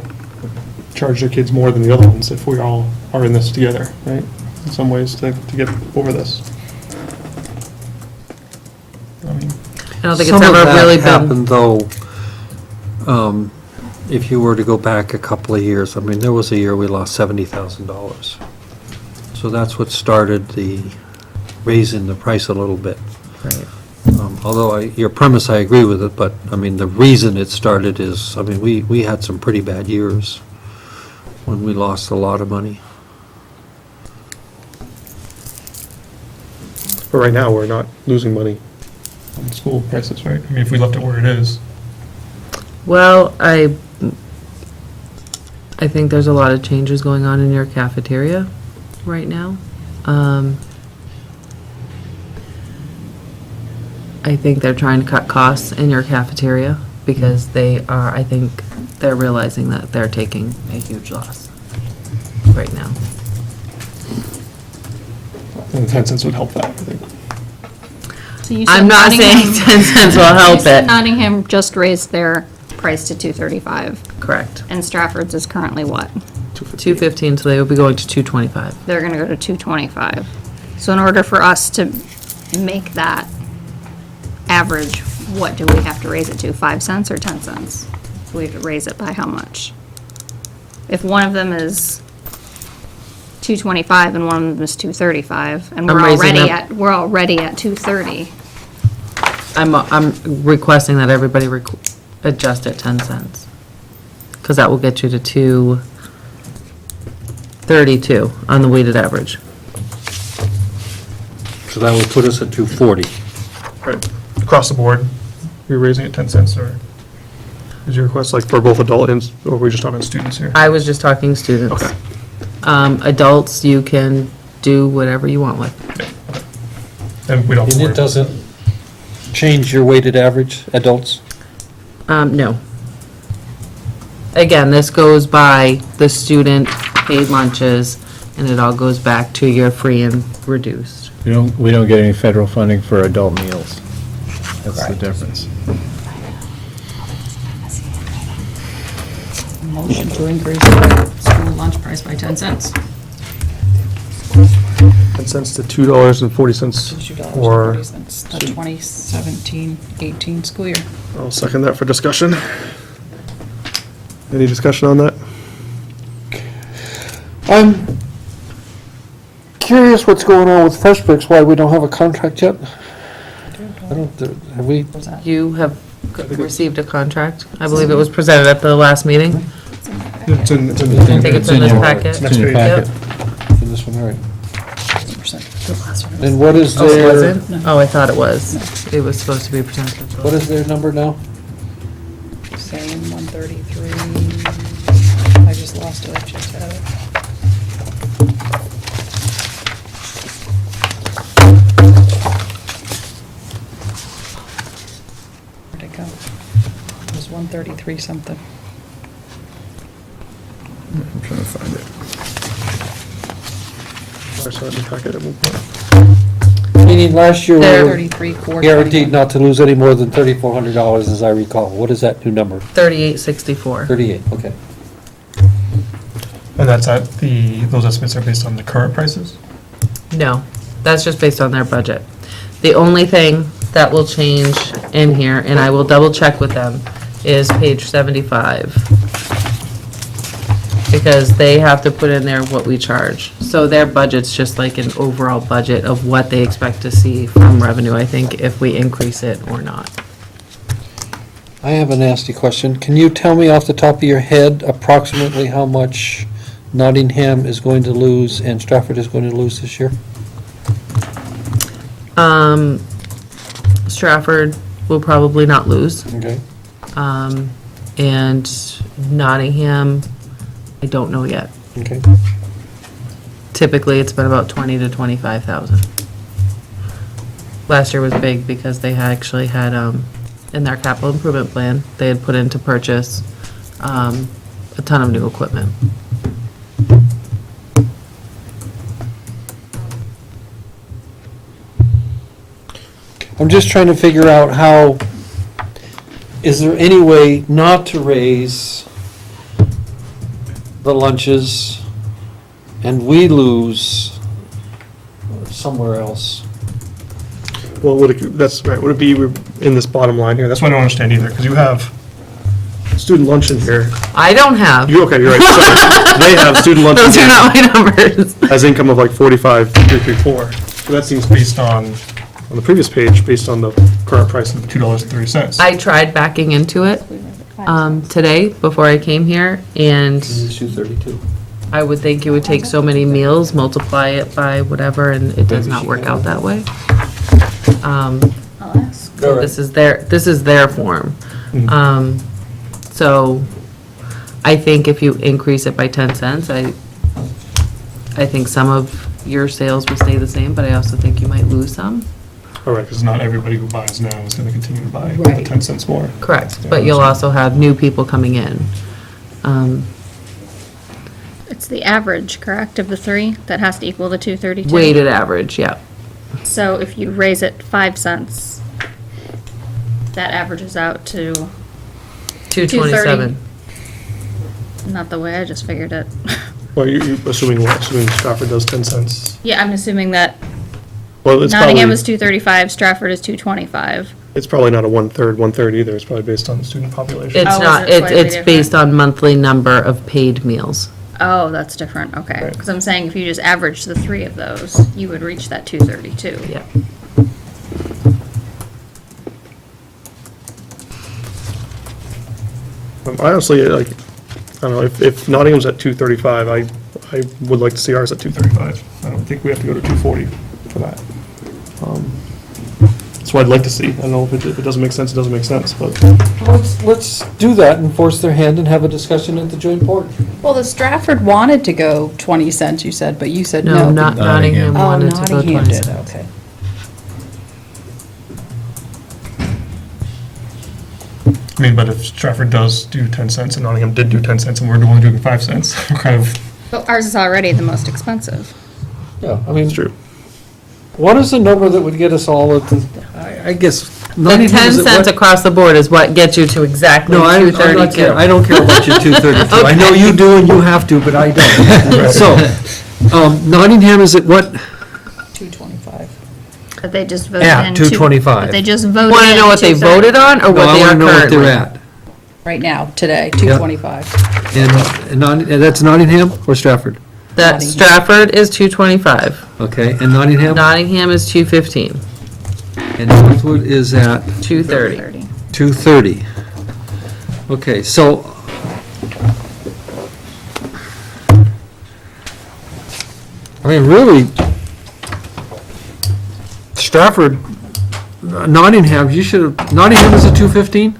charge their kids more than the other ones if we all are in this together, right? In some ways to get over this. I mean, I don't think Some it's of ever that really been. happened, though, if you were to go back a couple of years, I mean, there was a year we lost $70,000. So that's what started the raising the price a little bit. Right. Although your premise, I agree with it, but, I mean, the reason it started is, I mean, we had some pretty bad years when we lost a lot of money. but right now, we're not losing money on school prices, right? I mean, if we left it where it is. Well, I think there's a lot of changes going on in your cafeteria right now. I think they're trying to cut costs in your cafeteria because I think they're realizing that they're taking a huge loss right now. And 10 cents would help that, I think. So you said I'm not saying Nottingham- 10 cents will help You said it. Nottingham just raised their price to $2.35, Correct. and Stratford's is currently what? 215, so they will be going to 225. They're gonna go to $2.25. So in order for us to make that average, what do we have to raise it to, 5 cents or 10 cents? We have to raise it by how much? If one of them is $2.25 and one of them is $2.35, and I'm raising we're already at $2.30. I'm requesting that everybody adjust at 10 cents. Because that will get you to 232 on the weighted average. So that would put us at 240. Right, across the board, you're raising it 10 cents, or is your request like for both adult and, or are we just talking students here? I was just talking students. Okay. Adults, you can do whatever you want with. And we don't. have to And worry it doesn't change your weighted average, adults? No. Again, this goes by the student paid lunches, and it all goes back to your free and reduced. We don't get any federal funding for adult meals. That's the difference. Motion to increase the school lunch price by 10 cents. 10 cents to $2.40 for, $2.40, the 2017-18 school year. I'll second that for discussion. Any discussion on that? I'm curious what's going on with Fresh Bricks, why we don't have a contract yet? I don't, have we? You have received a contract. I believe it was presented at the last meeting. It's in I think it's in this your- packet. It's in your Yep. packet. In this one, all right. The last one. And what is Oh, it their, wasn't? Oh, I thought it was. It was supposed to be presented. what is their number now? Same 133. I just lost it, I just had it. 133 something. I'm trying to find it. I saw it in the packet at one point. Meaning last year, we There. were 33, 421. guaranteed not to lose any more than $3,400, as I recall. What is that new number? 3864. 38, okay. And that's those estimates are based on the current prices? No, that's just based on their budget. The only thing that will change in here, and I will double check with them, is page 75. Because they have to put in there what we charge. So their budget's just like an overall budget of what they expect to see from revenue, I think, if we increase it or not. I have a nasty question. Can you tell me off the top of your head approximately how much Nottingham is going to lose and Stratford is going to lose this year? Stratford will probably not lose. Okay. And Nottingham, I don't know yet. Okay. Typically, it's been about 20 to 25,000. Last year was big because they actually had, in their capital improvement plan, they had put in to purchase a ton of new equipment. I'm just trying to figure out how, is there any way not to raise the lunches and we lose somewhere else? Well, that's right, would it be in this bottom line here? That's what I don't understand either, because you have student lunch in here. I don't have, Okay, you're right. So they have student lunch in those are here not my numbers. as income of like 45,334. So that seems based on the previous page, based on the current price of $2.30. I tried backing into it today before I came here, and It's 232. I would think you would take so many meals, multiply it by whatever, and it does not work out that way. I'll ask. So this is their form. So I think if you increase it by 10 cents, I think some of your sales will stay the same, but I also think you might lose some. All right, because not everybody who buys now is going to continue to buy with the Right. 10 cents more. Correct, but you'll also have new people coming in. It's the average, correct, of the three that has to equal the 232? Weighted average, yeah. So if you raise it 5 cents, that averages out to 227. not the way I just figured it. Well, you assuming what? Assuming Stratford does 10 cents? Yeah, I'm assuming that Well, it's Nottingham probably, is 235, Stratford is 225. it's probably not a one-third either. It's probably based on the student population. It's Oh, is not, it it's slightly based on monthly number of paid meals. Oh, that's different, okay. Right. Because I'm saying if you just average the three of those, you would reach that 232. Yeah. I honestly, like, I don't know, if Nottingham's at 235, I would like to see ours at 235. I don't think we have to go to 240 for that. That's what I'd like to see. I don't know if it doesn't make sense, it doesn't make sense, but Let's do that and force their hand and have a discussion at the joint board. Well, the Stratford wanted to go 20 cents, you said, but you said no. No, not Nottingham Oh, wanted to go Nottingham 20 did, cents. okay. I mean, but if Stratford does do 10 cents and Nottingham did do 10 cents and we're only doing 5 cents, we're kind of, But ours is already the most expensive. Yeah, I mean, it's true. what is the number that would get us all at the, I guess. The Nottingham 10 is at cents what? across the board is what gets you to exactly No, I don't 232. care, I don't care about your 232. I know you do and you have to, but I don't. So, Nottingham is at what? 225. But they just voted Yeah, in. 225. But they just voted Want to in know what they 230. voted on, or No, what I they want are to know what currently? they're at. Right now, today, 225. And that's Nottingham or Stratford? That Nottingham. Stratford is 225. Okay, and Nottingham? Nottingham is 215, And Northwood is at 230. 230. Okay, so. I mean, really, Stratford, Nottingham, you should have, Nottingham is a 215?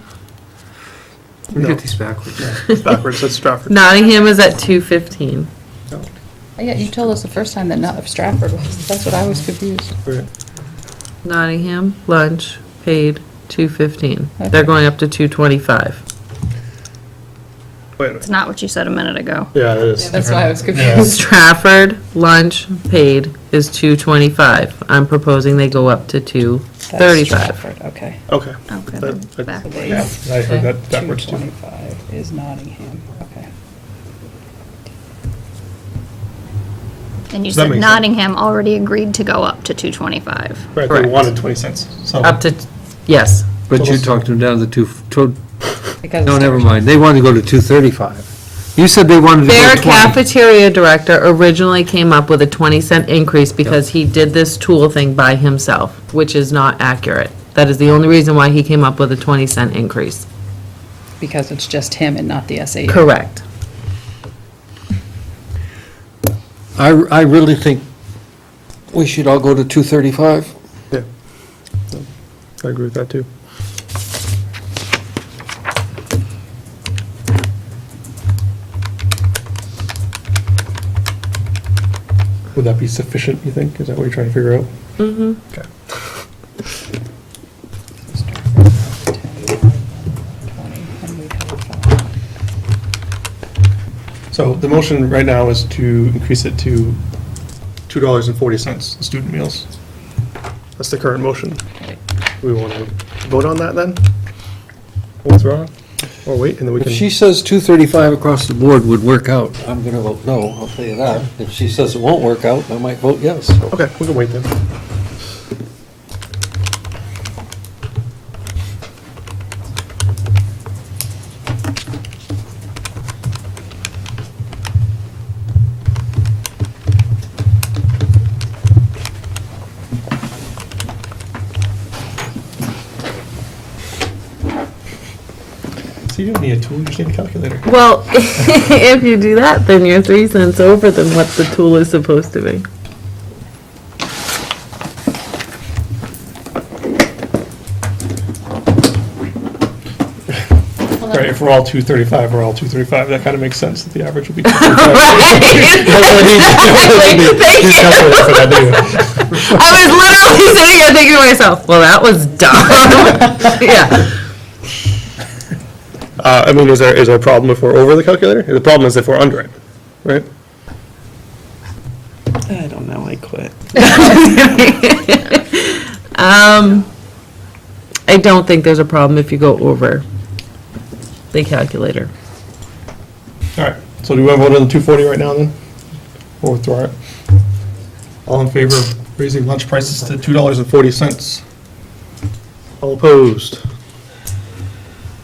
Let me No. get these backwards. It's backwards, that's Stratford. Nottingham is at 215. Oh, yeah, you told us the first time that not Stratford was, that's what I was confused. Right. Nottingham, lunch, paid 215. Okay. They're going up to 225. Wait a It's minute. not what you said a minute ago. Yeah, it is. That's why I was different. confused. Stratford lunch paid is $225. I'm proposing they go up to That's $235. Stratford, okay. Okay. Okay, That- back. Yeah, I heard that backwards too. 225 is Nottingham, okay. And you That said makes sense. Nottingham already agreed to go up to 225. Right, they Correct. wanted 20 cents, so. Up to, yes. But you talked them down to Because no, it's never mind. They wanted to go to 235. You said they wanted to Their go 20. cafeteria director originally came up with a 20-cent increase because he did this tool thing by himself, which is not accurate. That is the only reason why he came up with a 20-cent increase. Because it's just him and not the SAU. Correct. I really think we should all go to 235. Yeah. I agree with that too. Would that be sufficient, you think? Is that what you're trying to figure out? Mm-hmm. Okay. 20, and we'd have 5. So the motion right now is to increase it to $2.40, the student meals. That's the current motion. We want to vote on that then? Withdraw? Or wait, and then we If can. she says 235 across the board would work out, I'm going to vote no, I'll tell you that. If she says it won't work out, I might vote yes. So Okay, we can wait then. So you don't need a tool, you just need a calculator. Well, if you do that, then you're 3 cents over than what the tool is supposed to be. Right, if we're all 235, we're all 235, that kind of makes sense that the average would be 235. I was literally sitting here thinking to myself, well, that was dumb. Yeah. I mean, is there a problem if we're over the calculator? The problem is if we're under it, right? I don't know, I quit. I don't think there's a problem if you go over the calculator. All right, so do we want to vote on the 240 right now then? Or withdraw it? All in favor of raising lunch prices to $2.40? All opposed?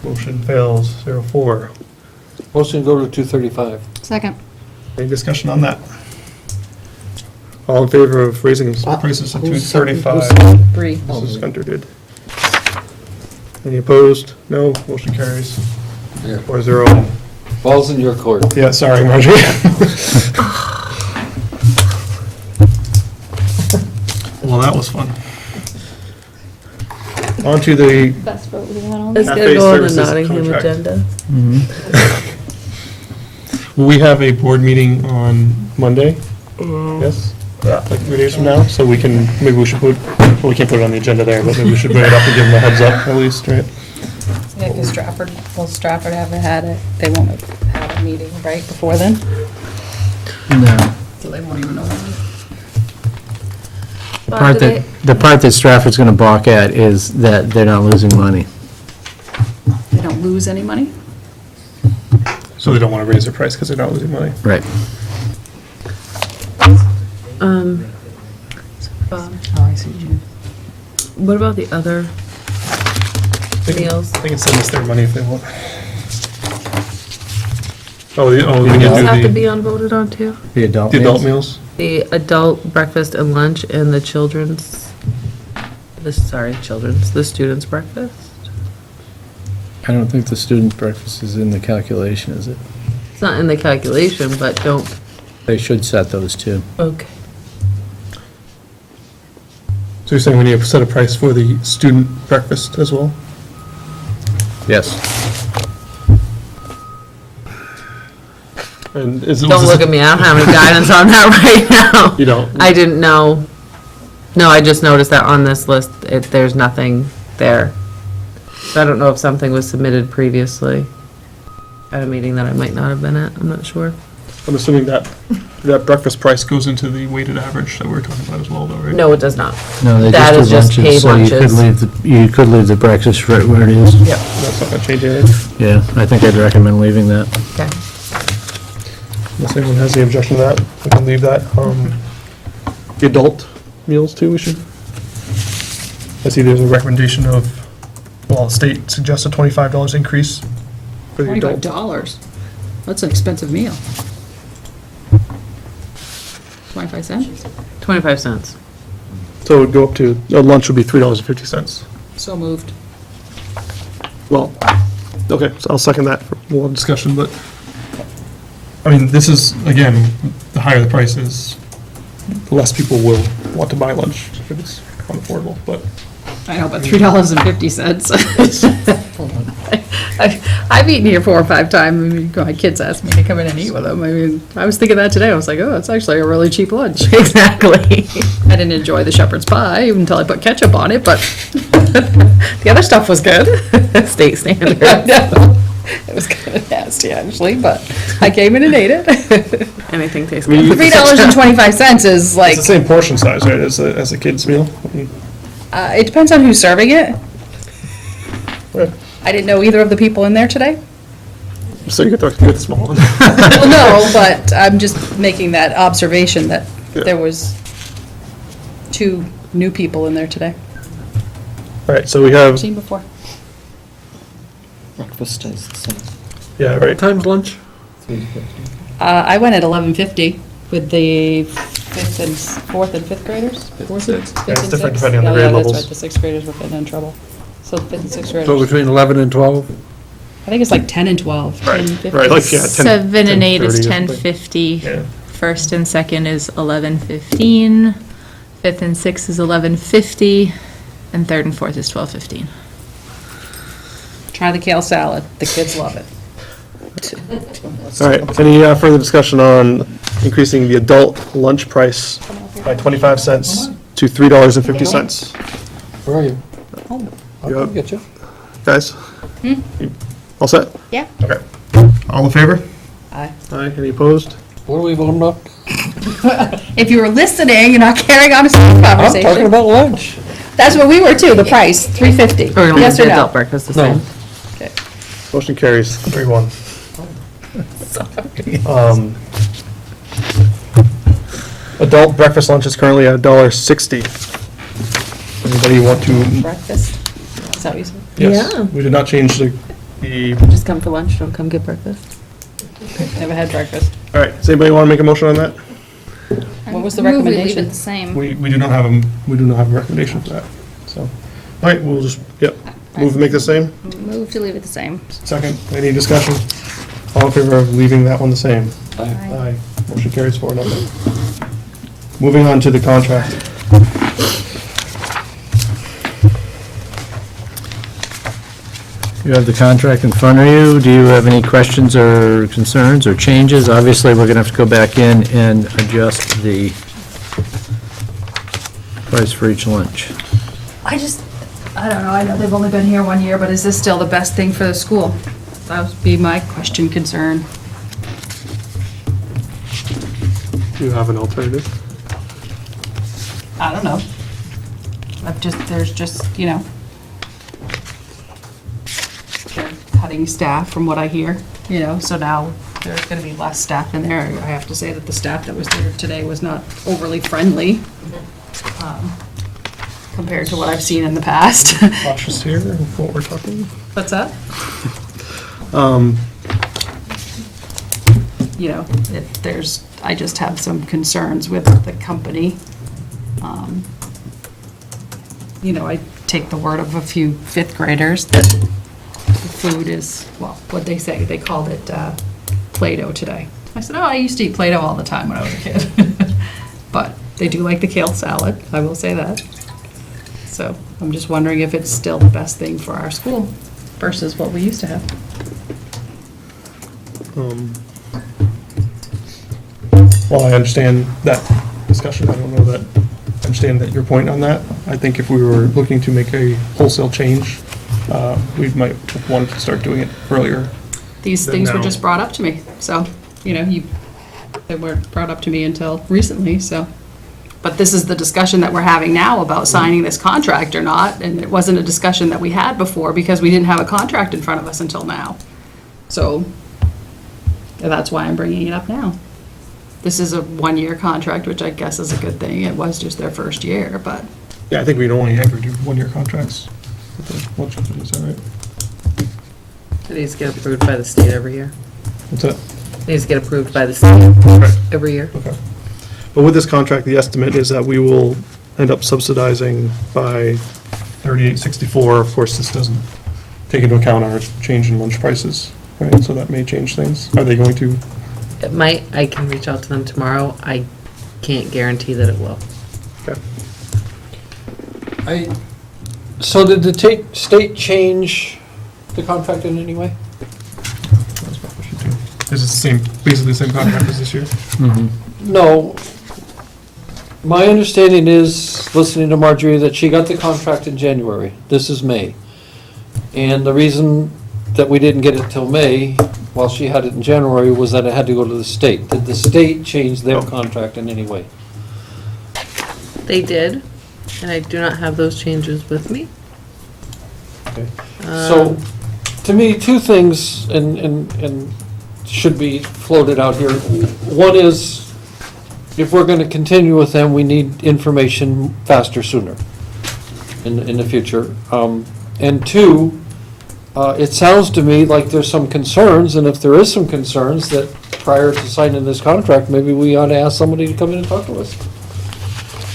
Motion fails, 0-4. motion to go to 235. Second. Any discussion on that? All in favor of raising prices to $2.35? 3. Mrs. Gunter did. Any opposed? No, motion carries. Yeah. 4-0. Ball's in your court. Yeah, sorry, Marjorie. Well, that was fun. On to the Best vote we've had all It's Cafe gonna go on the services Nottingham contract. agenda. We have a board meeting on Monday, yes? Like 3 days from now, so we can, maybe we should put, well, we can't put it on the agenda there, but maybe we should bring it up and give them a heads up at least, right? Yeah, because Stratford haven't had it, they won't have had a meeting, right, before then? No. So they won't even know. The part that Stratford's gonna balk at is that they're not losing money. They don't lose any money? So they don't want to raise their price because they're not losing money. Right. Oh, I see what you mean. What about the other meals? They can send us their money if they want. Oh, we Does can this have to do be unvoted on too? The adult the adult meals? meals. The adult breakfast and lunch and the children's, the student's breakfast? I don't think the student breakfast is in the calculation, is it? It's not in the calculation, but don't, They should set those too. okay. So you're saying we need to set a price for the student breakfast as well? Yes. And is it? Don't look at me, I don't have any guidance on that right now. You don't? I didn't know. No, I just noticed that on this list, there's nothing there. So I don't know if something was submitted previously. at a meeting that I might not have been at, I'm not sure. I'm assuming that breakfast price goes into the weighted average that we were talking about as well, though, right? No, it does not. No, they That is just just do paid lunches, so lunches. you could leave the breakfast right where it is. Yep. That's not gonna change anything. Yeah, I think I'd recommend leaving that. Okay. Unless anyone has any objection to that, we can leave that. The adult meals too, we should. I see there's a recommendation of, well, the state suggests a $25 increase for the adult. $25. That's an expensive meal. 25 cents? 25 cents. So it would go up to, lunch would be $3.50. So moved. Well, okay, so I'll second that for more discussion, but, I mean, this is, again, the higher the price is, the less people will want to buy lunch if it's unaffordable, but. I know, but $3.50. I've eaten here 4 or 5 times. I mean, my kids asked me to come in and eat with them. I mean, I was thinking that today. I was like, oh, it's actually a really cheap lunch. Exactly. I didn't enjoy the shepherd's pie until I put ketchup on it, but the other stuff was good. State standard. I know. It was kind of nasty, actually, but I came in and ate it. Anything tastes I mean, good. $3.25 is like, It's the same portion size, right, as a kid's meal? it depends on who's serving it. Right. I didn't know either of the people in there today. So you get the small one. Well, no, but I'm just making that observation that Yeah. there was 2 new people in there today. All right, so we have, Seen before. Breakfast stays the same. yeah, right. What time's lunch? I went at 11:50 with the 4th and 5th graders. Fourth and- fifth Yeah, it's and different sixth. depending on the Oh, grade yeah, levels. that's right, the 6th graders were getting in trouble. So 5th and 6th So graders, between 11 and 12? I think it's like 10 and 12. 10, Right, 15. right, like, yeah, 10. 7 and 8 is 10:30 or something. 10:50. Yeah. First and second is 11:15. Fifth and sixth is 11:50. And third and fourth is 12:15. Try the kale salad. The kids love it. All right, any further discussion on increasing the adult lunch price by 25 cents to $3.50? Where are you? I'll You come up? get you. Guys? All set? Yeah. Okay. All in favor? Aye. Aye, any opposed? What are we voting on? If you were listening and not carrying on a school I'm talking conversation. about lunch. That's what we were too, the price, $3.50. We're gonna Yes leave or the no? adult breakfast the No. same. Motion carries, 3-1. Adult breakfast lunch is currently at $1.60. Anybody want to? Breakfast? Is that what you said? Yes. Yeah. We did not change the, Just come for lunch, don't come get breakfast. Never had breakfast. all right, does anybody want to make a motion on that? What was the Move we leave recommendation? it the same. We do not have a recommendation for that, so. All right, we'll just, yep, move to make the same. Move to leave it the same. Second, any discussion? All in favor of leaving that one the same? Aye. Aye. Motion carries 4-0. Moving on to the contract. You have the contract in front of you. Do you have any questions or concerns or changes? Obviously, we're going to have to go back in and adjust the price for each lunch. I don't know, I know they've only been here 1 year, but is this still the best thing for the school? That would be my question, concern. Do you have an alternative? I don't know. There's just, they're cutting staff from what I hear, so now there's gonna be less staff in there. I have to say that the staff that was there today was not overly friendly, compared to what I've seen in the past. Cautious here, in what we're talking. What's that? I just have some concerns with the company. I take the word of a few 5th graders that the food is, well, what'd they say? They called it Play-Doh today. I said, oh, I used to eat Play-Doh all the time when I was a kid. But they do like the kale salad, I will say that. So I'm just wondering if it's still the best thing for our school versus what we used to have. Well, I understand that discussion. I don't know that, I understand that your point on that. I think if we were looking to make a wholesale change, we might want to start doing it earlier. these Then things were now. just brought up to me, so, they weren't brought up to me until recently, so. But this is the discussion that we're having now about signing this contract or not, and it wasn't a discussion that we had before because we didn't have a contract in front of us until now. So, that's why I'm bringing it up now. This is a one-year contract, which I guess is a good thing. It was just their first year, but. Yeah, I think we'd only ever do one-year contracts. with the lunch company, is that right? It needs to get approved by the state every year. What's that? It needs to get approved by the state Right. every year. Okay. But with this contract, the estimate is that we will end up subsidizing by 38.64. Of course, this doesn't take into account our change in lunch prices, right? So that may change things. Are they going to? It might, I can reach out to them tomorrow. I can't guarantee that it will. Okay. So did the state change the contract in any way? That's my question too. Is it the same, basically the same contract as this year? No. My understanding is, listening to Marjorie, that she got the contract in January. This is May. And the reason that we didn't get it till May, while she had it in January, was that it had to go to the state. Did the state change their contract in any way? They did, and I do not have those changes with me. Okay. So, to me, two things, and should be floated out here. One is, if we're gonna continue with them, we need information faster, sooner, in the future. And two, it sounds to me like there's some concerns, and if there is some concerns, that prior to signing this contract, maybe we ought to ask somebody to come in and talk to us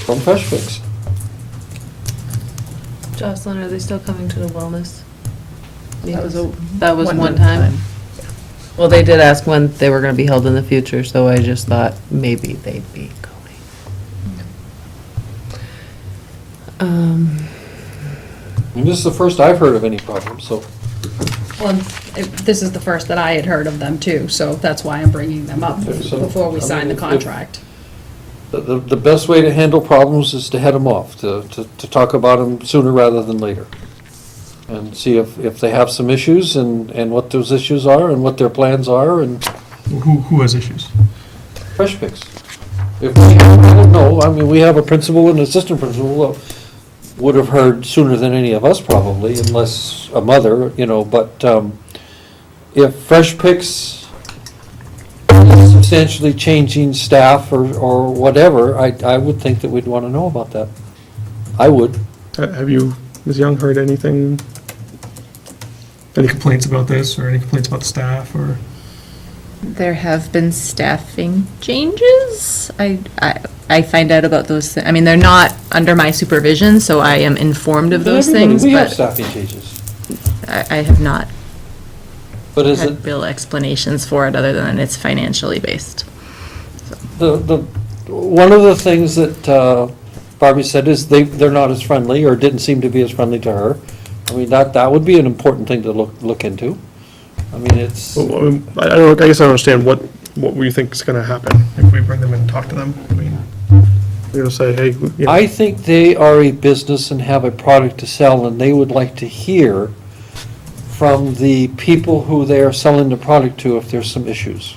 from Fresh Fix. Jocelyn, are they still coming to the wellness? That That was one one time. time? Well, they did ask when they were gonna be held in the future, so I just thought maybe they'd be going. And this is the first I've heard of any problem, so. Well, this is the first that I had heard of them too, so that's why I'm bringing them up Okay, so, before we I sign the mean, if- contract. The best way to handle problems is to head them off, to talk about them sooner rather than later. And see if they have some issues and what those issues are and what their plans are and Who has issues? Fresh Fix. If we have, I don't know, I mean, we have a principal and assistant principal, would have heard sooner than any of us probably, unless a mother, but if Fresh Fix is substantially changing staff or whatever, I would think that we'd want to know about that. I would. Have you, Ms. Young, heard anything? Any complaints about this or any complaints about the staff or? There have been staffing changes. I find out about those, I mean, they're not under my supervision, so I am informed of those things, We have but staffing changes. I have not But is it, had real explanations for it, other than it's financially based. one of the things that Barbie said is they're not as friendly, or didn't seem to be as friendly to her. I mean, that would be an important thing to look into. I mean, it's, I don't know, I guess I don't understand what we think is gonna happen if we bring them in and talk to them. I mean, you're gonna say, hey, I think they are a business and have a product to sell, and they would like to hear from the people who they are selling the product to if there's some issues,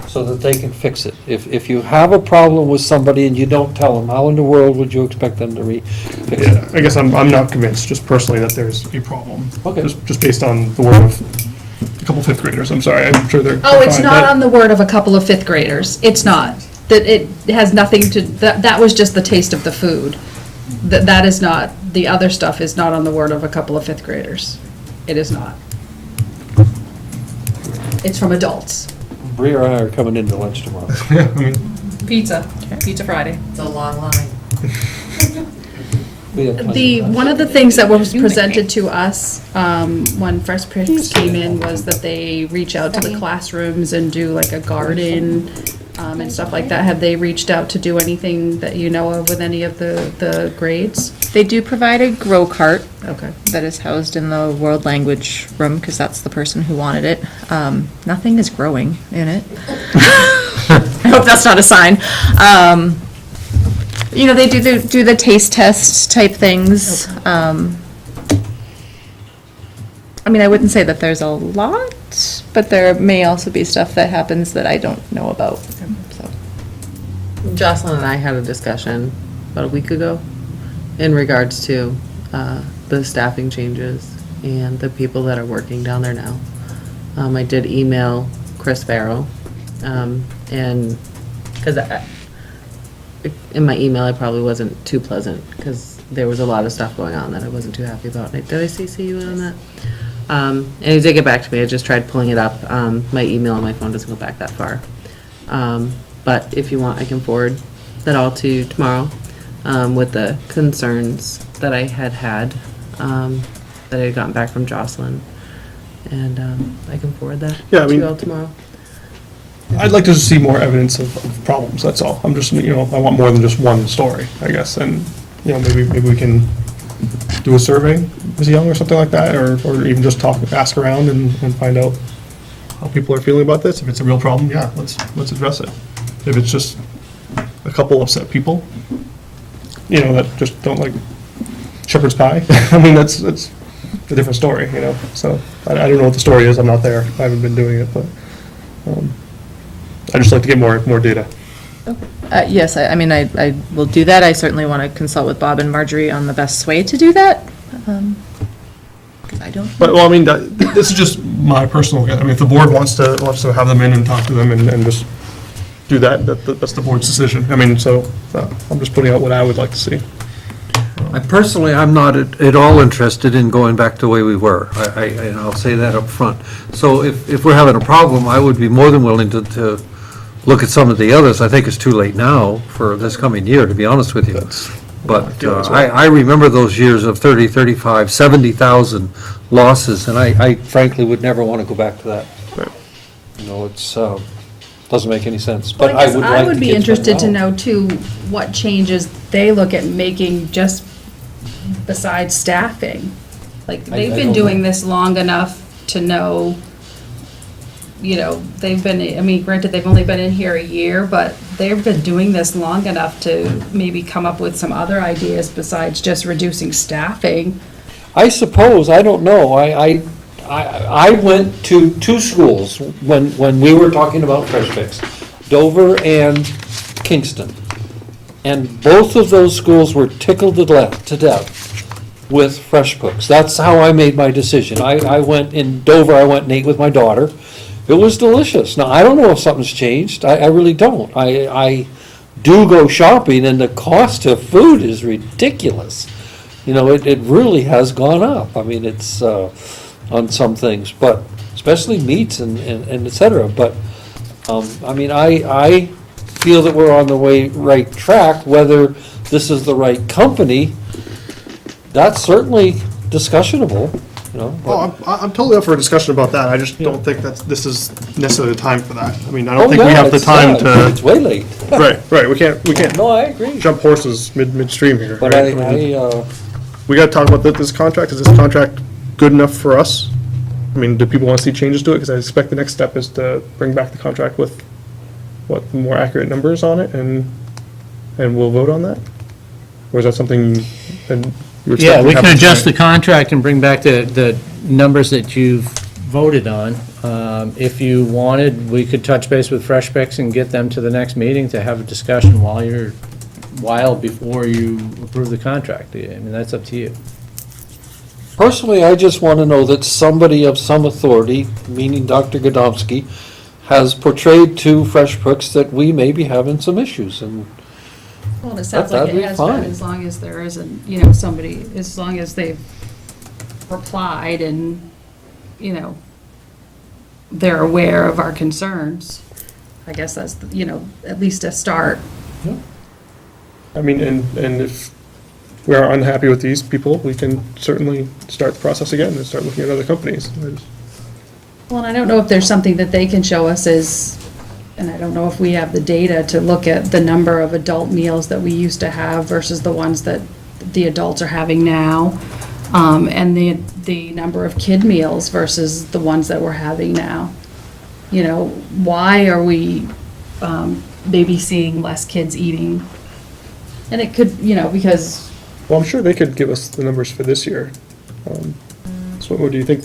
so that they can fix it. If you have a problem with somebody and you don't tell them, how in the world would you expect them to fix it? yeah, I guess I'm not convinced, just personally, that there's a problem. Okay. Just based on the word of a couple fifth graders, I'm sorry, I'm sure they're. Oh, it's fine, not but- on the word of a couple of fifth graders. It's not. That it has nothing to, that was just the taste of the food. That is not, the other stuff is not on the word of a couple of fifth graders. It is not. It's from adults. Bree and I are coming into lunch tomorrow. Yeah, I mean, Pizza Friday. It's a long line. We have plenty of lunch. One of the things that was presented to us when Fresh Fix came in was that they reach out to the classrooms and do like a garden and stuff like that. Have they reached out to do anything that you know of with any of the grades? They do provide a grow cart Okay. that is housed in the world language room, because that's the person who wanted it. Nothing is growing in it. I hope that's not a sign. They do the taste test type things. I mean, I wouldn't say that there's a lot, but there may also be stuff that happens that I don't know about, so. Jocelyn and I had a discussion about a week ago in regards to the staffing changes and the people that are working down there now. I did email Chris Barrow, and, because in my email, I probably wasn't too pleasant, because there was a lot of stuff going on that I wasn't too happy about. Did I CC you in on that? And he did get back to me. I just tried pulling it up. My email on my phone doesn't go back that far. But if you want, I can forward that all to you tomorrow, with the concerns that I had, that I had gotten back from Jocelyn. And I can forward that Yeah, I to mean- you all tomorrow. I'd like to just see more evidence of problems, that's all. I'm just, I want more than just one story, I guess, and, maybe we can do a survey, Ms. Young, or something like that, or even just ask around and find out how people are feeling about this. If it's a real problem, yeah, let's address it. If it's just a couple upset people, that just don't like shepherd's pie, I mean, that's a different story, so I don't know what the story is, I'm not there, I haven't been doing it, but, I'd just like to get more data. Yes, I mean, I will do that. I certainly want to consult with Bob and Marjorie on the best way to do that. 'Cause I don't. But, well, I mean, this is just my personal, I mean, if the board wants to have them in and talk to them and just do that, that's the board's decision. I mean, so, I'm just putting out what I would like to see. I'm not at all interested in going back to the way we were. And I'll say that up front. So if we're having a problem, I would be more than willing to look at some of the others. I think it's too late now for this coming year, to be honest with you. But I remember those years of 30, 35, 70,000 losses, and I frankly would never want to go back to that. Right. It's, doesn't make any sense, Well, but I I guess would I like to would be get some interested to out. know too, what changes they look at making just besides staffing. Like, they've I been don't doing know. this long enough to know, they've been, I mean, granted, they've only been in here a year, but they've been doing this long enough to maybe come up with some other ideas besides just reducing staffing. I suppose, I don't know, I went to two schools when we were talking about Fresh Fix, Dover and Kingston. And both of those schools were tickled to death with Fresh Cooks. That's how I made my decision. I went, in Dover, I went and ate with my daughter. It was delicious. Now, I don't know if something's changed, I really don't. I do go shopping, and the cost of food is ridiculous. It really has gone up. I mean, it's, on some things, but especially meats and et cetera. But, I mean, I feel that we're on the right track. Whether this is the right company, that's certainly discussionable, but- Well, I'm totally up for a discussion about that, I just don't think this is necessarily the time for that. I mean, I Oh, don't think we yeah, have the it's time not. It's to, way late. right, we can't No, I agree. jump horses midstream here, But right? I mean, I we gotta talk about this contract, is this contract good enough for us? I mean, do people want to see changes to it? Because I expect the next step is to bring back the contract with, more accurate numbers on it, and we'll vote on that? Or is that something that you expect Yeah, to we can happen adjust the tonight? contract and bring back the numbers that you've voted on. If you wanted, we could touch base with Fresh Fix and get them to the next meeting to have a discussion while before you approve the contract. I mean, that's up to you. personally, I just want to know that somebody of some authority, meaning Dr. Godomsky, has portrayed to Fresh Cooks that we may be having some issues, and Well, it sounds That'd like it be has been, fine. as long as there isn't, somebody, as long as they've replied and, they're aware of our concerns. I guess that's, at least a start. I mean, and if we are unhappy with these people, we can certainly start the process again and start looking at other companies. Well, and I don't know if there's something that they can show us and I don't know if we have the data to look at the number of adult meals that we used to have versus the ones that the adults are having now, and the number of kid meals versus the ones that we're having now. Why are we maybe seeing less kids eating? And it could, because, Well, I'm sure they could give us the numbers for this year. So what do you think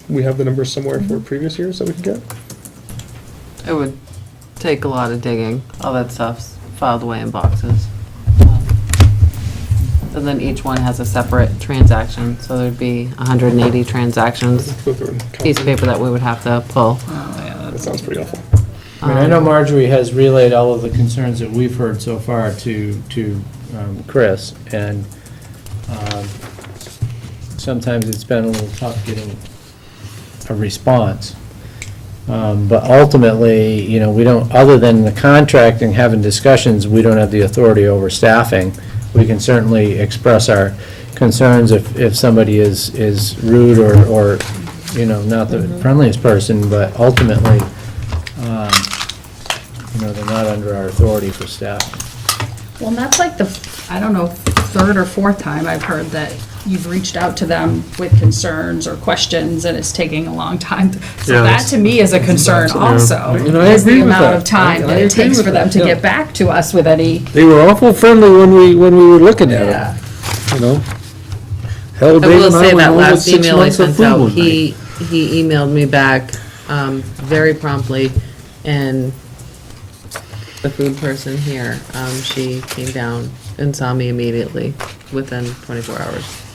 we have the numbers somewhere for previous years that we could get? It would take a lot of digging. All that stuff's filed away in boxes. And then each one has a separate transaction, so there'd be 180 transactions, Go through and count piece of them. paper that we would have to pull. That sounds pretty awful. I mean, I know Marjorie has relayed all of the concerns that we've heard so far to Chris, and sometimes it's been a little tough getting a response. But ultimately, you know, we don't, other than the contract and having discussions, we don't have the authority over staffing. We can certainly express our concerns if somebody is rude or, you know, not the friendliest person, but ultimately, you know, they're not under our authority for staffing. Well, and that's like the, I don't know, third or fourth time I've heard that you've reached out to them with concerns or questions, and it's taking a long time. So Yeah, that that's- to me is a concern also, And I is the agree with amount that. of time I that it agree takes with for them that, to yeah. get back to us with any, They were awful friendly when we were looking at yeah. it, you know? Hell, I Dave will and I say went that home with last 6 email I months of sent food out, one night. he emailed me back very promptly, and the food person here, she came down and saw me immediately within 24 hours.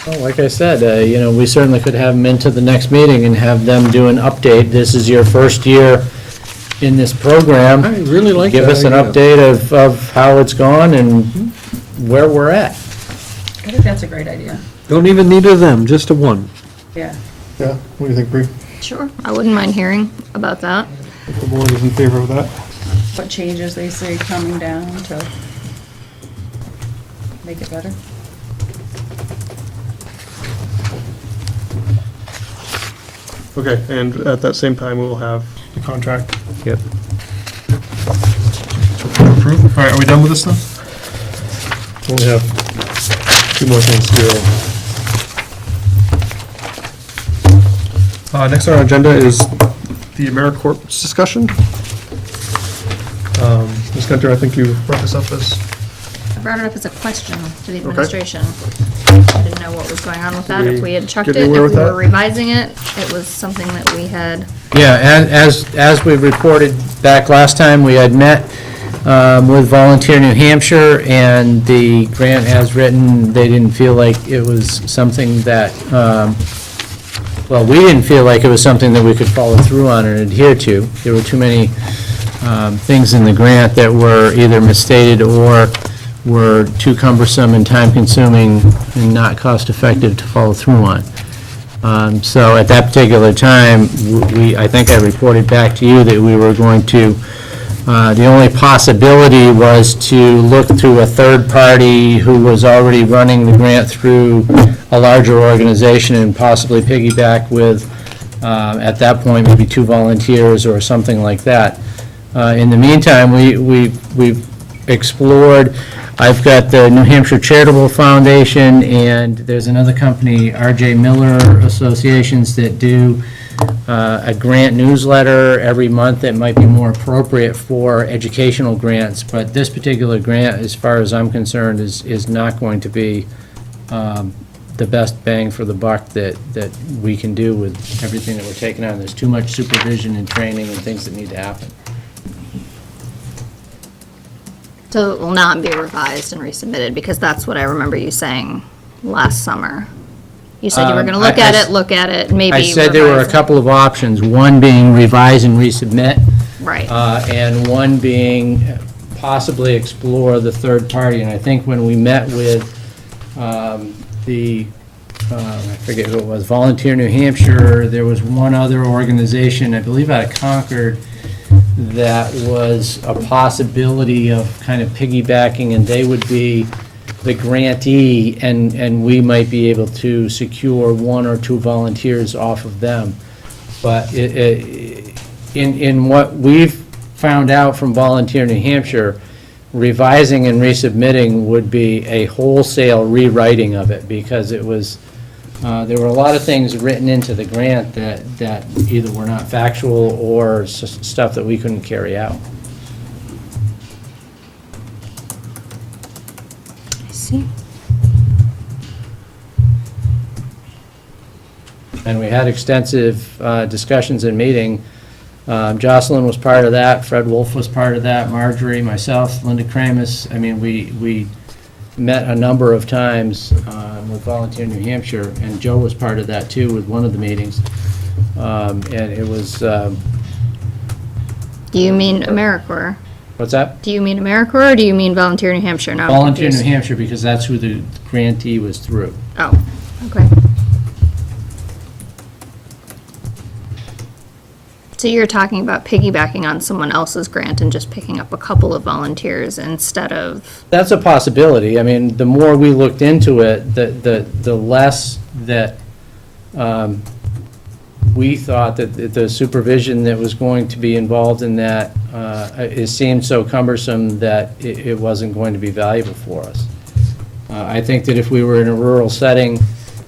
Well, like I said, you know, we certainly could have them into the next meeting and have them do an update. This is your first year in this program. I really like that Give us an idea. update of how it's gone and where we're at. I think that's a great idea, Don't even need a them, just a one. yeah. Yeah, what do you think, Bree? Sure, I wouldn't mind hearing about that. If the board is in favor of that? What changes they say coming down to make it better? Okay, and at that same time, we will have the contract. Yep. Approved. All right, are we done with this then? We'll have 2 more things to go. Next on our agenda is the AmeriCorps discussion. Ms. Gunter, I think you brought this up as, I brought it up as a question to the administration. I didn't know what was going on with that, if we had chucked Get it, if we anywhere with were that? revising it. It was something that we had, Yeah, as we reported back last time, we had met with Volunteer New Hampshire, and the grant as written, they didn't feel like it was something that, well, we didn't feel like it was something that we could follow through on and adhere to. There were too many things in the grant that were either misstated or were too cumbersome and time-consuming and not cost-effective to follow through on. So at that particular time, I think I reported back to you that we were going to, the only possibility was to look through a third party who was already running the grant through a larger organization and possibly piggyback with, at that point, maybe 2 volunteers or something like that. In the meantime, we've explored. I've got the New Hampshire Charitable Foundation, and there's another company, R.J. Miller Associations, that do a grant newsletter every month that might be more appropriate for educational grants. But this particular grant, as far as I'm concerned, is not going to be the best bang for the buck that we can do with everything that we're taking on. There's too much supervision and training and things that need to happen. so it will not be revised and resubmitted, because that's what I remember you saying last summer. You said you were gonna look at it, maybe I said there were a revise it. couple of options, one being revise and resubmit, Right, and one being possibly explore the third party. And I think when we met with I forget who it was, Volunteer New Hampshire, there was one other organization, I believe out of Concord, that was a possibility of kind of piggybacking, and they would be the grantee, and we might be able to secure 1 or 2 volunteers off of them. But in what we've found out from Volunteer New Hampshire, revising and resubmitting would be a wholesale rewriting of it, because it was, there were a lot of things written into the grant that either were not factual or stuff that we couldn't carry out. I see. And we had extensive discussions and meeting. Jocelyn was part of that, Fred Wolf was part of that, Marjorie, myself, Linda Kramus. I mean, we met a number of times with Volunteer New Hampshire, and Joe was part of that too with one of the meetings. And it was, Do you mean AmeriCorps? what's that? Do you mean AmeriCorps or do you mean Volunteer New Hampshire? Now I'm Volunteer New confused. Hampshire, because that's who the grantee was through. Oh, okay. So you're talking about piggybacking on someone else's grant and just picking up a couple of volunteers instead of, That's a possibility. I mean, the more we looked into it, the less that we thought that the supervision that was going to be involved in that, it seemed so cumbersome that it wasn't going to be valuable for us. I think that if we were in a rural setting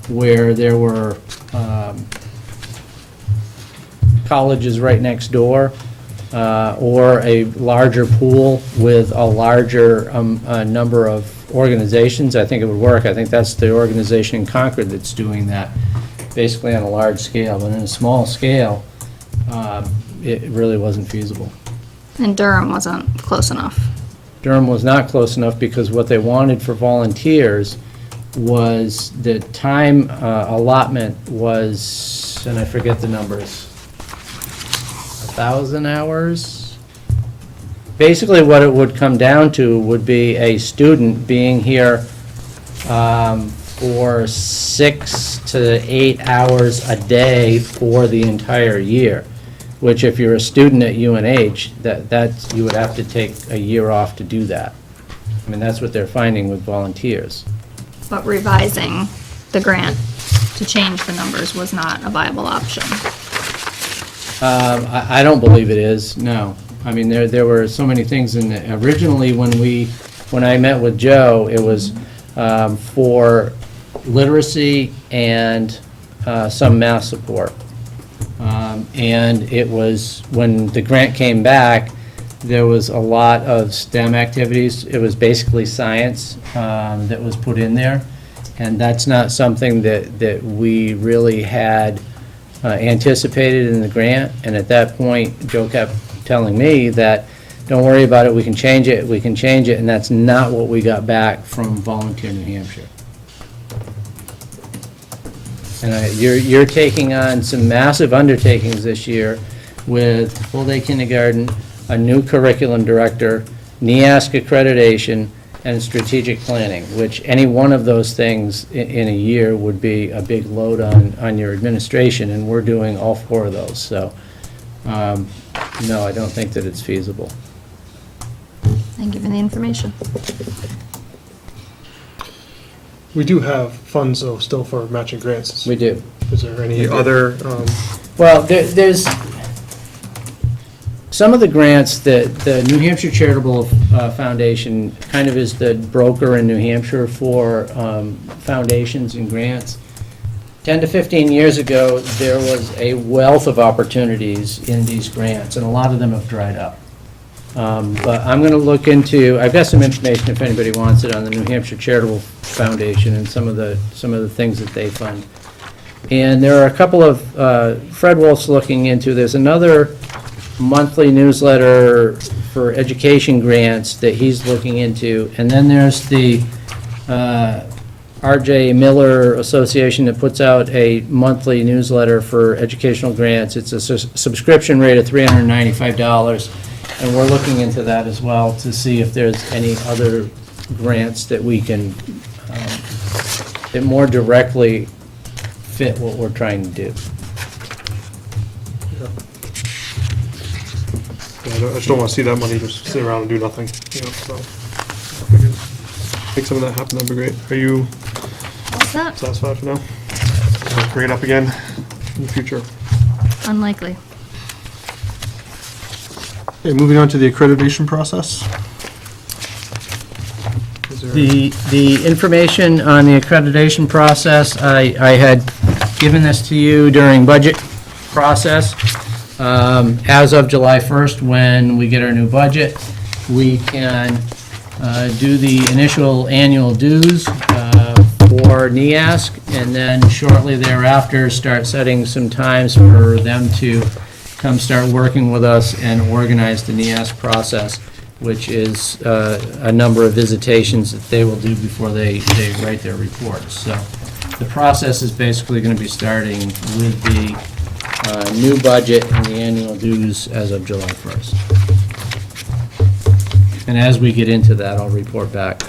where there were colleges right next door, or a larger pool with a larger number of organizations, I think it would work. I think that's the organization in Concord that's doing that, basically on a large scale. But in a small scale, it really wasn't feasible. and Durham wasn't close enough. Durham was not close enough because what they wanted for volunteers was the time allotment was, and I forget the numbers, 1,000 hours? Basically, what it would come down to would be a student being here for 6 to 8 hours a day for the entire year, which if you're a student at UNH, that you would have to take a year off to do that. I mean, that's what they're finding with volunteers. But revising the grant to change the numbers was not a viable option. I don't believe it is, no. I mean, there were so many things in it. Originally, when I met with Joe, it was for literacy and some math support. And it was, when the grant came back, there was a lot of STEM activities. It was basically science that was put in there. And that's not something that we really had anticipated in the grant. And at that point, Joe kept telling me that, don't worry about it, we can change it, and that's not what we got back from Volunteer New Hampshire. And you're taking on some massive undertakings this year with full-day kindergarten, a new curriculum director, NEASC accreditation, and strategic planning, which any one of those things in a year would be a big load on your administration, and we're doing all 4 of those. So, no, I don't think that it's feasible. Thank you for the information. We do have funds, though, still for matching grants. We do. Is there any other, Well, there's, some of the grants that the New Hampshire Charitable Foundation kind of is the broker in New Hampshire for foundations and grants. 10 to 15 years ago, there was a wealth of opportunities in these grants, and a lot of them have dried up. But I'm going to look into, I've got some information if anybody wants it on the New Hampshire Charitable Foundation and some of the things that they fund. And there are a couple of, Fred Wolf's looking into, there's another monthly newsletter for education grants that he's looking into. And then there's the R.J. Miller Association that puts out a monthly newsletter for educational grants. It's a subscription rate of $395, and we're looking into that as well to see if there's any other grants that we can, that more directly fit what we're trying to do. I just don't want to see that money just sit around and do nothing, you know, so. If we can make some of that happen, that'd be great. Are you What's that? satisfied for now? I'll bring it up again in the future. Unlikely. Okay, moving on to the accreditation process. Is there- The information on the accreditation process, I had given this to you during budget process. As of July 1st, when we get our new budget, we can do the initial annual dues for NEASC, and then shortly thereafter, start setting some times for them to come start working with us and organize the NEASC process, which is a number of visitations that they will do before they write their reports. So the process is basically going to be starting with the new budget and the annual dues as of July 1st. And as we get into that, I'll report back.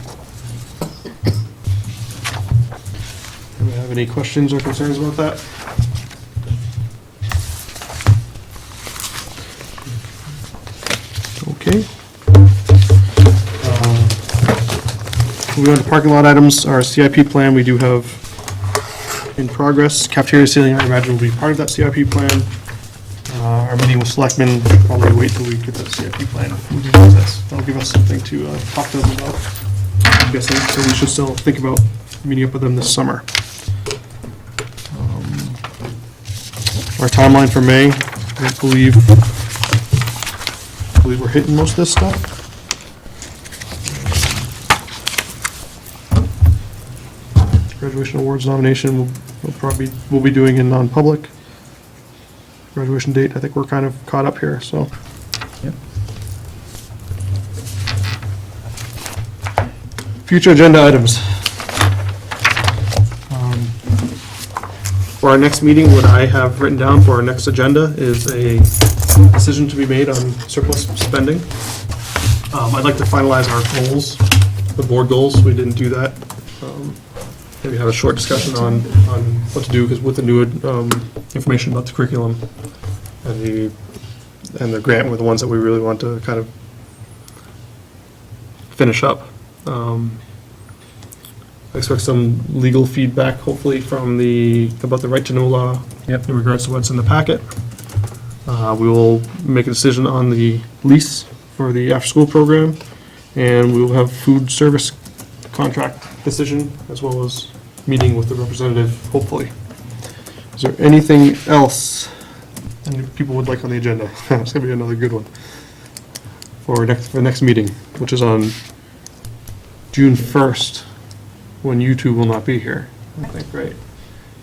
Do we have any questions or concerns about that? Okay. Moving on to parking lot items, our CIP plan, we do have in progress. Cafeteria ceiling, I imagine, will be part of that CIP plan. Our meeting with selectmen, we'll probably wait till we get that CIP plan moving on this. That'll give us something to talk to them about, I'm guessing, so we should still think about meeting up with them this summer. Our timeline for May, I believe we're hitting most of this stuff. Graduation awards nomination, we'll be doing in non-public. Graduation date, I think we're kind of caught up here, so. Yep. Future agenda items. For our next meeting, what I have written down for our next agenda is a decision to be made on surplus spending. I'd like to finalize our goals, the board goals. We didn't do that. Maybe have a short discussion on what to do, because with the new information about the curriculum and the grant were the ones that we really want to kind of finish up. I expect some legal feedback, hopefully, about the right to know law in regards to what's in the packet. We will make a decision on the lease for the after-school program, and we will have food service contract decision, as well as meeting with the representative, hopefully. Is there anything else any people would like on the agenda? It's gonna be another good one for the next meeting, which is on June 1st, when you two will not be here. I think, right?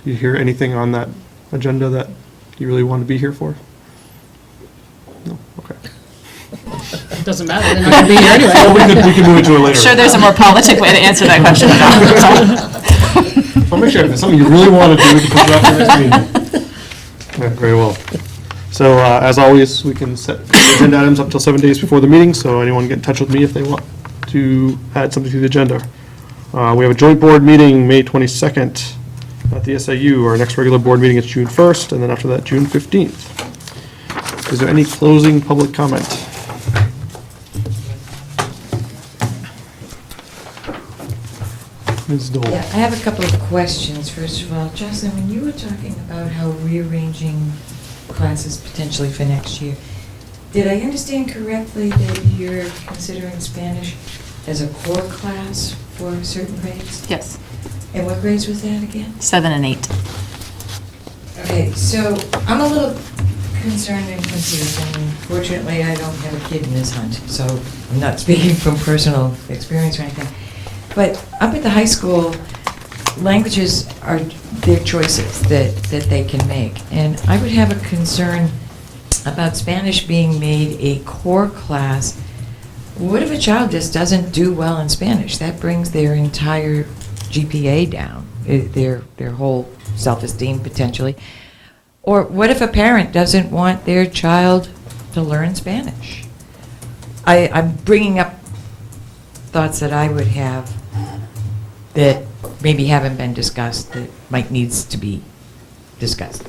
You hear anything on that agenda that you really want to be here for? No? Okay. It doesn't matter, they're not gonna be here anyway. Well, we can move into it later. Sure, there's a more politic way to answer that question. I'll make sure if it's something you really want to do, you can put it off for next meeting. Yeah, very well. So, as always, we can set agenda items up till 7 days before the meeting, so anyone get in touch with me if they want to add something to the agenda. We have a joint board meeting May 22nd at the SAU. Our next regular board meeting is June 1st, and then after that, June 15th. Is there any closing public comment? Ms. Dole. Yeah, I have a couple of questions. First of all, Jocelyn, when you were talking about how rearranging classes potentially for next year, did I understand correctly that you're considering Spanish as a core class for certain grades? Yes, And what grades was that again? 7 and 8. Okay, so I'm a little concerned and confused, and fortunately, I don't have a kid in this hunt, so I'm not speaking from personal experience or anything. But up at the high school, languages are their choices that they can make. And I would have a concern about Spanish being made a core class. What if a child just doesn't do well in Spanish? That brings their entire GPA down, their whole self-esteem potentially. Or what if a parent doesn't want their child to learn Spanish? I'm bringing up thoughts that I would have that maybe haven't been discussed, that might needs to be discussed.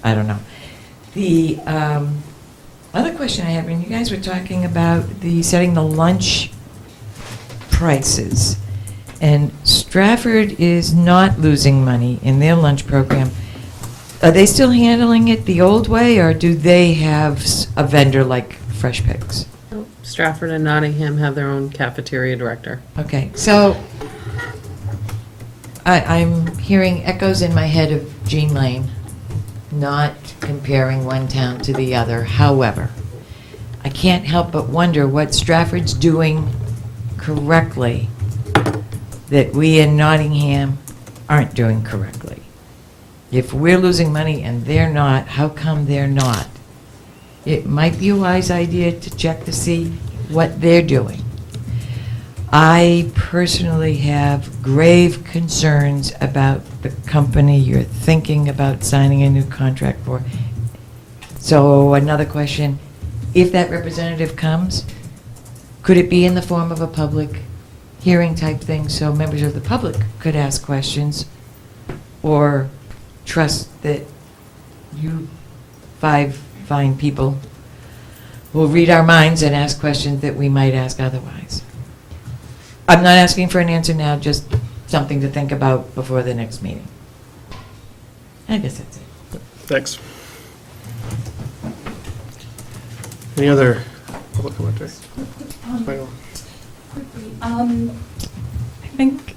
I don't know. The other question I had, when you guys were talking about setting the lunch prices, and Stratford is not losing money in their lunch program. Are they still handling it the old way, or do they have a vendor like Fresh Picks? Stratford and Nottingham have their own cafeteria director. Okay, so I'm hearing echoes in my head of Jean Lane, not comparing one town to the other. However, I can't help but wonder what Stratford's doing correctly that we in Nottingham aren't doing correctly. If we're losing money and they're not, how come they're not? It might be a wise idea to check to see what they're doing. I personally have grave concerns about the company you're thinking about signing a new contract for. So another question, if that representative comes, could it be in the form of a public hearing type thing so members of the public could ask questions? Or trust that you 5 fine people will read our minds and ask questions that we might ask otherwise? I'm not asking for an answer now, just something to think about before the next meeting. I guess that's it. Thanks. Any other public commentary? Final. I think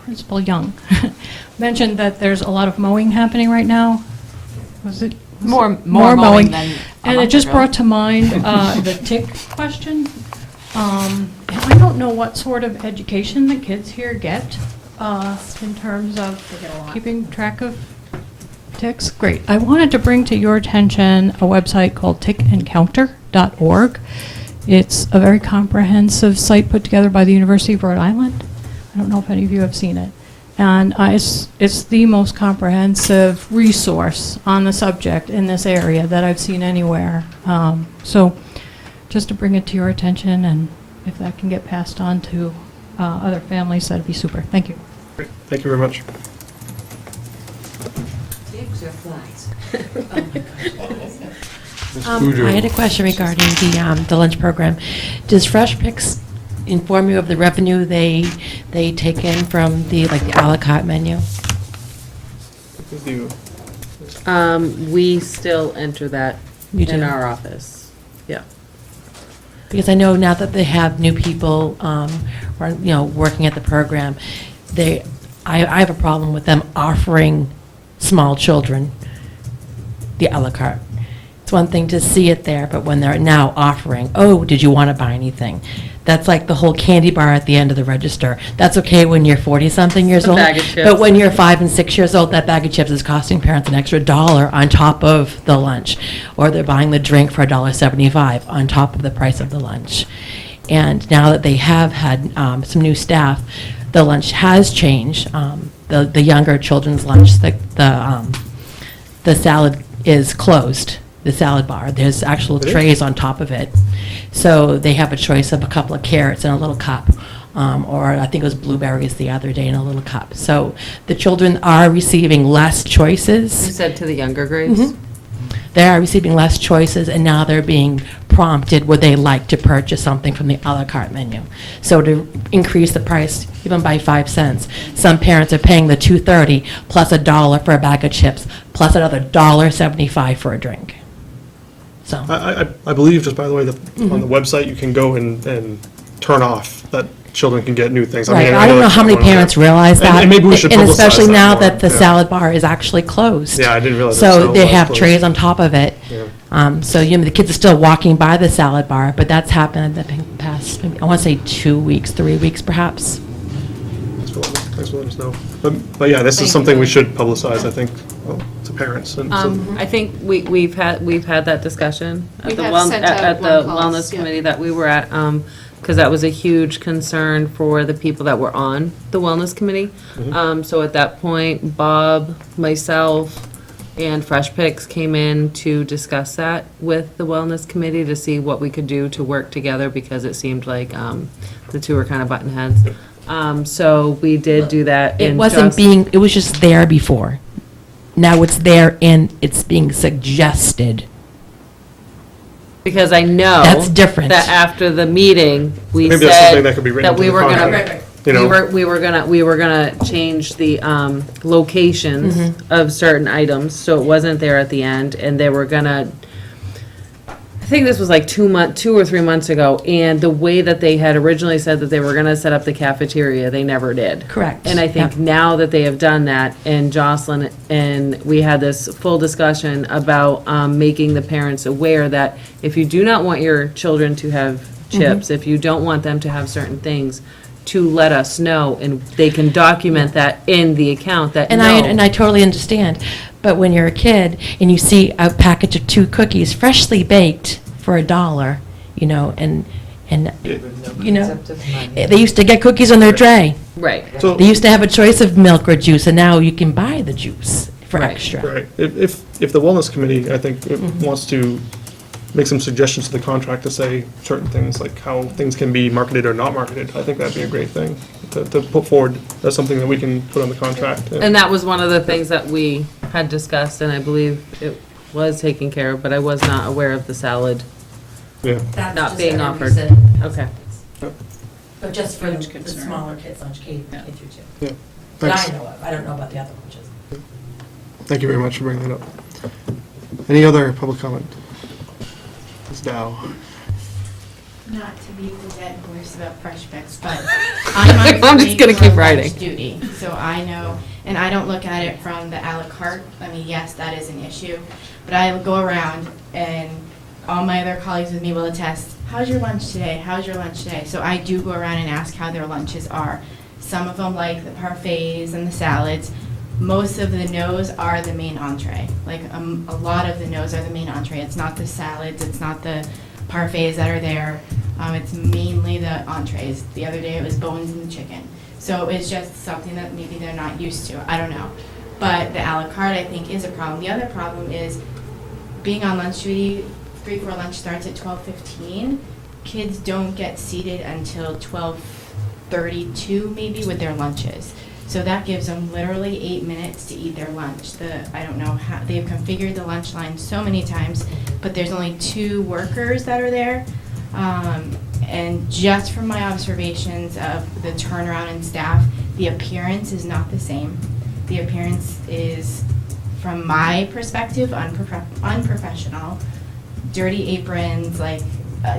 Principal Young mentioned that there's a lot of mowing happening right now. Was it? More mowing than a And it month just ago. brought to mind the tick question. And I don't know what sort of education the kids here get in terms of keeping track of ticks. Great. I wanted to bring to your attention a website called tickencounter.org. It's a very comprehensive site put together by the University of Rhode Island. I don't know if any of you have seen it. And it's the most comprehensive resource on the subject in this area that I've seen anywhere. So just to bring it to your attention, and if that can get passed on to other families, that'd be super. Thank you. Great. Thank you very much. Ticks or flies? I had a question regarding the lunch program. Does Fresh Picks inform you of the revenue they take in from the a la carte menu? We still enter that You do? in our office. Yeah. Because I know now that they have new people, working at the program, I have a problem with them offering small children the a la carte. It's one thing to see it there, but when they're now offering, oh, did you want to buy anything? That's like the whole candy bar at the end of the register. That's okay when you're 40-something years The old. bag of chips. But when you're 5 and 6 years old, that bag of chips is costing parents an extra $1 on top of the lunch. Or they're buying the drink for $1.75 on top of the price of the lunch. And now that they have had some new staff, the lunch has changed. The younger children's lunch, the salad is closed. The salad bar. There's actual trays on top of it. So they have a choice of a couple of carrots in a little cup, or I think it was blueberries the other day in a little cup. So the children are receiving less You choices. said to the younger grades? Mhm. They are receiving less choices, and now they're being prompted, would they like to purchase something from the a la carte menu? So to increase the price even by 5 cents, some parents are paying the $2.30 plus $1 for a bag of chips, plus another $1.75 for a drink. So. I believe, just by the way, on the website, you can go and turn off that children can get new things. Right, mean, I don't know that's how many one of the- parents realize that. And maybe we should And publicize especially that now more, that the yeah. salad bar is actually closed. Yeah, I didn't realize that So salad they bar was have closed. trays on top of it. Yeah. So, the kids are still walking by the salad bar, but that's happened in the past, I want to say 2 weeks, 3 weeks perhaps. Thanks for letting us know. But yeah, this is something we should publicize, I think, to parents. And so- I think we've had that discussion at We the have sent out at the phone calls, wellness yeah. committee that we were at, because that was a huge concern for the people that were on the wellness committee. So at that point, Bob, myself, and Fresh Picks came in to discuss that with the wellness committee to see what we could do to work together, because it seemed like the two were kind of button heads. So we did do that. It in wasn't just- it was just there before. Now it's there and it's being suggested. Because I know. That's different. That after the meeting, we Maybe that's something said that could be written that we into the were gonna, contract, you know? we were gonna change the, locations Mm-hmm. of certain items, so it wasn't there at the end, and they were gonna, I think this was like 2 or 3 months ago, and the way that they had originally said that they were gonna set up the cafeteria, they never did. Correct. And I think Yep. now that they have done that, and Jocelyn and we had this full discussion about making the parents aware that if you do not want your children to have chips, if you don't want them to have certain things, to let us know, and they can document that in the account that, And I totally understand, but when you're a kid and you see a package of 2 cookies freshly baked for $1, you know, and, you know, they used to get cookies on their tray. Right. So, They used to have a choice of milk or juice, and now you can buy the juice for Right. extra. right, if the wellness committee, I think, wants to make some suggestions to the contract to say certain things, like how things can be marketed or not marketed, I think that'd be a great thing to put forward. That's something that we can put on the contract. And that was one of the things that we had discussed, and I believe it was taken care of, but I was not aware of the salad Yeah, not being offered. Okay. But just for Huge the concern. smaller kids, lunch K through 2. yeah. That Thanks. I know of, I don't know about the other lunches. Thank you very much for bringing that up. Any other public comment? Ms. Dow. Not to beat the dead horse about Fresh Fix, but I'm on I'm just gonna keep regular writing. lunch duty, so I know, and I don't look at it from the à la carte. I mean, yes, that is an issue, but I go around and all my other colleagues with me will attest, how's your lunch today? How's your lunch today? So I do go around and ask how their lunches are. Some of them like the parfaits and the salads. Most of the no's are the main entree. Like a lot of the no's are the main entree. It's not the salads, it's not the parfaits that are there. It's mainly the entrees. The other day it was bones and chicken. So it's just something that maybe they're not used to. I don't know. But the a la carte, I think, is a problem. The other problem is being on lunch duty, 3-4 lunch starts at 12:15. Kids don't get seated until 12:32 maybe with their lunches. So that gives them literally 8 minutes to eat their lunch. I don't know how, they've configured the lunch line so many times, but there's only 2 workers that are there. And just from my observations of the turnaround in staff, the appearance is not the same. The appearance is, from my perspective, unprofessional. Dirty aprons, like,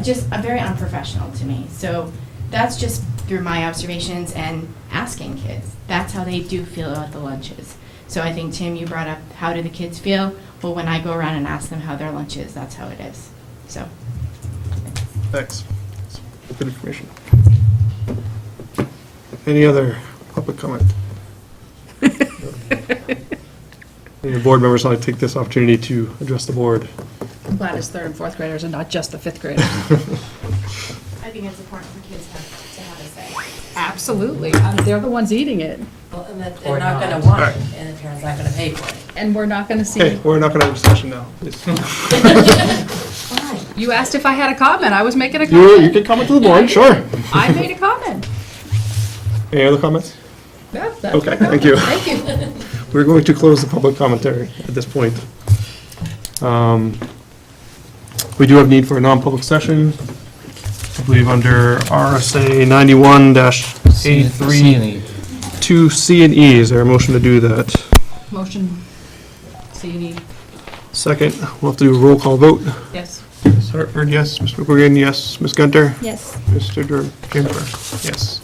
just very unprofessional to me. So that's just through my observations and asking kids. That's how they do feel about the lunches. So I think, Tim, you brought up, how do the kids feel? Well, when I go around and ask them how their lunch is, that's how it is. So. Thanks. Good information. Any other public comment? Any board members want to take this opportunity to address the board? I'm glad it's 3rd and 4th graders and not just the 5th graders. I think it's important for kids to have a say. Absolutely. They're the ones eating it, Well, and that they're not gonna want it, and the parents aren't gonna pay for it. and we're not gonna see. Okay, we're not going to have a discussion now. You asked if I had a comment, I was making a You comment. can comment to the board, sure. I made a comment. Any other comments? That's my Okay, thank you. comment. Thank you. We're going to close the public commentary at this point. We do have need for a non-public session. I believe under RSA 91-A3, 2C and E. Is there a motion to do that? Motion, C&E, Second, we'll have to do a roll call vote. yes. Ms. Hartford, yes. Mr. McQuiggan, yes. Ms. Gunter? Yes. Mr. Jimper, yes.